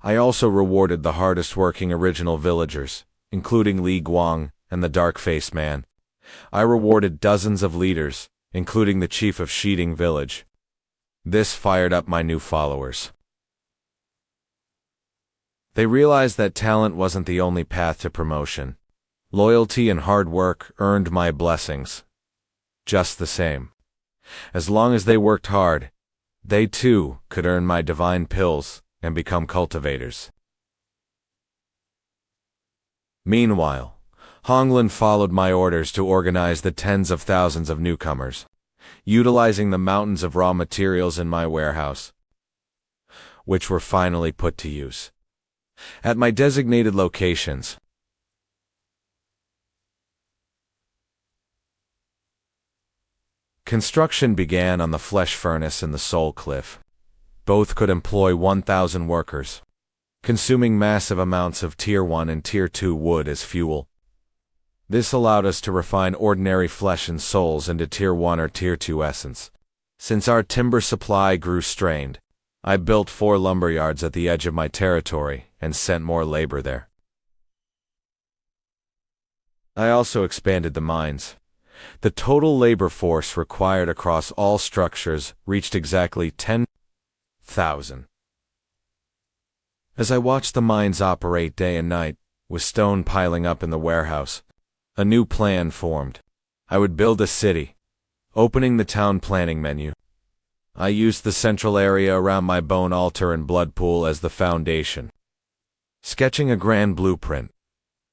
I also rewarded the hardest-working original villagers, including Li Guang and the Dark-Faced Man. I rewarded dozens of leaders, including the chief of Shiding Village. This fired up my new followers. They realized that talent wasn't the only path to promotion. Loyalty and hard work earned my blessings. Just the same. As long as they worked hard, they too could earn my divine pills and become cultivators. Meanwhile, Honglan followed my orders to organize the tens of thousands of newcomers. utilizing the mountains of raw materials in my warehouse, which were finally put to use. At my designated locations, construction began on the flesh furnace and the soul cliff. Both could employ 1,000 workers, consuming massive amounts of Tier 1 and Tier 2 wood as fuel. This allowed us to refine ordinary flesh and souls into Tier 1 or Tier 2 essence. Since our timber supply grew strained, I built 4 lumberyards at the edge of my territory and sent more labor there. I also expanded the mines. The total labor force required across all structures reached exactly 10,000. As I watched the mines operate day and night, with stone piling up in the warehouse, a new plan formed. I would build a city. Opening the town planning menu, I used the central area around my bone altar and blood pool as the foundation. Sketching a grand blueprint,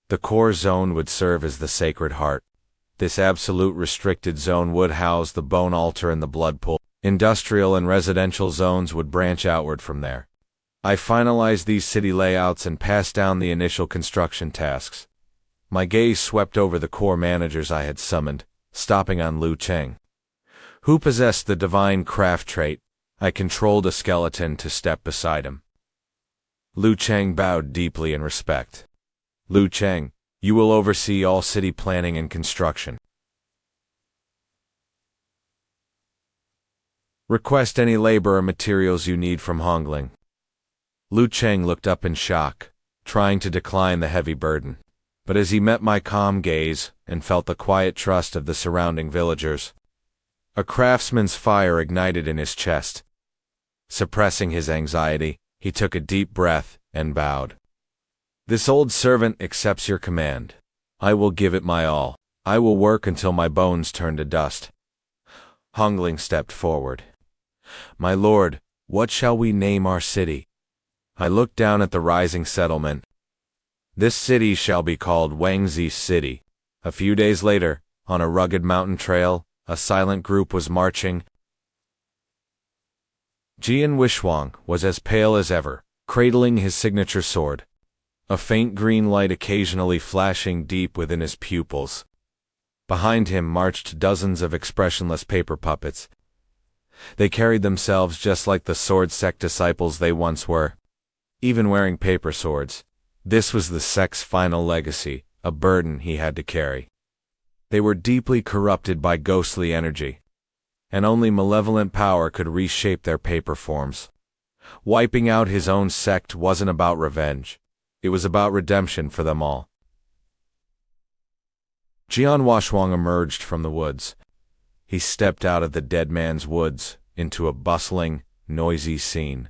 the core zone would serve as the sacred heart. This absolute restricted zone would house the bone altar and the blood pool. Industrial and residential zones would branch outward from there. I finalized these city layouts and passed down the initial construction tasks. My gaze swept over the core managers I had summoned, stopping on Liu Cheng, who possessed the divine craft trait. I controlled a skeleton to step beside him. Liu Cheng bowed deeply in respect. Liu Cheng, you will oversee all city planning and construction. Request any labor or materials you need from Hongling. Liu Cheng looked up in shock, trying to decline the heavy burden. But as he met my calm gaze and felt the quiet trust of the surrounding villagers, a craftsman's fire ignited in his chest. Suppressing his anxiety, he took a deep breath and bowed. This old servant accepts your command. I will give it my all. I will work until my bones turn to dust. Hongling stepped forward. My lord, what shall we name our city? I looked down at the rising settlement. This city shall be called Wangsi City. A few days later, on a rugged mountain trail, a silent group was marching. Jian Wishwang was as pale as ever, cradling his signature sword, a faint green light occasionally flashing deep within his pupils. Behind him marched dozens of expressionless paper puppets. They carried themselves just like the Sword Sect disciples they once were, even wearing paper swords. This was the sect's final legacy, a burden he had to carry. They were deeply corrupted by ghostly energy, and only malevolent power could reshape their paper forms. Wiping out his own sect wasn't about revenge. It was about redemption for them all. Jian Washwang emerged from the woods. He stepped out of the dead man's woods into a bustling, noisy scene.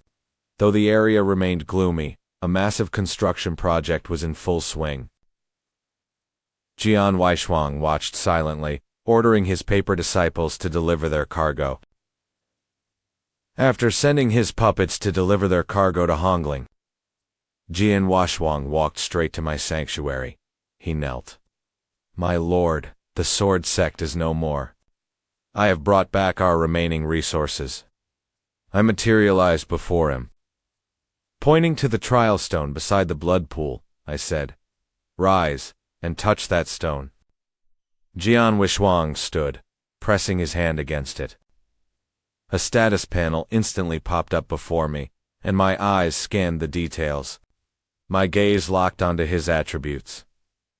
Though the area remained gloomy, a massive construction project was in full swing. Jian Weishuang watched silently, ordering his paper disciples to deliver their cargo. After sending his puppets to deliver their cargo to Hongling, Jian Weishuang walked straight to my sanctuary. He knelt. My lord, the Sword Sect is no more. I have brought back our remaining resources. I materialized before him. Pointing to the trial stone beside the blood pool, I said, "Rise, and touch that stone." Jian Wishwang stood, pressing his hand against it. A status panel instantly popped up before me, and my eyes scanned the details. My gaze locked onto his attributes.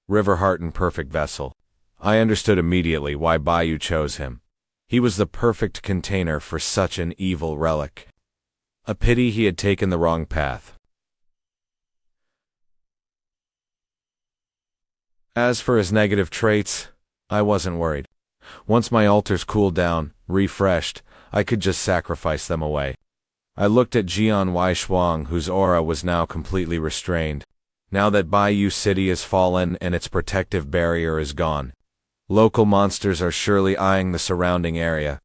River heart and perfect vessel. I understood immediately why Baiyu chose him. He was the perfect container for such an evil relic. A pity he had taken the wrong path. As for his negative traits, I wasn't worried. Once my altars cooled down, refreshed, I could just sacrifice them away. I looked at Jian Weishuang, whose aura was now completely restrained. Now that Baiyu City has fallen and its protective barrier is gone, local monsters are surely eyeing the surrounding area.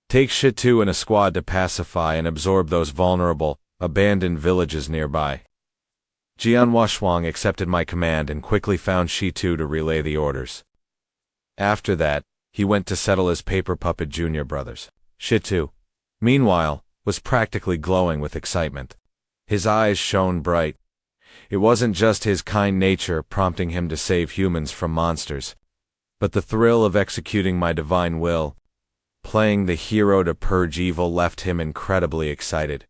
Take Shitu and a squad to pacify and absorb those vulnerable, abandoned villages nearby. Jian Weishuang accepted my command and quickly found Shitu to relay the orders. After that, He went to settle his paper puppet junior brothers. Shitu, meanwhile, was practically glowing with excitement. His eyes shone bright. It wasn't just his kind nature prompting him to save humans from monsters, but the thrill of executing my divine will, playing the hero to purge evil, left him incredibly excited.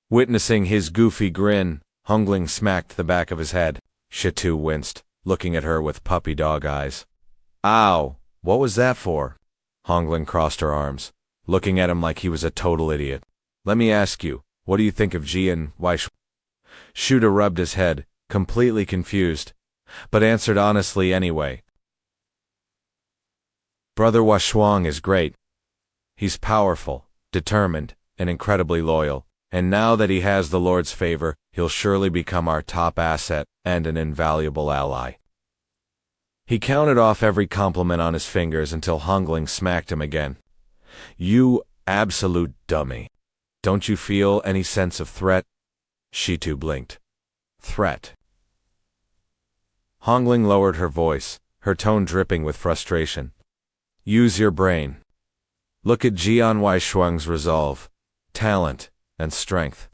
Witnessing his goofy grin, Hongling smacked the back of his head. Shitu winced, looking at her with puppy dog eyes. Ow, what was that for? Hongling crossed her arms, looking at him like he was a total idiot. Let me ask you, what do you think of Jian Waish? Shuda rubbed his head, completely confused, but answered honestly anyway. Brother Washuang is great. He's powerful, determined, and incredibly loyal, and now that he has the Lord's favor, he'll surely become our top asset and an invaluable ally. He counted off every compliment on his fingers until Hongling smacked him again. You absolute dummy. Don't you feel any sense of threat? Shitu blinked. Threat. Hongling lowered her voice, her tone dripping with frustration. Use your brain. Look at Jian Waishuang's resolve, talent, and strength.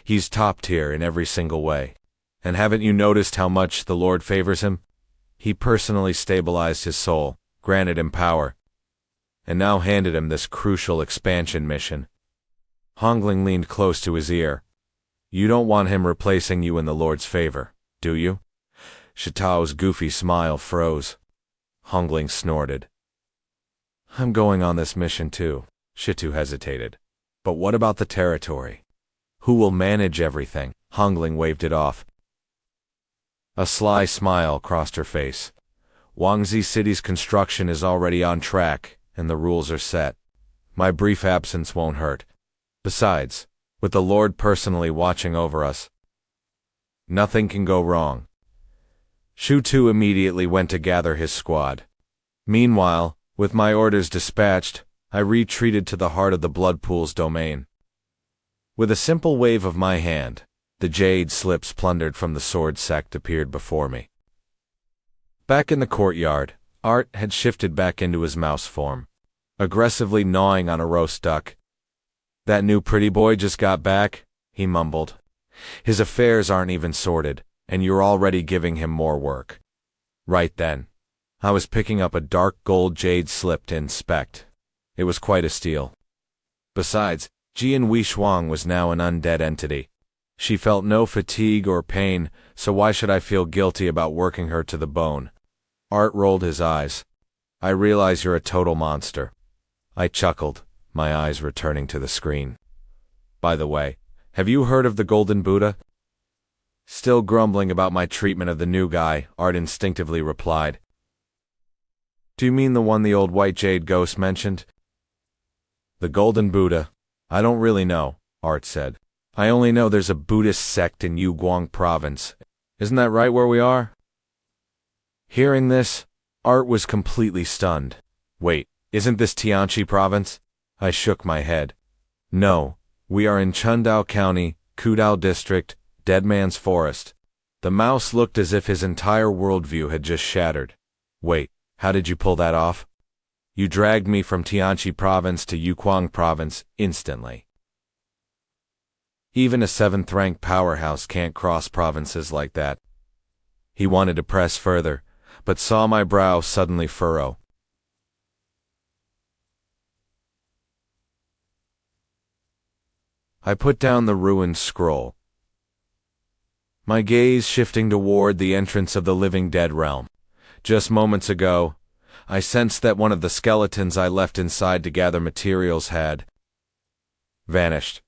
He's top tier in every single way. And haven't you noticed how much the Lord favors him? He personally stabilized his soul, granted him power, and now handed him this crucial expansion mission. Hongling leaned close to his ear. You don't want him replacing you in the Lord's favor, do you? Shitao's goofy smile froze. Hongling snorted. I'm going on this mission too. Shitu hesitated. But what about the territory? Who will manage everything? Hongling waved it off. A sly smile crossed her face. Wangsi City's construction is already on track, and the rules are set. My brief absence won't hurt. Besides, with the Lord personally watching over us, nothing can go wrong. Shu immediately went to gather his squad. Meanwhile, with my orders dispatched, I retreated to the heart of the Blood Pool's domain. With a simple wave of my hand, the jade slips plundered from the Sword Sect appeared before me. Back in the courtyard, Art had shifted back into his mouse form, aggressively gnawing on a roast duck. That new pretty boy just got back, he mumbled. His affairs aren't even sorted, and you're already giving him more work. Right then, I was picking up a dark gold jade slip to inspect. It was quite a steal. Besides, Jian Weishuang was now an undead entity. She felt no fatigue or pain, so why should I feel guilty about working her to the bone? Art rolled his eyes. I realize you're a total monster. I chuckled, my eyes returning to the screen. By the way, have you heard of the Golden Buddha? Still grumbling about my treatment of the new guy, Art instinctively replied. Do you mean the one the old white jade ghost mentioned? The Golden Buddha? I don't really know, Art said. I only know there's a Buddhist sect in Yuguang province. Isn't that right where we are? Hearing this, Art was completely stunned. Wait, isn't this Tianchi province? I shook my head. No, we are in Qiandao County, Kudao District, Dead Man's Forest. The mouse looked as if his entire worldview had just shattered. Wait, how did you pull that off? You dragged me from Tianchi province to Yuguang province instantly. Even a 7th-rank powerhouse can't cross provinces like that. He wanted to press further, but saw my brow suddenly furrow. I put down the ruined scroll, my gaze shifting toward the entrance of the living dead realm. Just moments ago, I sensed that one of the skeletons I left inside to gather materials had vanished.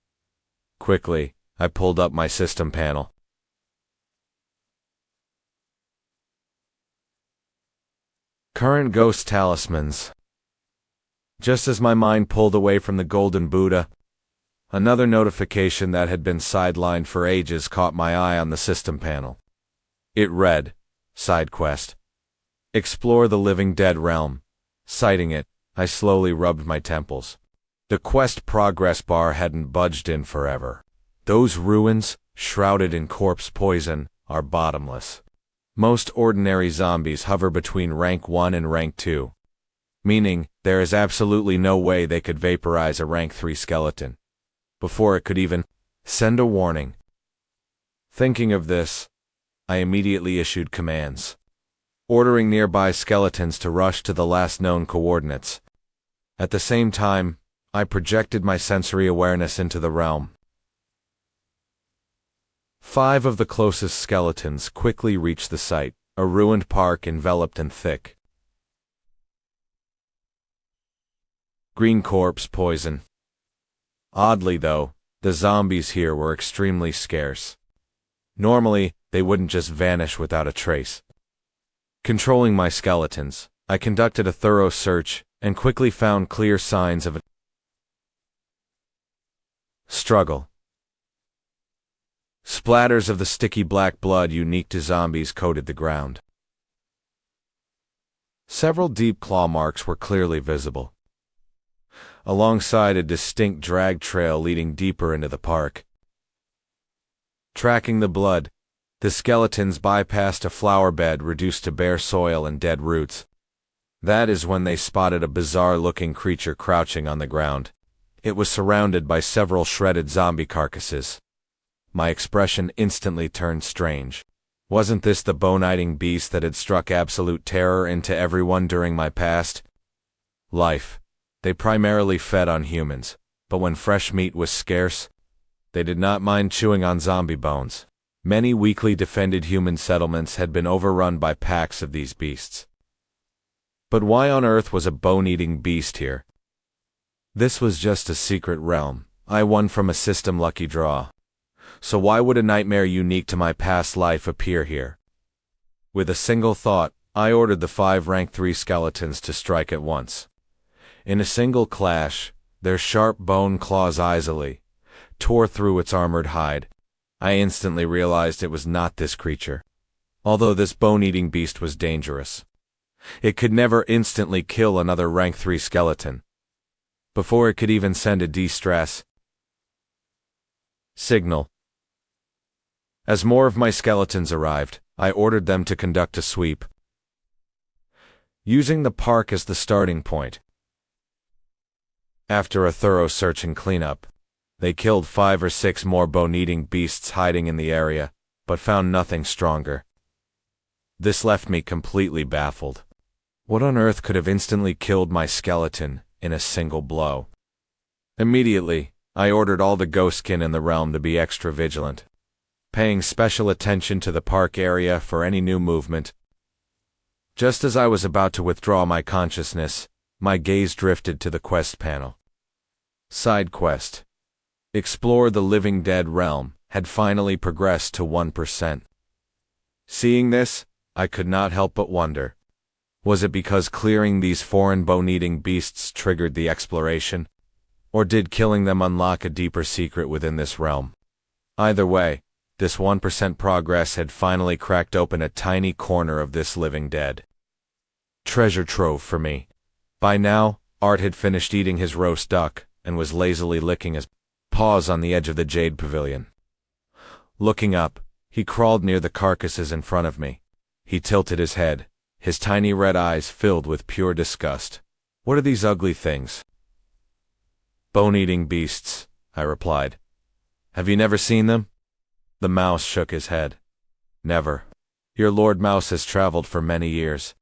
Quickly, I pulled up my system panel. Current ghost talismans. Just as my mind pulled away from the Golden Buddha, another notification that had been sidelined for ages caught my eye on the system panel. It read, Side Quest. Explore the living dead realm. Citing it, I slowly rubbed my temples. The quest progress bar hadn't budged in forever. Those ruins, shrouded in corpse poison, are bottomless. Most ordinary zombies hover between rank 1 and rank 2. meaning there is absolutely no way they could vaporize a rank 3 skeleton before it could even send a warning. Thinking of this, I immediately issued commands, ordering nearby skeletons to rush to the last known coordinates. At the same time, I projected my sensory awareness into the realm. 5 of the closest skeletons quickly reached the site, a ruined park enveloped in thick green corpse poison. Oddly though, the zombies here were extremely scarce. Normally, they wouldn't just vanish without a trace. Controlling my skeletons, I conducted a thorough search and quickly found clear signs of a struggle. Splatters of the sticky black blood unique to zombies coated the ground. Several deep claw marks were clearly visible, alongside a distinct drag trail leading deeper into the park. Tracking the blood, the skeletons bypassed a flower bed reduced to bare soil and dead roots. That is when they spotted a bizarre-looking creature crouching on the ground. It was surrounded by several shredded zombie carcasses. My expression instantly turned strange. Wasn't this the bone-eating beast that had struck absolute terror into everyone during my past life? They primarily fed on humans, but when fresh meat was scarce, they did not mind chewing on zombie bones. Many weakly defended human settlements had been overrun by packs of these beasts. But why on earth was a bone-eating beast here? This was just a secret realm. I won from a system lucky draw. So why would a nightmare unique to my past life appear here? With a single thought, I ordered the 5 rank 3 skeletons to strike at once. In a single clash, their sharp bone claws easily tore through its armored hide. I instantly realized it was not this creature. Although this bone-eating beast was dangerous, it could never instantly kill another rank 3 skeleton before it could even send a distress signal. As more of my skeletons arrived, I ordered them to conduct a sweep, using the park as the starting point. After a thorough search and cleanup, they killed 5 or 6 more bone-eating beasts hiding in the area, but found nothing stronger. This left me completely baffled. What on earth could have instantly killed my skeleton in a single blow? Immediately, I ordered all the ghostkin in the realm to be extra vigilant, paying special attention to the park area for any new movement. Just as I was about to withdraw my consciousness, my gaze drifted to the quest panel. Side quest: Explore the Living Dead realm had finally progressed to 1%. Seeing this, I could not help but wonder. Was it because clearing these foreign bone-eating beasts triggered the exploration? Or did killing them unlock a deeper secret within this realm? Either way, this 1% progress had finally cracked open a tiny corner of this living dead treasure trove for me. By now, Art had finished eating his roast duck and was lazily licking his paws on the edge of the jade pavilion. Looking up, he crawled near the carcasses in front of me. He tilted his head, his tiny red eyes filled with pure disgust. What are these ugly things? Bone-eating beasts, I replied. Have you never seen them? The mouse shook his head. Never. Your Lord Mouse has traveled for many years,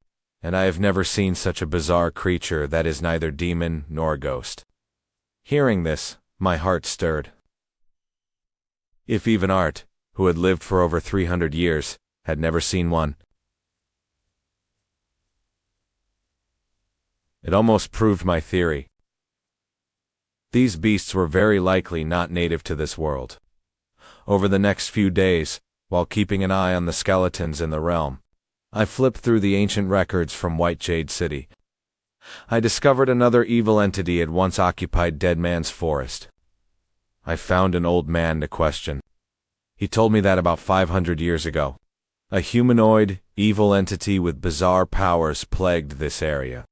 and I have never seen such a bizarre creature that is neither demon nor ghost. Hearing this, my heart stirred. If even Art, who had lived for over 300 years, had never seen one, it almost proved my theory. These beasts were very likely not native to this world. Over the next few days, while keeping an eye on the skeletons in the realm, I flipped through the ancient records from White Jade City. I discovered another evil entity had once occupied Dead Man's Forest. I found an old man to question. He told me that about 500 years ago, a humanoid, evil entity with bizarre powers plagued this area.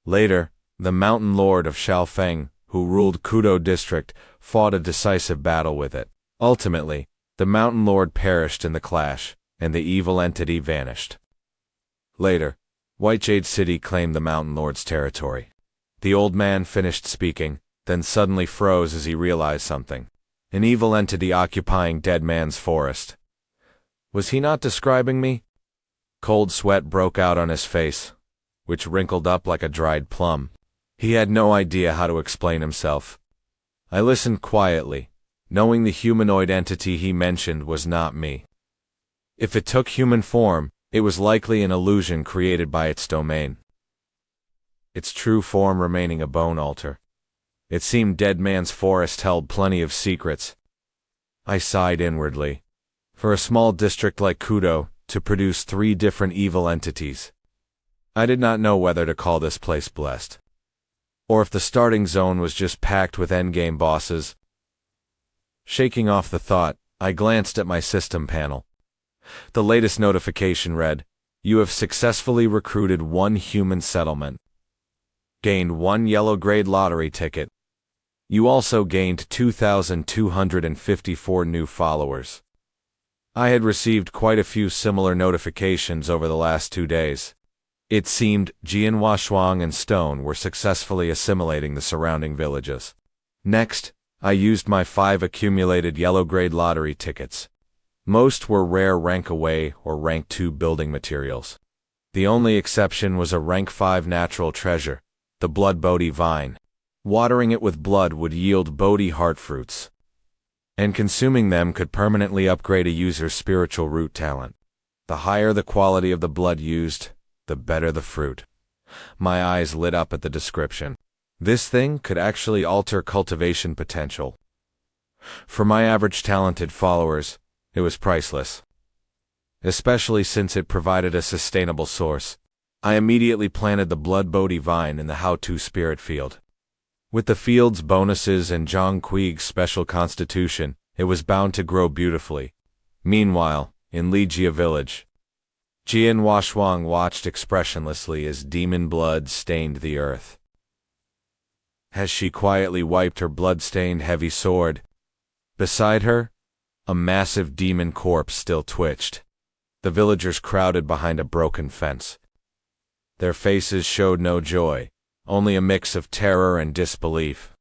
Later, the mountain lord of Xiaofeng, who ruled Kudo district, fought a decisive battle with it. Ultimately, the mountain lord perished in the clash, and the evil entity vanished. Later, White Jade City claimed the Mountain Lord's territory. The old man finished speaking, then suddenly froze as he realized something. An evil entity occupying Dead Man's Forest. Was he not describing me? Cold sweat broke out on his face, which wrinkled up like a dried plum. He had no idea how to explain himself. I listened quietly, knowing the humanoid entity he mentioned was not me. If it took human form, it was likely an illusion created by its domain. Its true form remaining a bone altar. It seemed Dead Man's Forest held plenty of secrets. I sighed inwardly. For a small district like Qiandao, to produce 3 different evil entities. I did not know whether to call this place blessed, or if the starting zone was just packed with endgame bosses. Shaking off the thought, I glanced at my system panel. The latest notification read, "You have successfully recruited 1 human settlement. Gained 1 yellow grade lottery ticket. You also gained 2,254 new followers." I had received quite a few similar notifications over the last 2 days. It seemed Qiandao and Stone were successfully assimilating the surrounding villages. Next, I used my 5 accumulated yellow grade lottery tickets. Most were rare rank away or rank 2 building materials. The only exception was a rank 5 natural treasure, the blood Bodhi vine. Watering it with blood would yield Bodhi heart fruits, and consuming them could permanently upgrade a user's spiritual root talent. The higher the quality of the blood used, the better the fruit. My eyes lit up at the description. This thing could actually alter cultivation potential. For my average talented followers, it was priceless, especially since it provided a sustainable source. I immediately planted the blood Bodhi vine in the how-to spirit field. With the field's bonuses and Zhang Quig's special constitution, it was bound to grow beautifully. Meanwhile, in Ligia village, Qiandao watched expressionlessly as demon blood stained the earth. As she quietly wiped her blood-stained heavy sword, beside her, a massive demon corpse still twitched. The villagers crowded behind a broken fence. Their faces showed no joy, only a mix of terror and disbelief.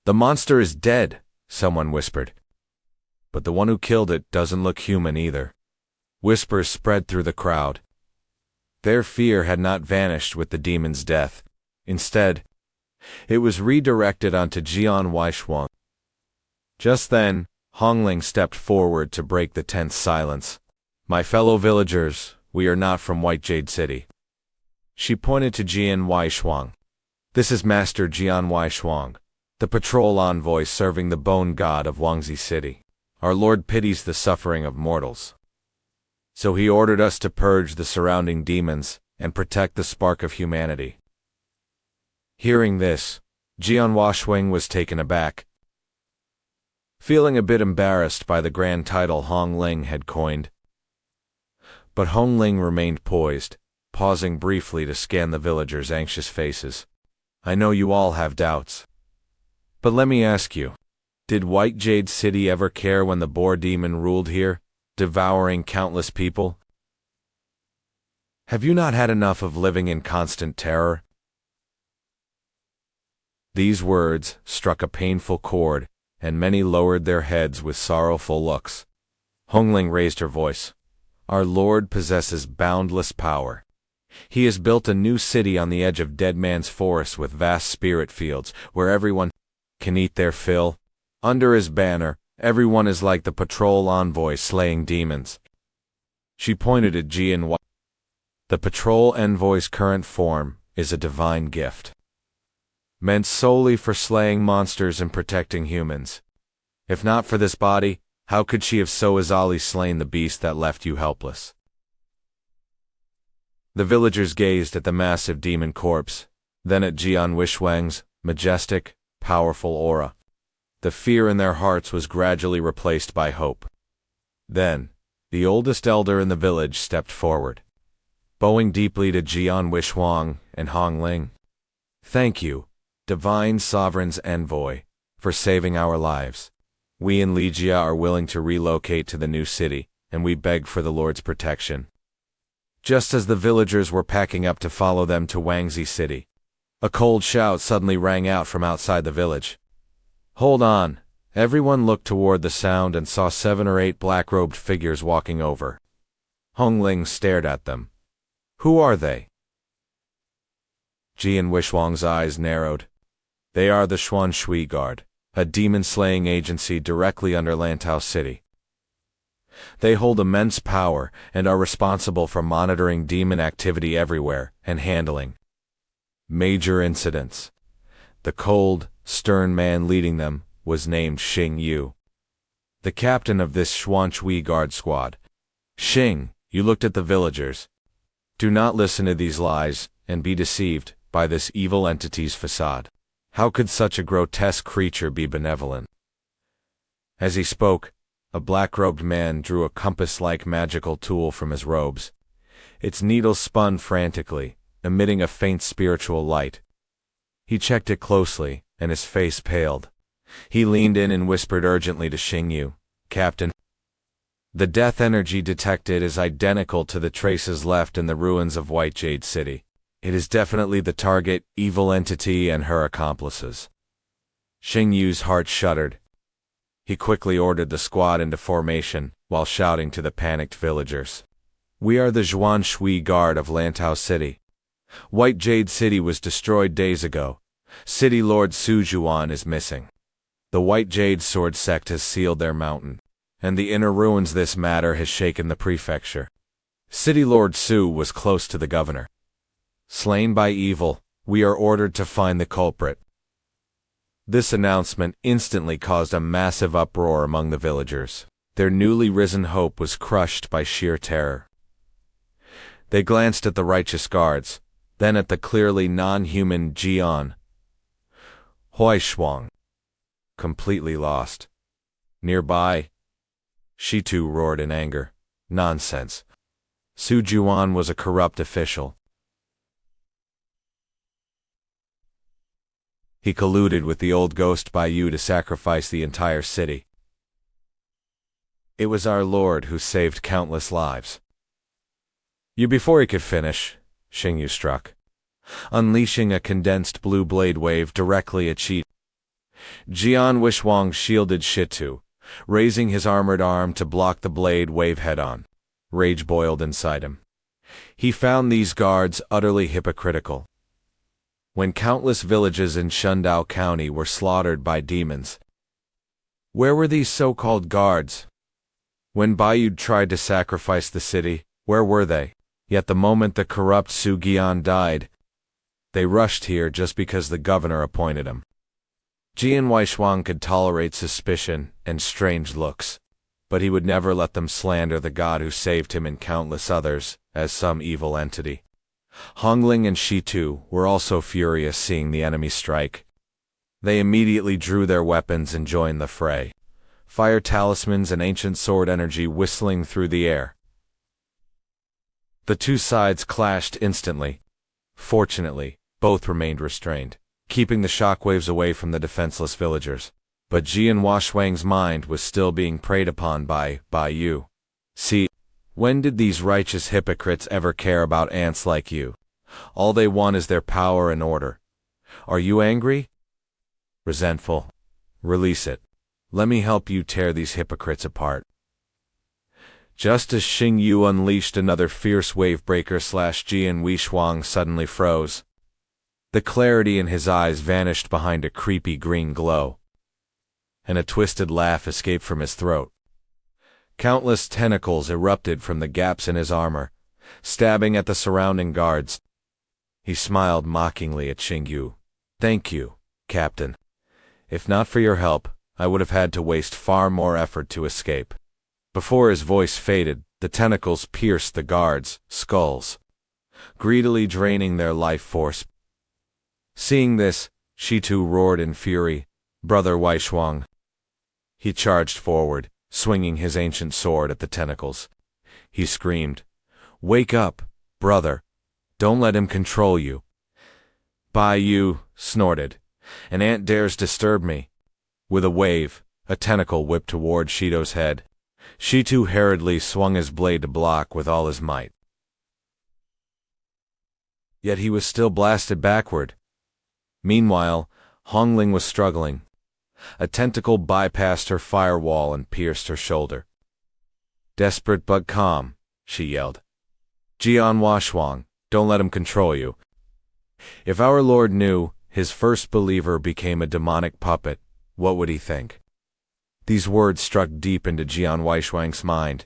"The monster is dead," someone whispered. "But the one who killed it doesn't look human either." Whispers spread through the crowd. Their fear had not vanished with the demon's death. Instead, it was redirected onto Qiandao. Just then, Hongling stepped forward to break the tense silence. "My fellow villagers, we are not from White Jade City." She pointed to Qiandao. "This is Master Qiandao, the patrol envoy serving the bone god of Wangsi City. Our Lord pities the suffering of mortals, so he ordered us to purge the surrounding demons and protect the spark of humanity." Hearing this, Qiandao was taken aback, feeling a bit embarrassed by the grand title Hongling had coined. But Hongling remained poised, pausing briefly to scan the villagers' anxious faces. "I know you all have doubts, but let me ask you, did White Jade City ever care when the boar demon ruled here, devouring countless people? Have you not had enough of living in constant terror?" These words struck a painful chord, and many lowered their heads with sorrowful looks. Hongling raised her voice. "Our Lord possesses boundless power. He has built a new city on the edge of Dead Man's Forest with vast spirit fields, where everyone can eat their fill. Under his banner, everyone is like the patrol envoy slaying demons." She pointed at Qiandao. "The patrol envoy's current form is a divine gift, meant solely for slaying monsters and protecting humans. If not for this body, how could she have so easily slain the beast that left you helpless?" The villagers gazed at the massive demon corpse, then at Qiandao majestic, powerful aura. The fear in their hearts was gradually replaced by hope. Then, the oldest elder in the village stepped forward, bowing deeply to Qiandao and Hongling. "Thank you, Divine Sovereign's Envoy, for saving our lives. We in Ligia are willing to relocate to the new city, and we beg for the Lord's protection." just as the villagers were packing up to follow them to Wangsi City. A cold shout suddenly rang out from outside the village. "Hold on!" Everyone looked toward the sound and saw 7 or 8 black-robed figures walking over. Hong Ling stared at them. "Who are they?" Jian Wishwang's eyes narrowed. "They are the Xuan Shui Guard, a demon-slaying agency directly under Lantao City. They hold immense power and are responsible for monitoring demon activity everywhere and handling major incidents." The cold, stern man leading them was named Xing Yu, the captain of this Xuan Shui Guard squad. "Xing, you looked at the villagers. Do not listen to these lies and be deceived by this evil entity's facade. How could such a grotesque creature be benevolent?" As he spoke, a black-robed man drew a compass-like magical tool from his robes. Its needle spun frantically, emitting a faint spiritual light. He checked it closely, and his face paled. He leaned in and whispered urgently to Xing Yu, "Captain, the death energy detected is identical to the traces left in the ruins of White Jade City. It is definitely the target, evil entity, and her accomplices." Xing Yu's heart shuddered. He quickly ordered the squad into formation, while shouting to the panicked villagers. "We are the Xuan Shui Guard of Lantao City. White Jade City was destroyed days ago. City Lord Su Juan is missing. The White Jade Sword Sect has sealed their mountain, and the inner ruins. This matter has shaken the prefecture. City Lord Su was close to the governor. Slain by evil, we are ordered to find the culprit." This announcement instantly caused a massive uproar among the villagers. Their newly risen hope was crushed by sheer terror. They glanced at the righteous guards, then at the clearly non-human Jian Huishuang, completely lost. Nearby, Shitu roared in anger. "Nonsense. Su Juan was a corrupt official. He colluded with the old ghost Baiyu to sacrifice the entire city. It was our Lord who saved countless lives." Before he could finish, Xing Yu struck, unleashing a condensed blue blade wave directly at Jian Wishwang shielded Shitu, raising his armored arm to block the blade wave head-on. Rage boiled inside him. He found these guards utterly hypocritical. When countless villages in Qiandao County were slaughtered by demons, where were these so-called guards? When Baiyu tried to sacrifice the city, where were they? Yet the moment the corrupt Su Gian died, they rushed here just because the governor appointed him. Jian Weishuang could tolerate suspicion and strange looks, but he would never let them slander the god who saved him and countless others as some evil entity. Hongling and Shitu were also furious seeing the enemy strike. They immediately drew their weapons and joined the fray, fire talismans and ancient sword energy whistling through the air. The two sides clashed instantly. Fortunately, both remained restrained, keeping the shockwaves away from the defenseless villagers. But Jian Washwang's mind was still being preyed upon by Baiyu. "See, when did these righteous hypocrites ever care about ants like you? All they want is their power and order. Are you angry? Resentful? Release it. Let me help you tear these hypocrites apart." Just as Xing Yu unleashed another fierce wave-breaker, Jian Wishwang suddenly froze. The clarity in his eyes vanished behind a creepy green glow, and a twisted laugh escaped from his throat. Countless tentacles erupted from the gaps in his armor, stabbing at the surrounding guards. He smiled mockingly at Xing Yu. "Thank you, Captain. If not for your help, I would have had to waste far more effort to escape." Before his voice faded, the tentacles pierced the guards' skulls, greedily draining their life force. Seeing this, Shitu roared in fury, "Brother Weishuang!" He charged forward, swinging his ancient sword at the tentacles. He screamed, "Wake up, brother! Don't let him control you!" Baiyu snorted, "An ant dares disturb me." With a wave, a tentacle whipped toward Shito's head. Shitu hurriedly swung his blade to block with all his might. Yet he was still blasted backward. Meanwhile, Hongling was struggling. A tentacle bypassed her firewall and pierced her shoulder. "Desperate but calm," she yelled. "Jianhua Shuang, don't let him control you." If our Lord knew his first believer became a demonic puppet, what would he think? These words struck deep into Jianhua Shuang's mind.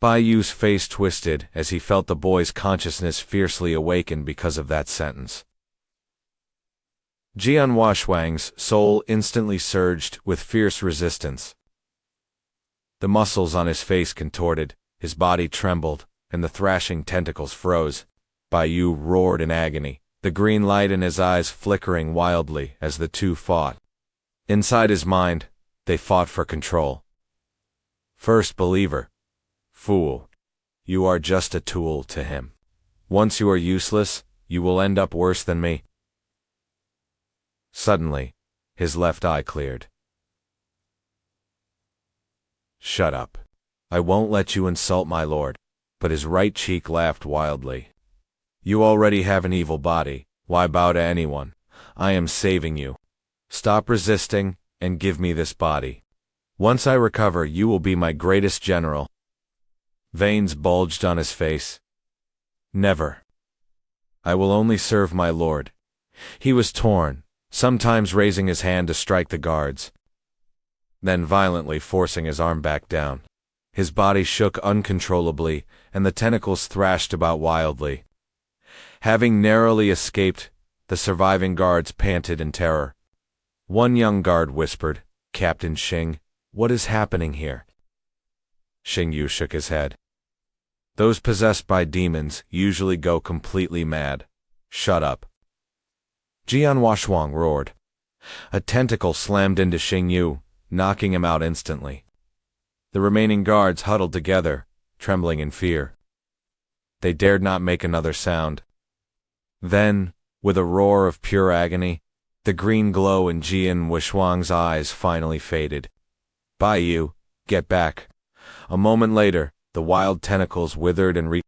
Baiyu's face twisted as he felt the boy's consciousness fiercely awaken because of that sentence. Jianhua Shuang's soul instantly surged with fierce resistance. The muscles on his face contorted, his body trembled, and the thrashing tentacles froze. Baiyu roared in agony, the green light in his eyes flickering wildly as the two fought. Inside his mind, they fought for control. First believer. Fool. You are just a tool to him. Once you are useless, you will end up worse than me. Suddenly, his left eye cleared. "Shut up. I won't let you insult my lord." But his right cheek laughed wildly. "You already have an evil body. Why bow to anyone? I am saving you. Stop resisting, and give me this body. Once I recover, you will be my greatest general." Veins bulged on his face. "Never. I will only serve my lord." He was torn, sometimes raising his hand to strike the guards, then violently forcing his arm back down. His body shook uncontrollably, and the tentacles thrashed about wildly. Having narrowly escaped, the surviving guards panted in terror. One young guard whispered, "Captain Xing, what is happening here?" Xing Yu shook his head. "Those possessed by demons usually go completely mad. Shut up." Jianhua Shuang roared. A tentacle slammed into Xing Yu, knocking him out instantly. The remaining guards huddled together, trembling in fear. They dared not make another sound. Then, with a roar of pure agony, the green glow in Jianhua Shuang's eyes finally faded. "Baiyu, get back." A moment later, the wild tentacles withered and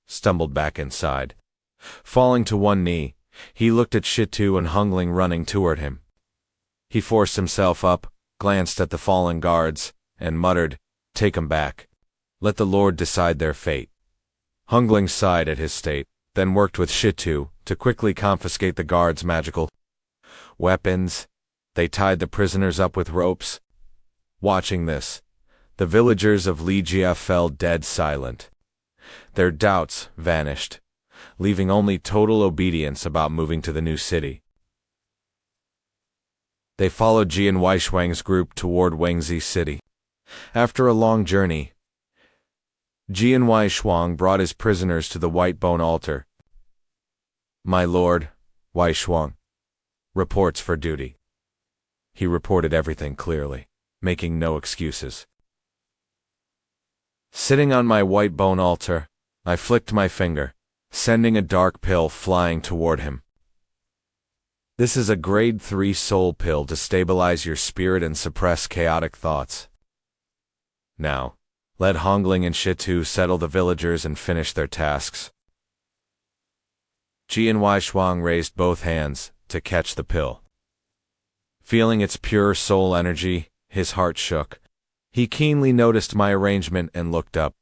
stumbled back inside. Falling to one knee, he looked at Shitu and Hongling running toward him. He forced himself up, glanced at the fallen guards, and muttered, "Take 'em back. Let the Lord decide their fate." Hongling sighed at his state, then worked with Shitu to quickly confiscate the guards' magical weapons. They tied the prisoners up with ropes. Watching this, the villagers of Lijia fell dead silent. Their doubts vanished, leaving only total obedience about moving to the new city. They followed Jianhua Shuang's group toward Wangsi City. After a long journey, Jianhua Shuang brought his prisoners to the White Bone Altar. "My lord, Wai Shuang, reports for duty." He reported everything clearly, making no excuses. Sitting on my white bone altar, I flicked my finger, sending a dark pill flying toward him. "This is a grade 3 soul pill to stabilize your spirit and suppress chaotic thoughts. Now, let Hongling and Shitu settle the villagers and finish their tasks." Jianhua Shuang raised both hands to catch the pill. Feeling its pure soul energy, his heart shook. He keenly noticed my arrangement and looked up.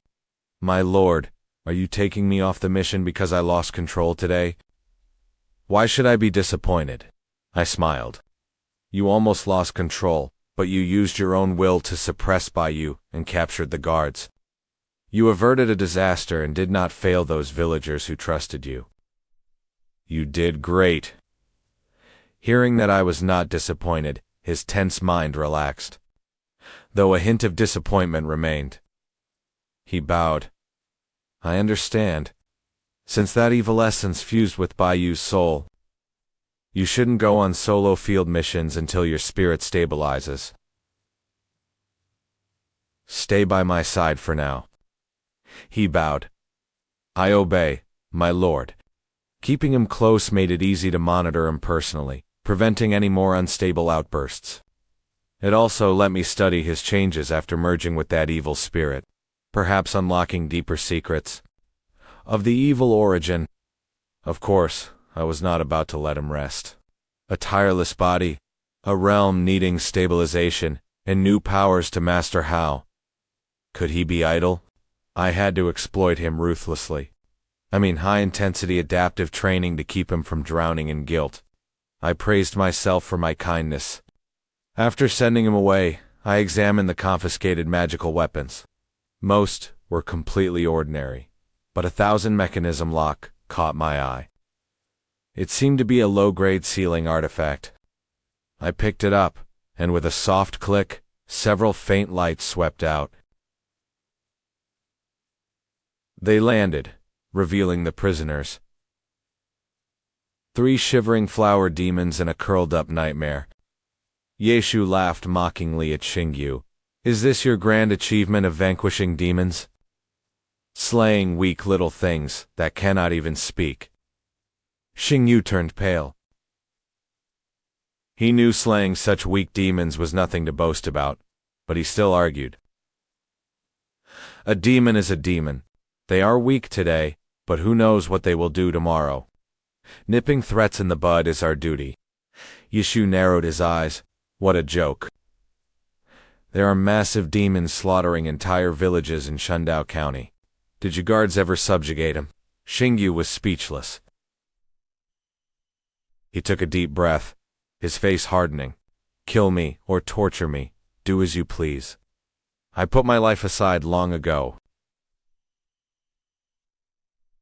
"My lord, are you taking me off the mission because I lost control today?" "Why should I be disappointed?" I smiled. "You almost lost control, but you used your own will to suppress Baiyu and captured the guards. You averted a disaster and did not fail those villagers who trusted you. You did great." Hearing that I was not disappointed, his tense mind relaxed, though a hint of disappointment remained. He bowed. "I understand. Since that evil essence fused with Baiyu's soul, you shouldn't go on solo field missions until your spirit stabilizes. Stay by my side for now." He bowed. "I obey, my lord." Keeping him close made it easy to monitor him personally, preventing any more unstable outbursts. It also let me study his changes after merging with that evil spirit, perhaps unlocking deeper secrets of the evil origin. Of course, I was not about to let him rest. A tireless body, a realm needing stabilization, and new powers to master how. Could he be idle? I had to exploit him ruthlessly. High-intensity adaptive training to keep him from drowning in guilt. I praised myself for my kindness. After sending him away, I examined the confiscated magical weapons. Most were completely ordinary, but a 1000 mechanism lock caught my eye. It seemed to be a low-grade sealing artifact. I picked it up, and with a soft click, several faint lights swept out. They landed, revealing the prisoners. 3 shivering flower demons and a curled-up nightmare. Yishu laughed mockingly at Xingyu. Is this your grand achievement of vanquishing demons? Slaying weak little things that cannot even speak. Xingyu turned pale. He knew slaying such weak demons was nothing to boast about, but he still argued. A demon is a demon. They are weak today, but who knows what they will do tomorrow. Nipping threats in the bud is our duty. Yishu narrowed his eyes. What a joke. There are massive demons slaughtering entire villages in Qiandao County. Did you guards ever subjugate him? Xingyu was speechless. He took a deep breath, his face hardening. Kill me or torture me, do as you please. I put my life aside long ago.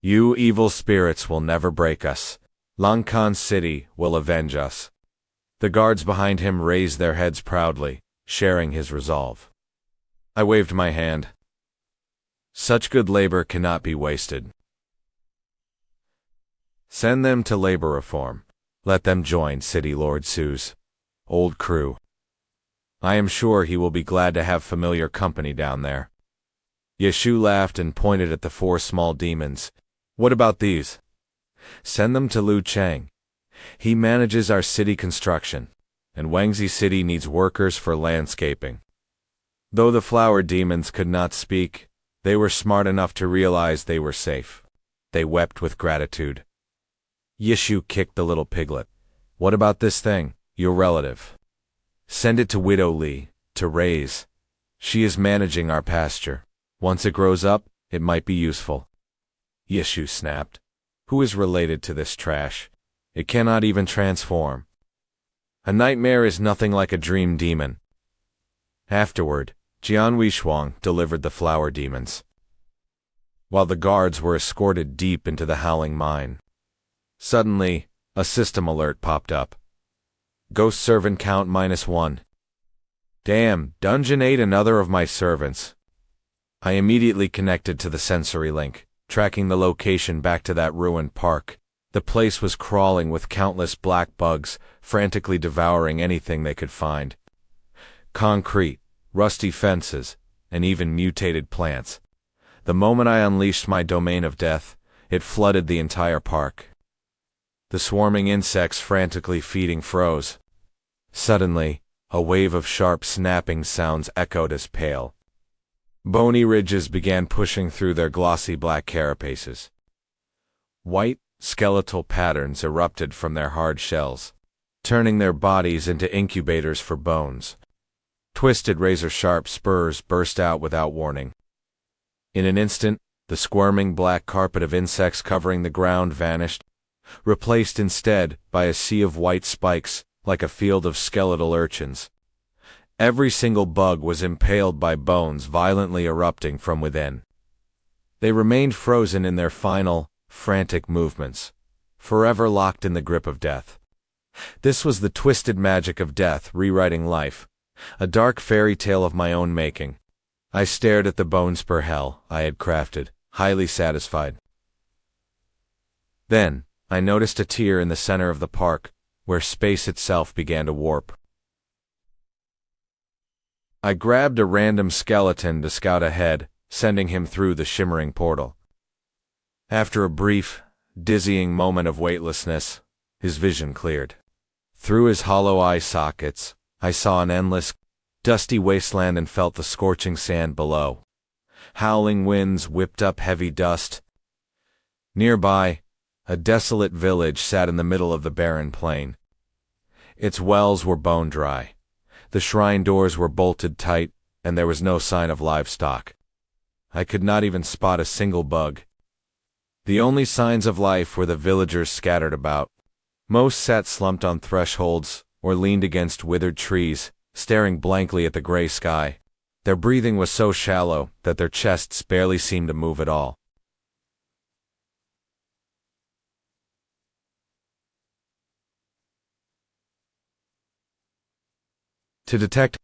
You evil spirits will never break us. Lantao City will avenge us. The guards behind him raised their heads proudly, sharing his resolve. I waved my hand. Such good labor cannot be wasted. Send them to labor reform. Let them join City Lord Su's old crew. I am sure he will be glad to have familiar company down there. Yishu laughed and pointed at the 4 small demons. What about these? Send them to Lu Chang. He manages our city construction, and Wangsi City needs workers for landscaping. Though the flower demons could not speak, they were smart enough to realize they were safe. They wept with gratitude. Yishu kicked the little piglet. What about this thing, your relative? Send it to Widow Li, to raise. She is managing our pasture. Once it grows up, it might be useful. Yishu snapped. Who is related to this trash? It cannot even transform. A nightmare is nothing like a dream demon. Afterward, Jian Wishuang delivered the flower demons, while the guards were escorted deep into the howling mine. Suddenly, a system alert popped up. Ghost servant count -1. Damn, Dungeon ate another of my servants. I immediately connected to the sensory link, tracking the location back to that ruined park. The place was crawling with countless black bugs, frantically devouring anything they could find. Concrete, rusty fences, and even mutated plants. The moment I unleashed my domain of death, it flooded the entire park. The swarming insects frantically feeding froze. Suddenly, a wave of sharp snapping sounds echoed as pale bony ridges began pushing through their glossy black carapaces. White, skeletal patterns erupted from their hard shells, turning their bodies into incubators for bones. Twisted razor-sharp spurs burst out without warning. In an instant, the squirming black carpet of insects covering the ground vanished, replaced instead by a sea of white spikes, like a field of skeletal urchins. Every single bug was impaled by bones violently erupting from within. They remained frozen in their final, frantic movements, forever locked in the grip of death. This was the twisted magic of death rewriting life, a dark fairy tale of my own making. I stared at the bones per hell I had crafted, highly satisfied. Then, I noticed a tear in the center of the park, where space itself began to warp. I grabbed a random skeleton to scout ahead, sending him through the shimmering portal. After a brief, dizzying moment of weightlessness, his vision cleared. Through his hollow eye sockets, I saw an endless, dusty wasteland and felt the scorching sand below. Howling winds whipped up heavy dust. Nearby, A desolate village sat in the middle of the barren plain. Its wells were bone dry. The shrine doors were bolted tight, and there was no sign of livestock. I could not even spot a single bug. The only signs of life were the villagers scattered about. Most sat slumped on thresholds or leaned against withered trees, staring blankly at the gray sky. Their breathing was so shallow that their chests barely seemed to move at all. To detect,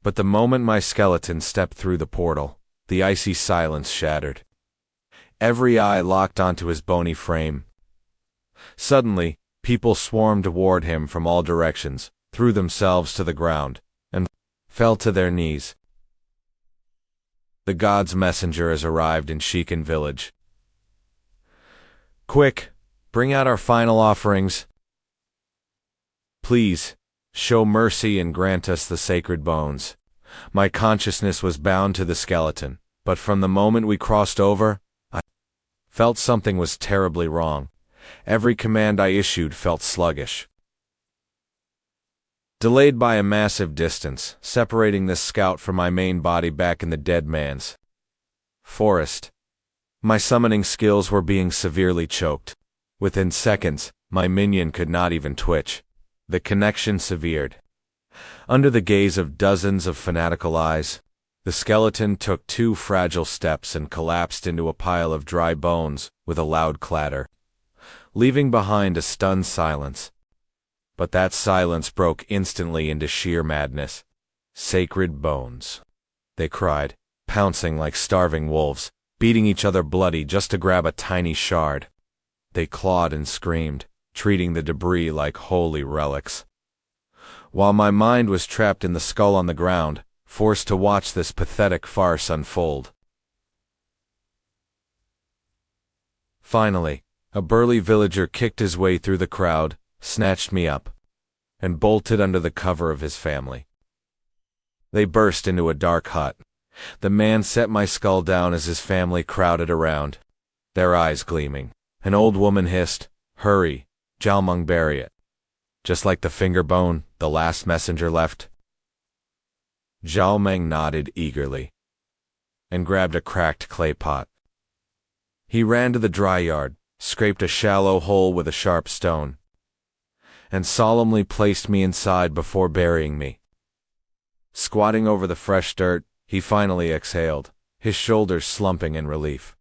but the moment my skeleton stepped through the portal, the icy silence shattered. Every eye locked onto his bony frame. Suddenly, people swarmed toward him from all directions, threw themselves to the ground, and fell to their knees. The god's messenger has arrived in Shikan village. Quick, bring out our final offerings. Please, show mercy and grant us the sacred bones. My consciousness was bound to the skeleton, but from the moment we crossed over, I felt something was terribly wrong. Every command I issued felt sluggish. Delayed by a massive distance, separating this scout from my main body back in the dead man's forest. My summoning skills were being severely choked. Within seconds, my minion could not even twitch. The connection severed. Under the gaze of dozens of fanatical eyes, the skeleton took 2 fragile steps and collapsed into a pile of dry bones with a loud clatter, leaving behind a stunned silence. But that silence broke instantly into sheer madness. Sacred bones, they cried, pouncing like starving wolves, beating each other bloody just to grab a tiny shard. They clawed and screamed, treating the debris like holy relics. While my mind was trapped in the skull on the ground, forced to watch this pathetic farce unfold. Finally, a burly villager kicked his way through the crowd, snatched me up, and bolted under the cover of his family. They burst into a dark hut. The man set my skull down as his family crowded around, their eyes gleaming. An old woman hissed, "Hurry, Jalmung, bury it." Just like the finger bone the last messenger left. Jalmung nodded eagerly and grabbed a cracked clay pot. He ran to the dry yard, scraped a shallow hole with a sharp stone, and solemnly placed me inside before burying me. Squatting over the fresh dirt, he finally exhaled, his shoulders slumping in relief.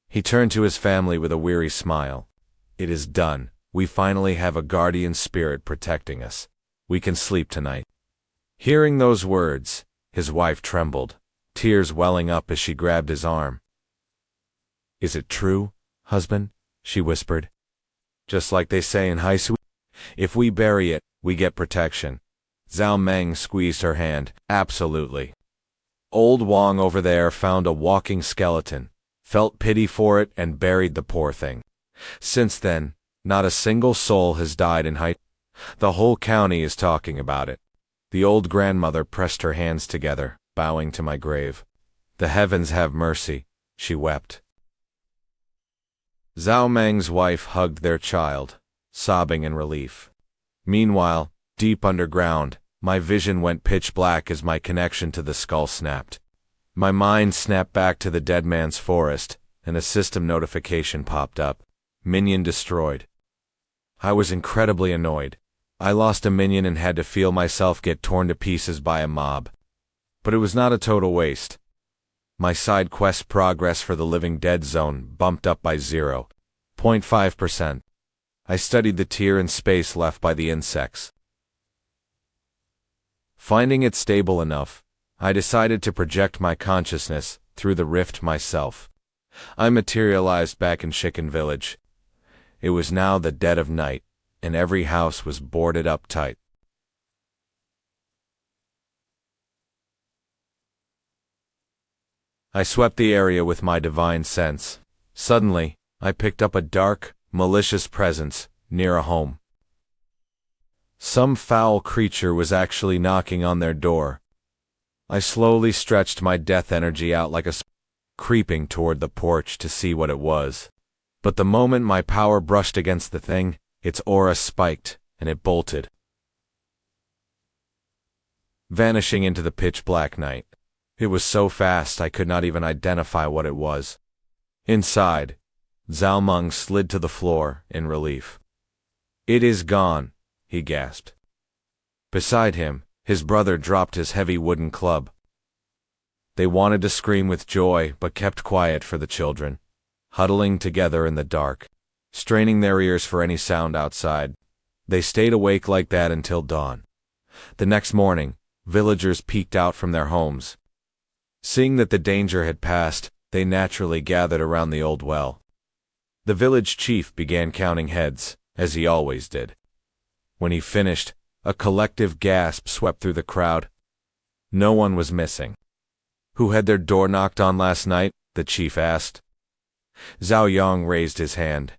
He turned to his family with a weary smile. "It is done. We finally have a guardian spirit protecting us. We can sleep tonight." Hearing those words, his wife trembled, tears welling up as she grabbed his arm. "Is it true, husband?" she whispered. "Just like they say in Yishu, if we bury it, we get protection." Zhao Meng squeezed her hand. "Absolutely." Old Wang over there found a walking skeleton, felt pity for it, and buried the poor thing. Since then, not a single soul has died in Hypocalyptic. The whole county is talking about it. The old grandmother pressed her hands together, bowing to my grave. "The heavens have mercy," she wept. Zhao Meng's wife hugged their child, sobbing in relief. Meanwhile, deep underground, my vision went pitch black as my connection to the skull snapped. My mind snapped back to the dead man's forest, and a system notification popped up. Minion destroyed. I was incredibly annoyed. I lost a minion and had to feel myself get torn to pieces by a mob. But it was not a total waste. My side quest progress for the Living Dead zone bumped up by 0.5%. I studied the tier and space left by the insects. Finding it stable enough, I decided to project my consciousness through the rift myself. I materialized back in Shikan village. It was now the dead of night, and every house was boarded up tight. I swept the area with my divine sense. Suddenly, I picked up a dark, malicious presence near a home. Some foul creature was actually knocking on their door. I slowly stretched my death energy out like a creeping toward the porch to see what it was. But the moment my power brushed against the thing, its aura spiked, and it bolted, vanishing into the pitch-black night. It was so fast I could not even identify what it was. Inside, Zhao Meng slid to the floor in relief. "It is gone," he gasped. Beside him, his brother dropped his heavy wooden club. They wanted to scream with joy, but kept quiet for the children, huddling together in the dark, straining their ears for any sound outside. They stayed awake like that until dawn. The next morning, villagers peeked out from their homes. Seeing that the danger had passed, they naturally gathered around the old well. The village chief began counting heads, as he always did. When he finished, a collective gasp swept through the crowd. No one was missing. "Who had their door knocked on last night?" the chief asked. Zhao Yang raised his hand.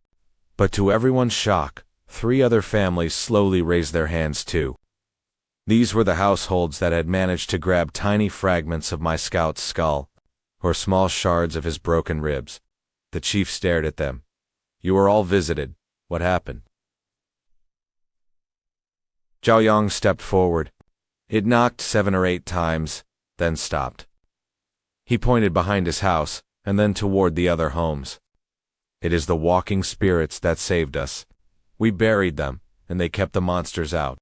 But to everyone's shock, 3 other families slowly raised their hands too. These were the households that had managed to grab tiny fragments of my scout's skull, or small shards of his broken ribs. The chief stared at them. "You were all visited. What happened?" Zhao Yang stepped forward. It knocked 7 or 8 times, then stopped. He pointed behind his house, and then toward the other homes. "It is the walking spirits that saved us. We buried them, and they kept the monsters out."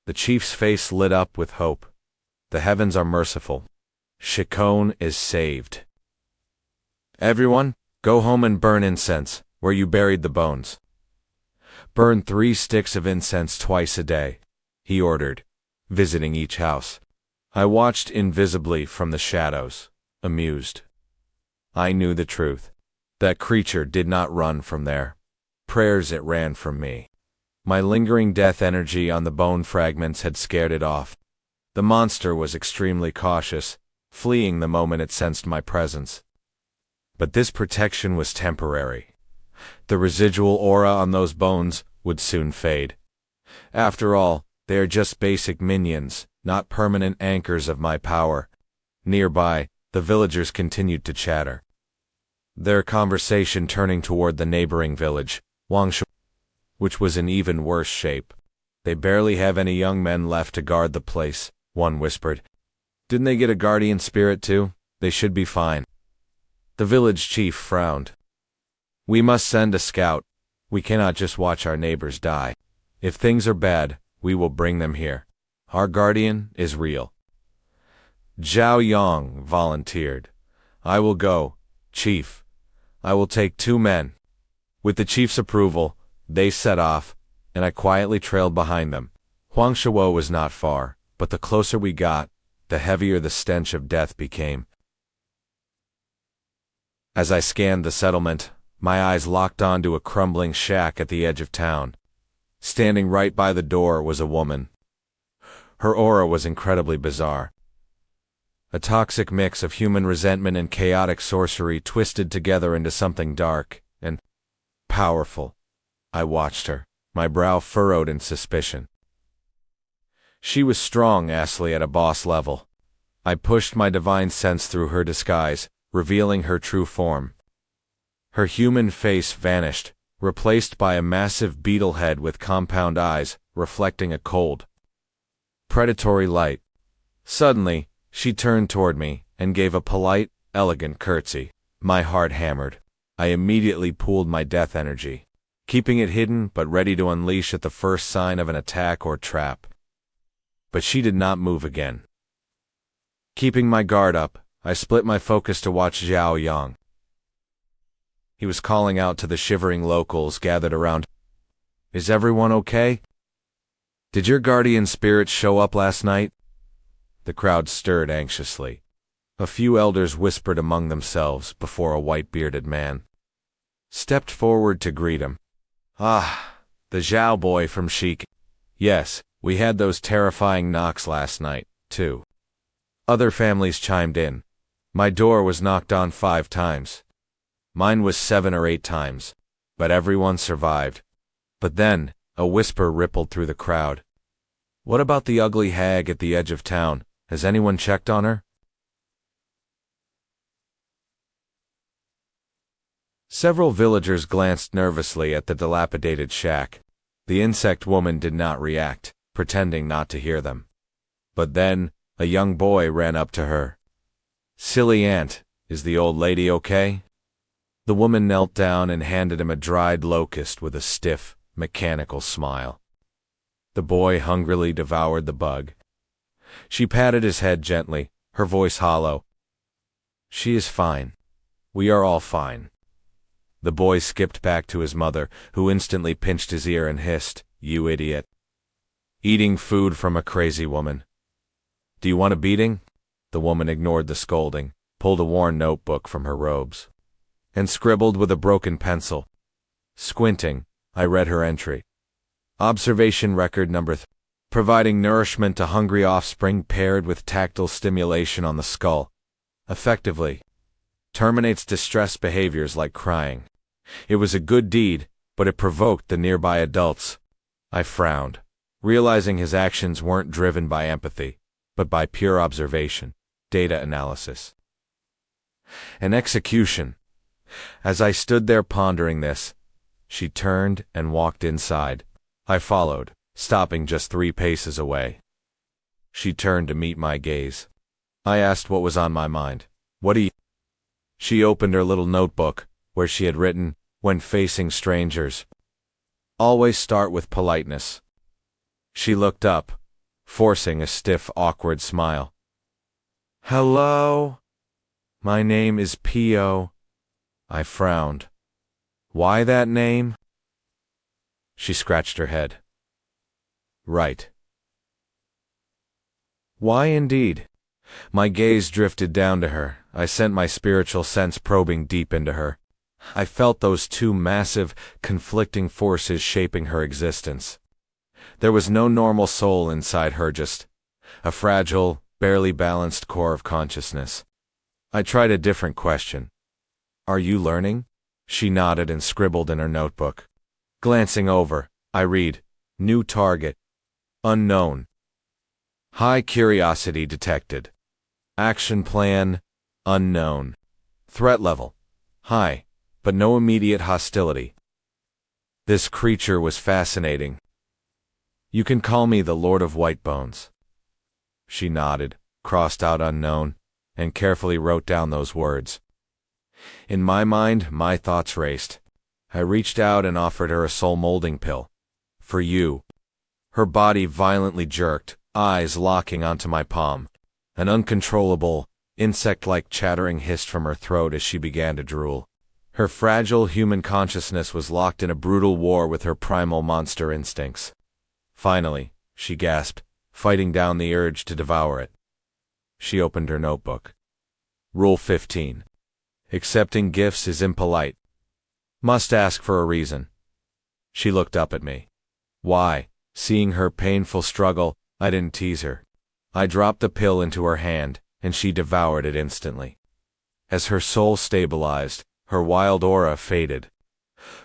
The chief's face lit up with hope. "The heavens are merciful. Shikone is saved. Everyone, go home and burn incense, where you buried the bones. Burn 3 sticks of incense twice a day," he ordered, visiting each house. I watched invisibly from the shadows, amused. I knew the truth. That creature did not run from there. Prayers it ran from me. My lingering death energy on the bone fragments had scared it off. The monster was extremely cautious, fleeing the moment it sensed my presence. But this protection was temporary. The residual aura on those bones would soon fade. After all, they are just basic minions, not permanent anchors of my power. Nearby, the villagers continued to chatter, their conversation turning toward the neighboring village, Wangsi, which was in even worse shape. "They barely have any young men left to guard the place," one whispered. "Didn't they get a guardian spirit too? They should be fine." The village chief frowned. "We must send a scout. We cannot just watch our neighbors die. If things are bad, we will bring them here. Our guardian is real." Zhao Yang volunteered. "I will go, chief. I will take 2 men. With the chief's approval, they set off, and I quietly trailed behind them. Huangshuo was not far, but the closer we got, the heavier the stench of death became. As I scanned the settlement, my eyes locked onto a crumbling shack at the edge of town. Standing right by the door was a woman. Her aura was incredibly bizarre. A toxic mix of human resentment and chaotic sorcery twisted together into something dark and powerful. I watched her, my brow furrowed in suspicion. She was strong, Astley, at a boss level. I pushed my divine sense through her disguise, revealing her true form. Her human face vanished, replaced by a massive beetle head with compound eyes, reflecting a cold, predatory light. Suddenly, she turned toward me and gave a polite, elegant curtsy. My heart hammered. I immediately pooled my death energy, keeping it hidden but ready to unleash at the first sign of an attack or trap. But she did not move again. Keeping my guard up, I split my focus to watch Zhao Yang. He was calling out to the shivering locals gathered around. "Is everyone okay? Did your guardian spirit show up last night?" The crowd stirred anxiously. A few elders whispered among themselves before a white-bearded man stepped forward to greet him. "Ah, the Zhao boy from Sheik. Yes, we had those terrifying knocks last night, too." Other families chimed in. My door was knocked on 5 times. Mine was 7 or 8 times, but everyone survived. But then, a whisper rippled through the crowd. "What about the ugly hag at the edge of town? Has anyone checked on her?" Several villagers glanced nervously at the dilapidated shack. The insect woman did not react, pretending not to hear them. But then, a young boy ran up to her. "Silly ant, is the old lady okay?" The woman knelt down and handed him a dried locust with a stiff, mechanical smile. The boy hungrily devoured the bug. She patted his head gently, her voice hollow. "She is fine. We are all fine." The boy skipped back to his mother, who instantly pinched his ear and hissed, "You idiot. Eating food from a crazy woman. Do you want a beating?" The woman ignored the scolding, pulled a worn notebook from her robes, and scribbled with a broken pencil. Squinting, I read her entry. Observation record number 3. Providing nourishment to hungry offspring paired with tactile stimulation on the skull. Effectively. Terminates distress behaviors like crying. It was a good deed, but it provoked the nearby adults. I frowned, realizing his actions weren't driven by empathy, but by pure observation, data analysis, and execution. As I stood there pondering this, she turned and walked inside. I followed, stopping just 3 paces away. She turned to meet my gaze. I asked what was on my mind. "What do you—" She opened her little notebook, where she had written, "When facing strangers, always start with politeness." She looked up, forcing a stiff, awkward smile. "Hello? My name is Pio." I frowned. "Why that name?" She scratched her head. "Right. Why indeed?" My gaze drifted down to her. I sent my spiritual sense probing deep into her. I felt those 2 massive, conflicting forces shaping her existence. There was no normal soul inside her, just a fragile, barely balanced core of consciousness. I tried a different question. "Are you learning?" She nodded and scribbled in her notebook. Glancing over, I read, "New target. Unknown. High curiosity detected. Action plan. Unknown. Threat level. High, but no immediate hostility." This creature was fascinating. "You can call me the Lord of White Bones." She nodded, crossed out unknown, and carefully wrote down those words. In my mind, my thoughts raced. I reached out and offered her a soul-molding pill. "For you." Her body violently jerked, eyes locking onto my palm. An uncontrollable, insect-like chattering hissed from her throat as she began to drool. Her fragile human consciousness was locked in a brutal war with her primal monster instincts. Finally, she gasped, fighting down the urge to devour it. She opened her notebook. Rule 15. Accepting gifts is impolite. Must ask for a reason. She looked up at me. Why? Seeing her painful struggle, I didn't tease her. I dropped the pill into her hand, and she devoured it instantly. As her soul stabilized, her wild aura faded.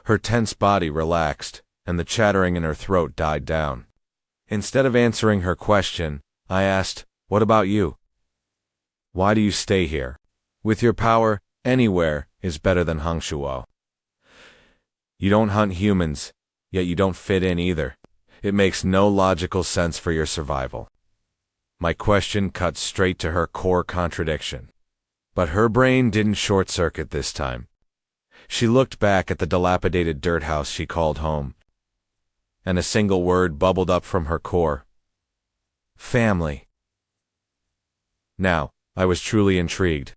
Her tense body relaxed, and the chattering in her throat died down. Instead of answering her question, I asked, "What about you? Why do you stay here? With your power, anywhere is better than Hangshuo. You don't hunt humans, yet you don't fit in either. It makes no logical sense for your survival." My question cut straight to her core contradiction. But her brain didn't short-circuit this time. She looked back at the dilapidated dirt house she called home, and a single word bubbled up from her core. Family. Now, I was truly intrigued.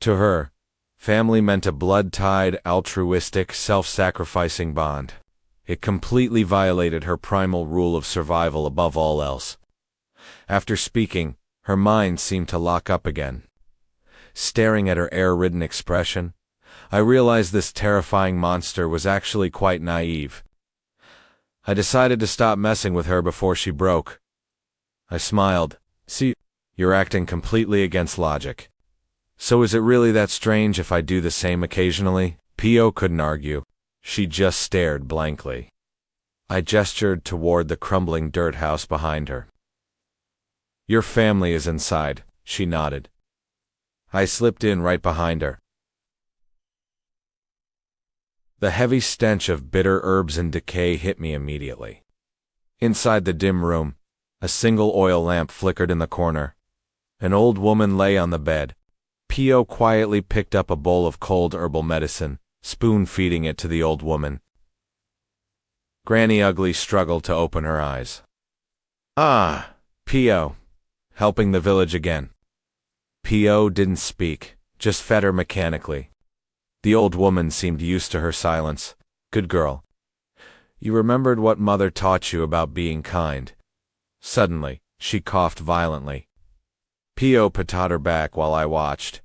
To her, family meant a blood-tied, altruistic, self-sacrificing bond. It completely violated her primal rule of survival above all else. After speaking, her mind seemed to lock up again. Staring at her air-ridden expression, I realized this terrifying monster was actually quite naive. I decided to stop messing with her before she broke. I smiled. "See, you're acting completely against logic. So is it really that strange if I do the same occasionally?" Pio couldn't argue. She just stared blankly. I gestured toward the crumbling dirt house behind her. "Your family is inside," she nodded. I slipped in right behind her. The heavy stench of bitter herbs and decay hit me immediately. Inside the dim room, a single oil lamp flickered in the corner. An old woman lay on the bed. Pio quietly picked up a bowl of cold herbal medicine, spoon-feeding it to the old woman. Granny Ugly struggled to open her eyes. "Ah, Pio," helping the village again. Pio didn't speak, just fed her mechanically. The old woman seemed used to her silence. "Good girl. You remembered what Mother taught you about being kind." Suddenly, she coughed violently. Pio patted her back while I watched,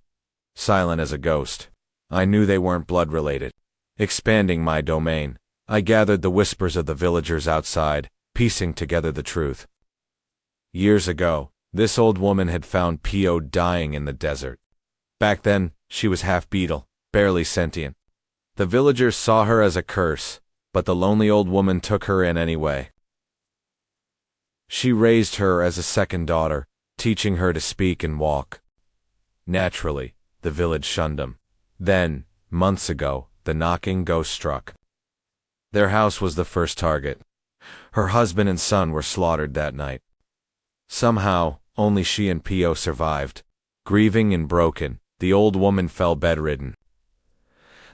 silent as a ghost. I knew they weren't blood-related. Expanding my domain, I gathered the whispers of the villagers outside, piecing together the truth. Years ago, this old woman had found Pio dying in the desert. Back then, she was half beetle, barely sentient. The villagers saw her as a curse, but the lonely old woman took her in anyway. She raised her as a second daughter, teaching her to speak and walk. Naturally, the village shunned them. Then, months ago, the knocking ghost struck. Their house was the first target. Her husband and son were slaughtered that night. Somehow, only she and Pio survived. Grieving and broken, the old woman fell bedridden.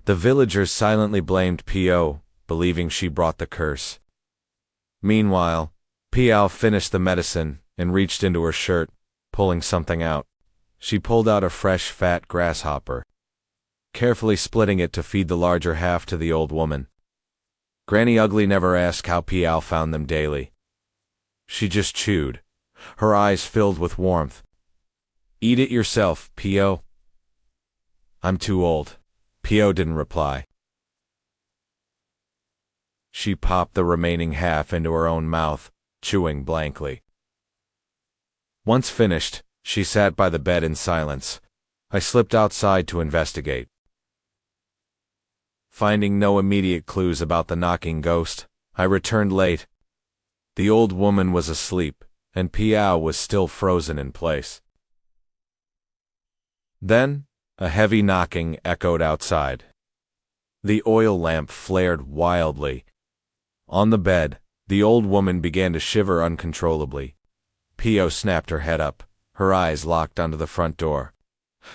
The villagers silently blamed Pio, believing she brought the curse. Meanwhile, Pio finished the medicine and reached into her shirt, pulling something out. She pulled out a fresh, fat grasshopper, carefully splitting it to feed the larger half to the old woman. Granny Ugly never asked how Pio found them daily. She just chewed, her eyes filled with warmth. "Eat it yourself, Pio." "I'm too old." Pio didn't reply. She popped the remaining half into her own mouth, chewing blankly. Once finished, she sat by the bed in silence. I slipped outside to investigate. Finding no immediate clues about the knocking ghost, I returned late. The old woman was asleep, and Pio was still frozen in place. Then, a heavy knocking echoed outside. The oil lamp flared wildly. On the bed, the old woman began to shiver uncontrollably. Pio snapped her head up, her eyes locked onto the front door.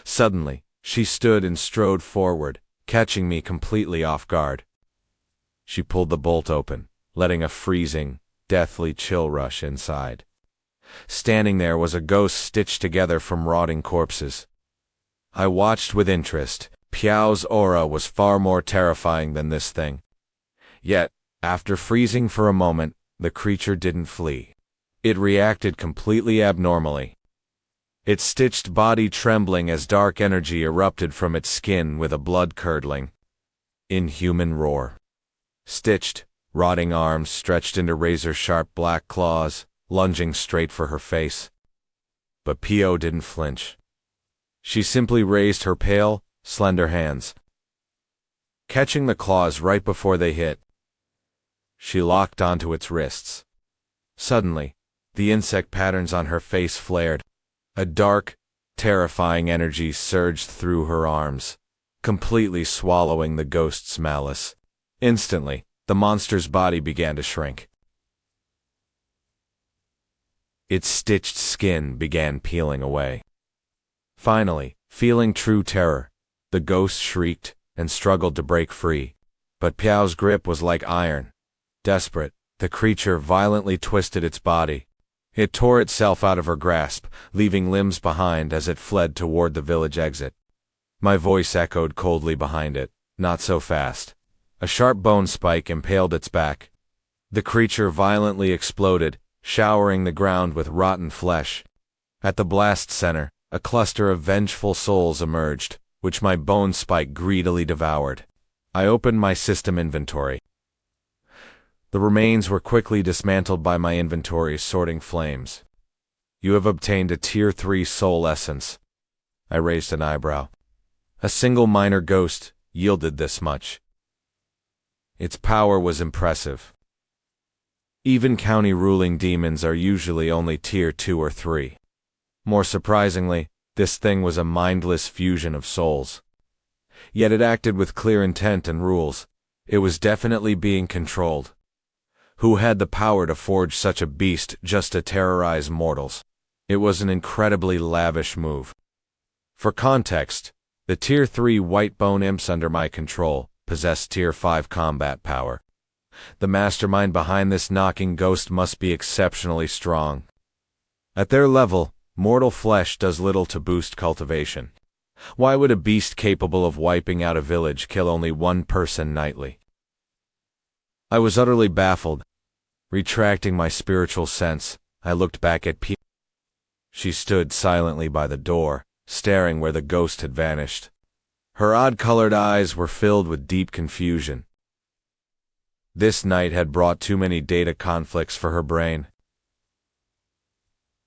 Suddenly, she stood and strode forward, catching me completely off guard. She pulled the bolt open, letting a freezing, deathly chill rush inside. Standing there was a ghost stitched together from rotting corpses. I watched with interest. Pio's aura was far more terrifying than this thing. Yet, after freezing for a moment, the creature didn't flee. It reacted completely abnormally. Its stitched body trembling as dark energy erupted from its skin with a blood-curdling, inhuman roar. Stitched, rotting arms stretched into razor-sharp black claws, lunging straight for her face. But Pio didn't flinch. She simply raised her pale, slender hands. Catching the claws right before they hit, she locked onto its wrists. Suddenly, the insect patterns on her face flared. A dark, terrifying energy surged through her arms, completely swallowing the ghost's malice. Instantly, the monster's body began to shrink. Its stitched skin began peeling away. Finally, feeling true terror, the ghost shrieked and struggled to break free. But Pio's grip was like iron. Desperate, the creature violently twisted its body. It tore itself out of her grasp, leaving limbs behind as it fled toward the village exit. My voice echoed coldly behind it. "Not so fast." A sharp bone spike impaled its back. The creature violently exploded, showering the ground with rotten flesh. At the blast center, a cluster of vengeful souls emerged, which my bone spike greedily devoured. I opened my system inventory. The remains were quickly dismantled by my inventory's sorting flames. "You have obtained a Tier 3 soul essence." I raised an eyebrow. A single minor ghost yielded this much. Its power was impressive. Even county-ruling demons are usually only Tier 2 or 3. More surprisingly, this thing was a mindless fusion of souls. Yet it acted with clear intent and rules. It was definitely being controlled. Who had the power to forge such a beast just to terrorize mortals? It was an incredibly lavish move. For context, the Tier 3 white bone imps under my control possessed Tier 5 combat power. The mastermind behind this knocking ghost must be exceptionally strong. At their level, mortal flesh does little to boost cultivation. Why would a beast capable of wiping out a village kill only one person nightly? I was utterly baffled. Retracting my spiritual sense, I looked back at P. She stood silently by the door, staring where the ghost had vanished. Her odd-colored eyes were filled with deep confusion. This night had brought too many data conflicts for her brain.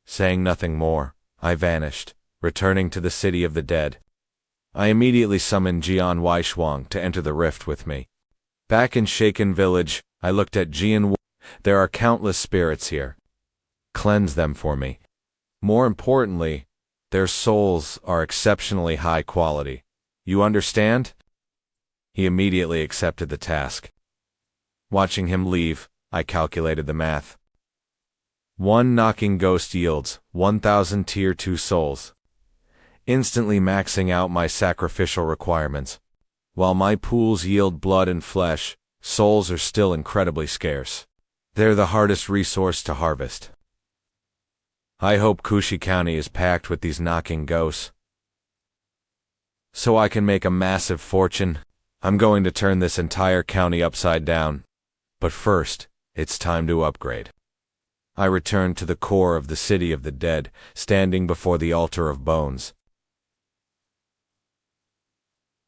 Saying nothing more, I vanished, returning to the city of the dead. I immediately summoned Jian Weishuang to enter the rift with me. Back in Shaken Village, I looked at Jian. There are countless spirits here. Cleanse them for me. More importantly, their souls are exceptionally high quality. You understand? He immediately accepted the task. Watching him leave, I calculated the math. One knocking ghost yields 1,000 Tier 2 souls, instantly maxing out my sacrificial requirements. While my pools yield blood and flesh, souls are still incredibly scarce. They're the hardest resource to harvest. I hope Kushi County is packed with these knocking ghosts, so I can make a massive fortune. I'm going to turn this entire county upside down. But first, it's time to upgrade. I returned to the core of the city of the dead, standing before the altar of bones.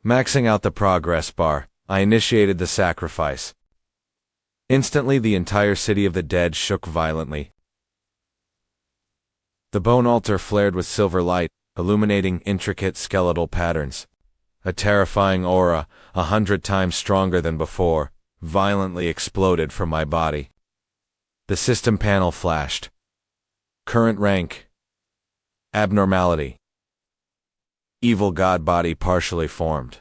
Maxing out the progress bar, I initiated the sacrifice. Instantly, the entire city of the dead shook violently. The bone altar flared with silver light, illuminating intricate skeletal patterns. A terrifying aura, 100 times stronger than before, violently exploded from my body. The system panel flashed. Current rank: abnormality. Evil god body partially formed.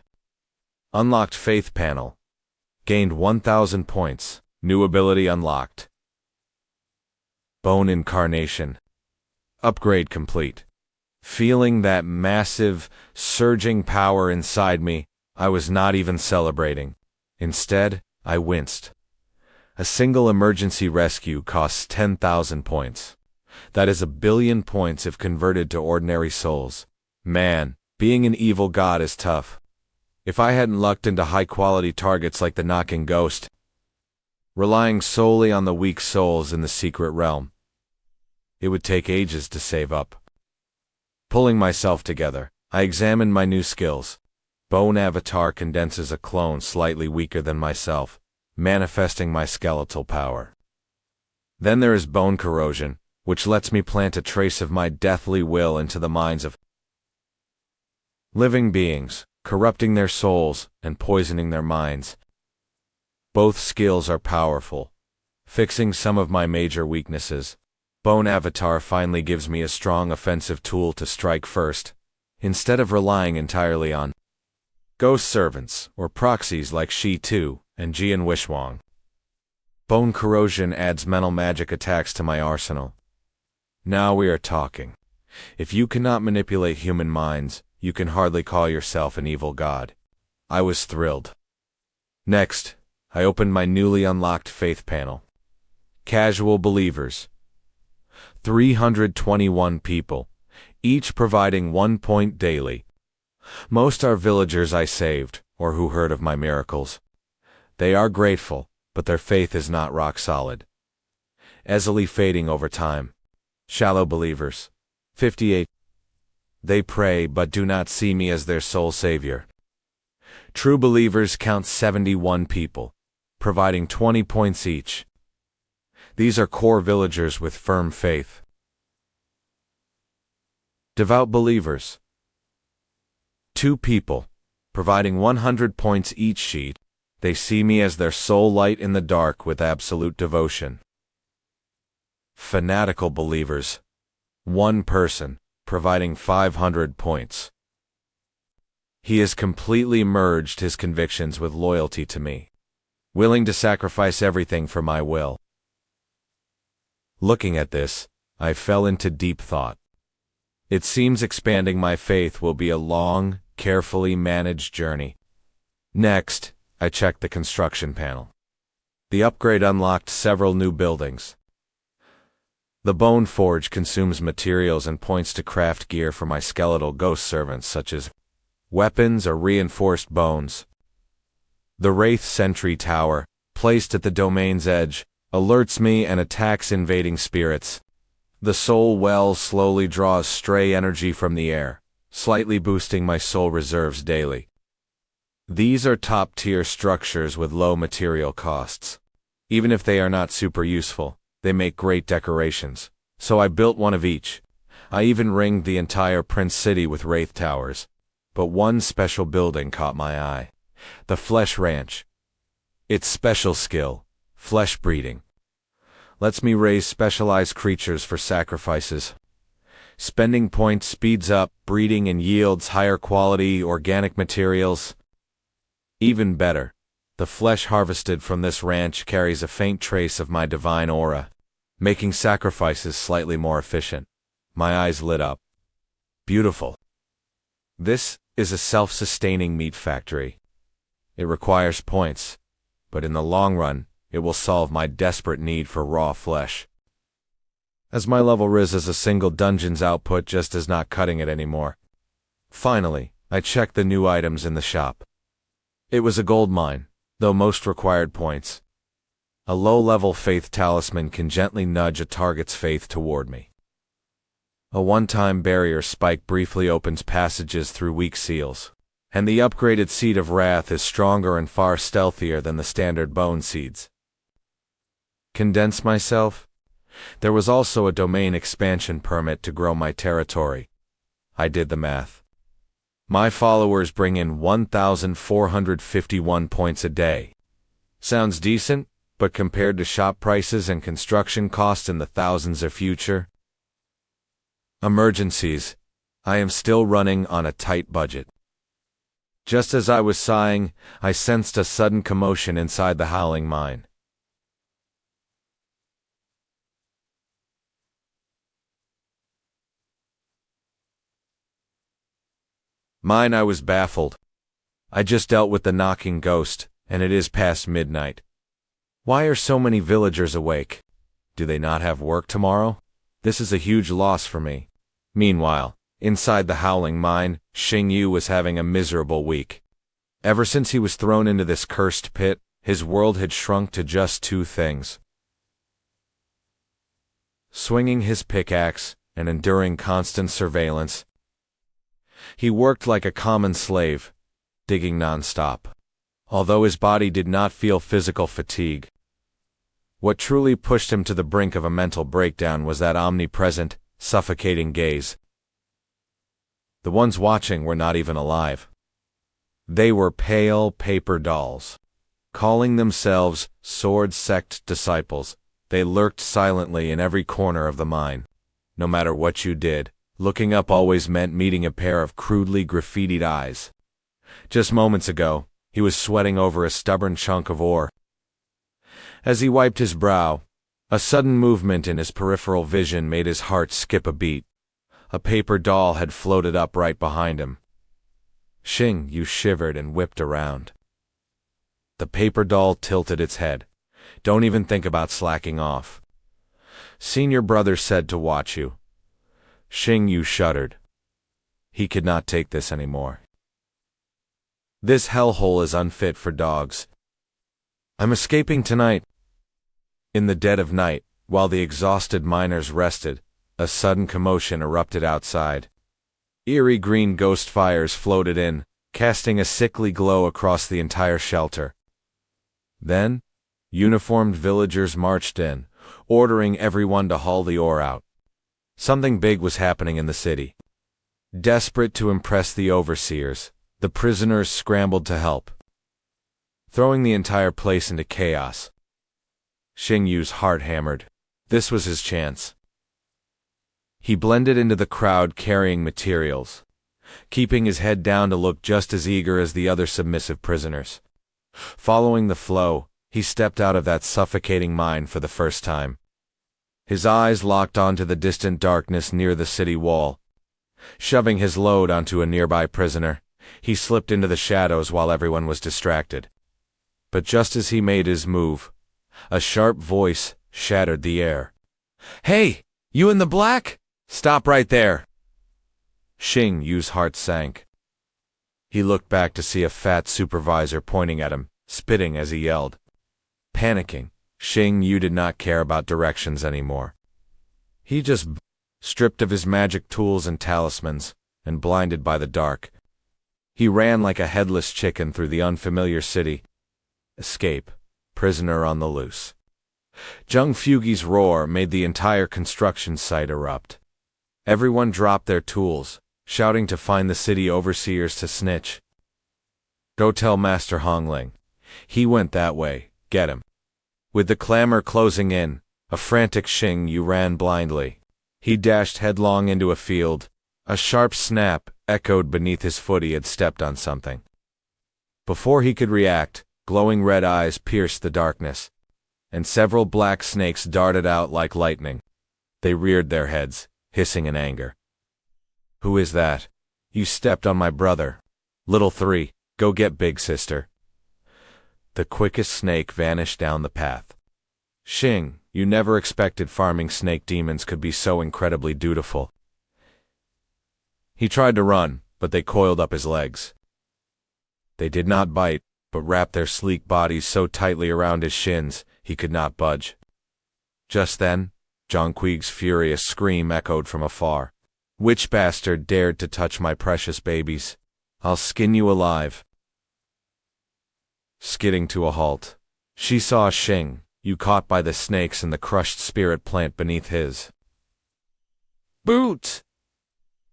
Unlocked faith panel. Gained 1,000 points. New ability unlocked. Bone incarnation. Upgrade complete. Feeling that massive, surging power inside me, I was not even celebrating. Instead, I winced. A single emergency rescue costs 10,000 points. That is 1 billion points if converted to ordinary souls. Man, being an evil god is tough. If I hadn't lucked into high-quality targets like the knocking ghost, relying solely on the weak souls in the secret realm, it would take ages to save up. Pulling myself together, I examined my new skills. Bone Avatar condenses a clone slightly weaker than myself, manifesting my skeletal power. Then there is Bone Corrosion, which lets me plant a trace of my deathly will into the minds of living beings, corrupting their souls and poisoning their minds. Both skills are powerful, fixing some of my major weaknesses. Bone Avatar finally gives me a strong offensive tool to strike first, instead of relying entirely on ghost servants or proxies like Shi Tu and Jian Wishwang. Bone Corrosion adds mental magic attacks to my arsenal. Now we are talking. If you cannot manipulate human minds, you can hardly call yourself an evil god. I was thrilled. Next, I opened my newly unlocked faith panel. Casual believers. 321 people, each providing 1 point daily. Most are villagers I saved, or who heard of my miracles. They are grateful, but their faith is not rock solid, easily fading over time. Shallow believers. 58. They pray but do not see me as their sole savior. True believers count 71 people, providing 20 points each. These are core villagers with firm faith. Devout believers. 2 people, providing 100 points each sheet. They see me as their sole light in the dark with absolute devotion. Fanatical believers. 1 person, providing 500 points. He has completely merged his convictions with loyalty to me. willing to sacrifice everything for my will. Looking at this, I fell into deep thought. It seems expanding my faith will be a long, carefully managed journey. Next, I checked the construction panel. The upgrade unlocked several new buildings. The Bone Forge consumes materials and points to craft gear for my skeletal ghost servants, such as weapons or reinforced bones. The Wraith Sentry Tower, placed at the domain's edge, alerts me and attacks invading spirits. The Soul Well slowly draws stray energy from the air, slightly boosting my soul reserves daily. These are top-tier structures with low material costs. Even if they are not super useful, they make great decorations, so I built one of each. I even ringed the entire Prince City with Wraith Towers. But one special building caught my eye. The Flesh Ranch. Its special skill, flesh breeding, lets me raise specialized creatures for sacrifices. Spending points speeds up breeding and yields higher quality organic materials. Even better, the flesh harvested from this ranch carries a faint trace of my divine aura, making sacrifices slightly more efficient. My eyes lit up. Beautiful. This is a self-sustaining meat factory. It requires points, but in the long run, it will solve my desperate need for raw flesh. As my level rises, a single dungeon's output just is not cutting it anymore. Finally, I checked the new items in the shop. It was a gold mine, though most required points. A low-level faith talisman can gently nudge a target's faith toward me. A one-time barrier spike briefly opens passages through weak seals, and the upgraded Seed of Wrath is stronger and far stealthier than the standard bone seeds. Condense myself? There was also a domain expansion permit to grow my territory. I did the math. My followers bring in 1,451 points a day. Sounds decent, but compared to shop prices and construction costs in the thousands of future. Emergencies. I am still running on a tight budget. Just as I was sighing, I sensed a sudden commotion inside the howling mine. I was baffled. I just dealt with the knocking ghost, and it is past midnight. Why are so many villagers awake? Do they not have work tomorrow? This is a huge loss for me. Meanwhile, inside the howling mine, Xingyu was having a miserable week. Ever since he was thrown into this cursed pit, his world had shrunk to just two things: swinging his pickaxe and enduring constant surveillance. He worked like a common slave, digging non-stop, although his body did not feel physical fatigue. What truly pushed him to the brink of a mental breakdown was that omnipresent, suffocating gaze. The ones watching were not even alive. They were pale paper dolls. Calling themselves Sword Sect disciples, they lurked silently in every corner of the mine. No matter what you did, looking up always meant meeting a pair of crudely graffitied eyes. Just moments ago, he was sweating over a stubborn chunk of ore. As he wiped his brow, a sudden movement in his peripheral vision made his heart skip a beat. A paper doll had floated up right behind him. Xingyu shivered and whipped around. The paper doll tilted its head. Don't even think about slacking off. Senior brother said to watch you. Xingyu shuddered. He could not take this anymore. This hellhole is unfit for dogs. I'm escaping tonight. In the dead of night, while the exhausted miners rested, a sudden commotion erupted outside. Eerie green ghost fires floated in, casting a sickly glow across the entire shelter. Then, uniformed villagers marched in, ordering everyone to haul the ore out. Something big was happening in the city. Desperate to impress the overseers, the prisoners scrambled to help, throwing the entire place into chaos. Xingyu's heart hammered. This was his chance. He blended into the crowd carrying materials, keeping his head down to look just as eager as the other submissive prisoners. Following the flow, He stepped out of that suffocating mine for the first time. His eyes locked onto the distant darkness near the city wall. Shoving his load onto a nearby prisoner, he slipped into the shadows while everyone was distracted. But just as he made his move, a sharp voice shattered the air. "Hey, you in the black? Stop right there!" Xing Yu's heart sank. He looked back to see a fat supervisor pointing at him, spitting as he yelled. Panicking, Xing Yu did not care about directions anymore. He just stripped of his magic tools and talismans, and blinded by the dark. He ran like a headless chicken through the unfamiliar city. Escape, prisoner on the loose. Zheng Fugi's roar made the entire construction site erupt. Everyone dropped their tools, shouting to find the city overseers to snitch. "Go tell Master Hongling. He went that way, get him." With the clamor closing in, a frantic Xing Yu ran blindly. He dashed headlong into a field. A sharp snap echoed beneath his foot. He had stepped on something. Before he could react, glowing red eyes pierced the darkness, and several black snakes darted out like lightning. They reared their heads, hissing in anger. "Who is that? You stepped on my brother. Little three, go get big sister." The quickest snake vanished down the path. "Xing, you never expected farming snake demons could be so incredibly dutiful." He tried to run, but they coiled up his legs. They did not bite, but wrapped their sleek bodies so tightly around his shins, he could not budge. Just then, Zhongquig's furious scream echoed from afar. "Which bastard dared to touch my precious babies? I'll skin you alive." Skidding to a halt, she saw Xing Yu caught by the snakes and the crushed spirit plant beneath his. "Boot!"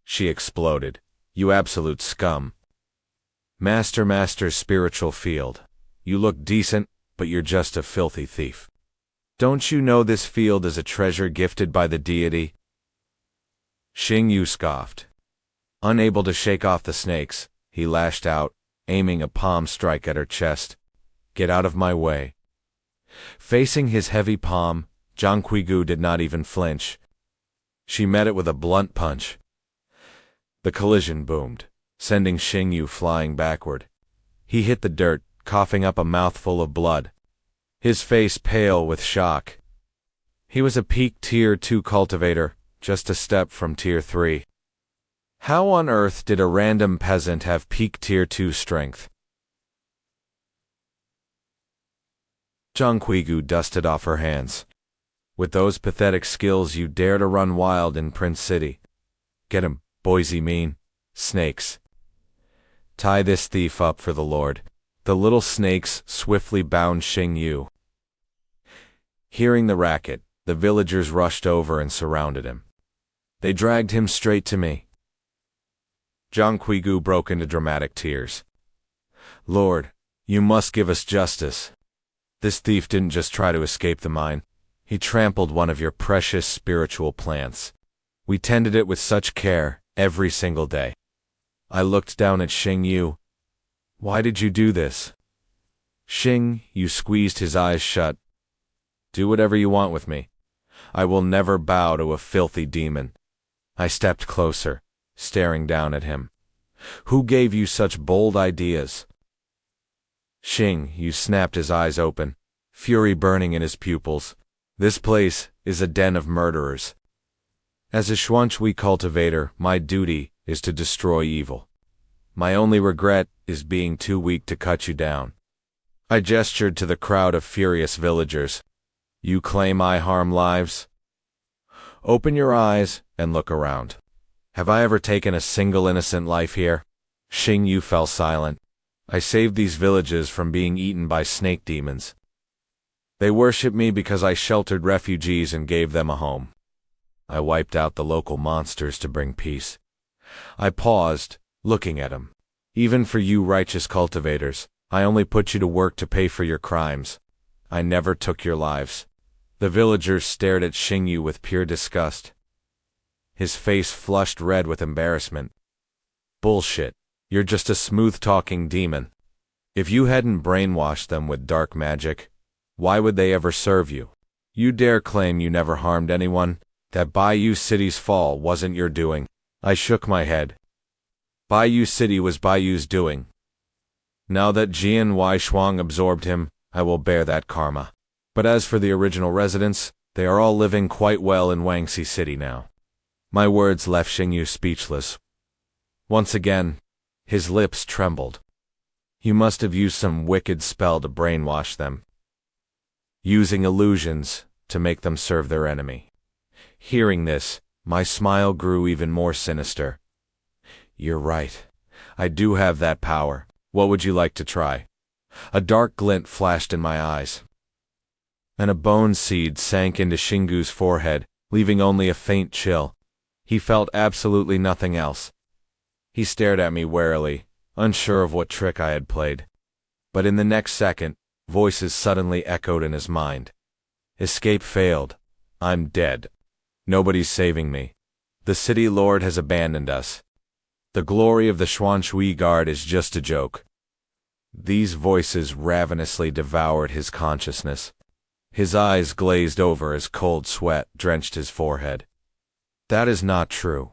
she exploded. "You absolute scum. Master's spiritual field. You look decent, but you're just a filthy thief. Don't you know this field is a treasure gifted by the deity?" Xing Yu scoffed. Unable to shake off the snakes, he lashed out, aiming a palm strike at her chest. "Get out of my way." Facing his heavy palm, Zhongquigu did not even flinch. She met it with a blunt punch. The collision boomed, sending Xing Yu flying backward. He hit the dirt, coughing up a mouthful of blood, his face pale with shock. He was a peak Tier 2 cultivator, just a step from Tier 3. How on earth did a random peasant have peak Tier 2 strength? Zhongquigu dusted off her hands. "With those pathetic skills you dare to run wild in Prince City. Get him, Boise mean. Snakes. Tie this thief up for the Lord." The little snakes swiftly bound Xing Yu. Hearing the racket, the villagers rushed over and surrounded him. "They dragged him straight to me." Zhongquigu broke into dramatic tears. "Lord, you must give us justice. This thief didn't just try to escape the mine. He trampled one of your precious spiritual plants. We tended it with such care, every single day." I looked down at Xing Yu. "Why did you do this?" Xing Yu squeezed his eyes shut. "Do whatever you want with me. I will never bow to a filthy demon." I stepped closer, staring down at him. "Who gave you such bold ideas?" Xing Yu snapped his eyes open, fury burning in his pupils. "This place is a den of murderers. As a Xuanshui cultivator, my duty is to destroy evil. My only regret is being too weak to cut you down." I gestured to the crowd of furious villagers. "You claim I harm lives? Open your eyes and look around. Have I ever taken a single innocent life here?" Xing Yu fell silent. "I saved these villages from being eaten by snake demons. They worship me because I sheltered refugees and gave them a home. I wiped out the local monsters to bring peace." I paused, looking at him. "Even for you righteous cultivators, I only put you to work to pay for your crimes. I never took your lives." The villagers stared at Xing Yu with pure disgust. His face flushed red with embarrassment. "Bullshit. You're just a smooth-talking demon. If you hadn't brainwashed them with dark magic, Why would they ever serve you? You dare claim you never harmed anyone? That Baiyu City's fall wasn't your doing? I shook my head. Baiyu City was Baiyu's doing. Now that Jian Weishuang absorbed him, I will bear that karma. But as for the original residents, they are all living quite well in Wangsi City now. My words left Xingyu speechless. Once again, his lips trembled. You must have used some wicked spell to brainwash them, using illusions to make them serve their enemy. Hearing this, my smile grew even more sinister. You're right. I do have that power. What would you like to try? A dark glint flashed in my eyes, and a bone seed sank into Xingu's forehead, leaving only a faint chill. He felt absolutely nothing else. He stared at me warily, unsure of what trick I had played. But in the next second, voices suddenly echoed in his mind. Escape failed. I'm dead. Nobody's saving me. The city lord has abandoned us. The glory of the Xuanshui Guard is just a joke. These voices ravenously devoured his consciousness. His eyes glazed over as cold sweat drenched his forehead. That is not true.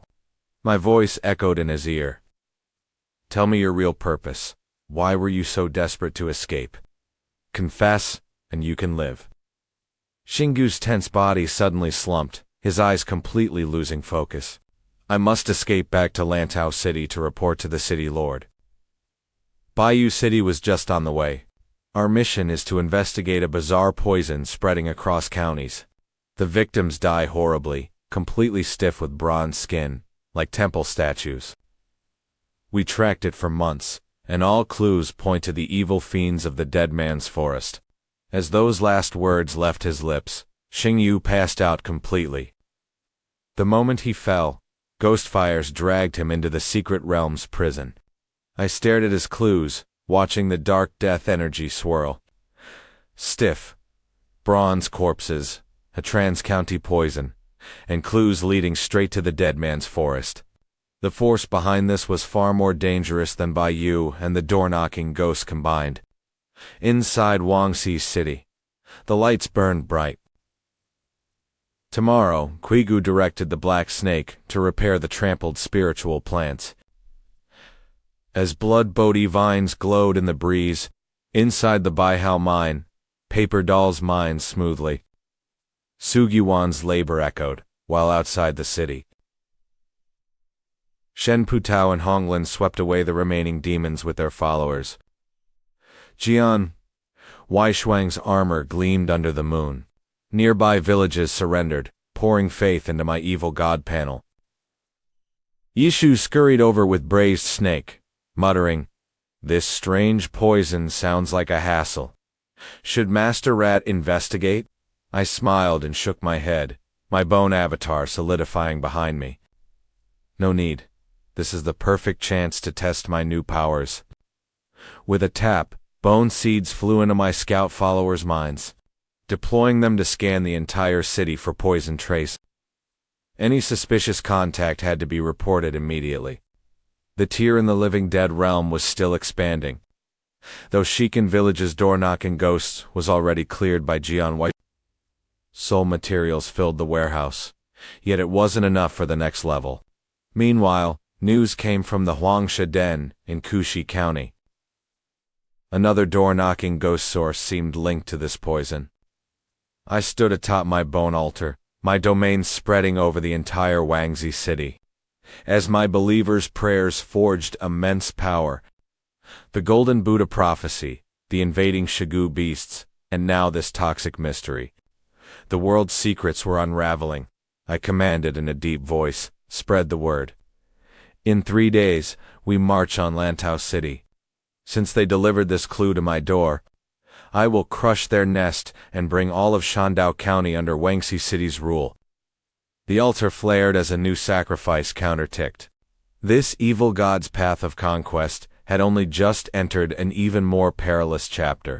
My voice echoed in his ear. Tell me your real purpose. Why were you so desperate to escape? Confess, and you can live. Xingu's tense body suddenly slumped, his eyes completely losing focus. I must escape back to Lantao City to report to the city lord. Baiyu City was just on the way. Our mission is to investigate a bizarre poison spreading across counties. The victims die horribly, completely stiff with bronze skin, like temple statues. We tracked it for months, and all clues point to the evil fiends of the dead man's forest. As those last words left his lips, Xingyu passed out completely. The moment he fell, ghost fires dragged him into the secret realm's prison. I stared at his clues, watching the dark death energy swirl. Stiff, bronze corpses, a trans-county poison, and clues leading straight to the dead man's forest. The force behind this was far more dangerous than Baiyu and the door-knocking ghosts combined. Inside Wangsi City, the lights burned bright. Tomorrow, Qigu directed the Black Snake to repair the trampled spiritual plants. As blood Bodhi vines glowed in the breeze, inside the Baihao mine, paper dolls mined smoothly. Sugyuan's labor echoed, while outside the city, Shen Putao and Honglin swept away the remaining demons with their followers. Jian Weishuang's armor gleamed under the moon. Nearby villages surrendered, pouring faith into my evil god panel. Yishu scurried over with braised snake, muttering, "This strange poison sounds like a hassle. Should Master Rat investigate?" I smiled and shook my head, my bone avatar solidifying behind me. No need. This is the perfect chance to test my new powers. With a tap, bone seeds flew into my scout followers' minds, deploying them to scan the entire city for poison trace. Any suspicious contact had to be reported immediately. The tier in the living dead realm was still expanding, though Shikan Village's door-knocking ghosts was already cleared by Jian Wei. Soul materials filled the warehouse, yet it wasn't enough for the next level. Meanwhile, news came from the Huangsha Den in Kushi County. Another door-knocking ghost source seemed linked to this poison. I stood atop my bone altar, my domain spreading over the entire Wangsi City. As my believers' prayers forged immense power, the Golden Buddha prophecy, the invading Shigu beasts, and now this toxic mystery. The world's secrets were unraveling. I commanded in a deep voice, "Spread the word." In 3 days, we march on Lantao City. Since they delivered this clue to my door, I will crush their nest and bring all of Qiandao County under Wangsi City's rule. The altar flared as a new sacrifice counterticked. This evil god's path of conquest had only just entered an even more perilous chapter.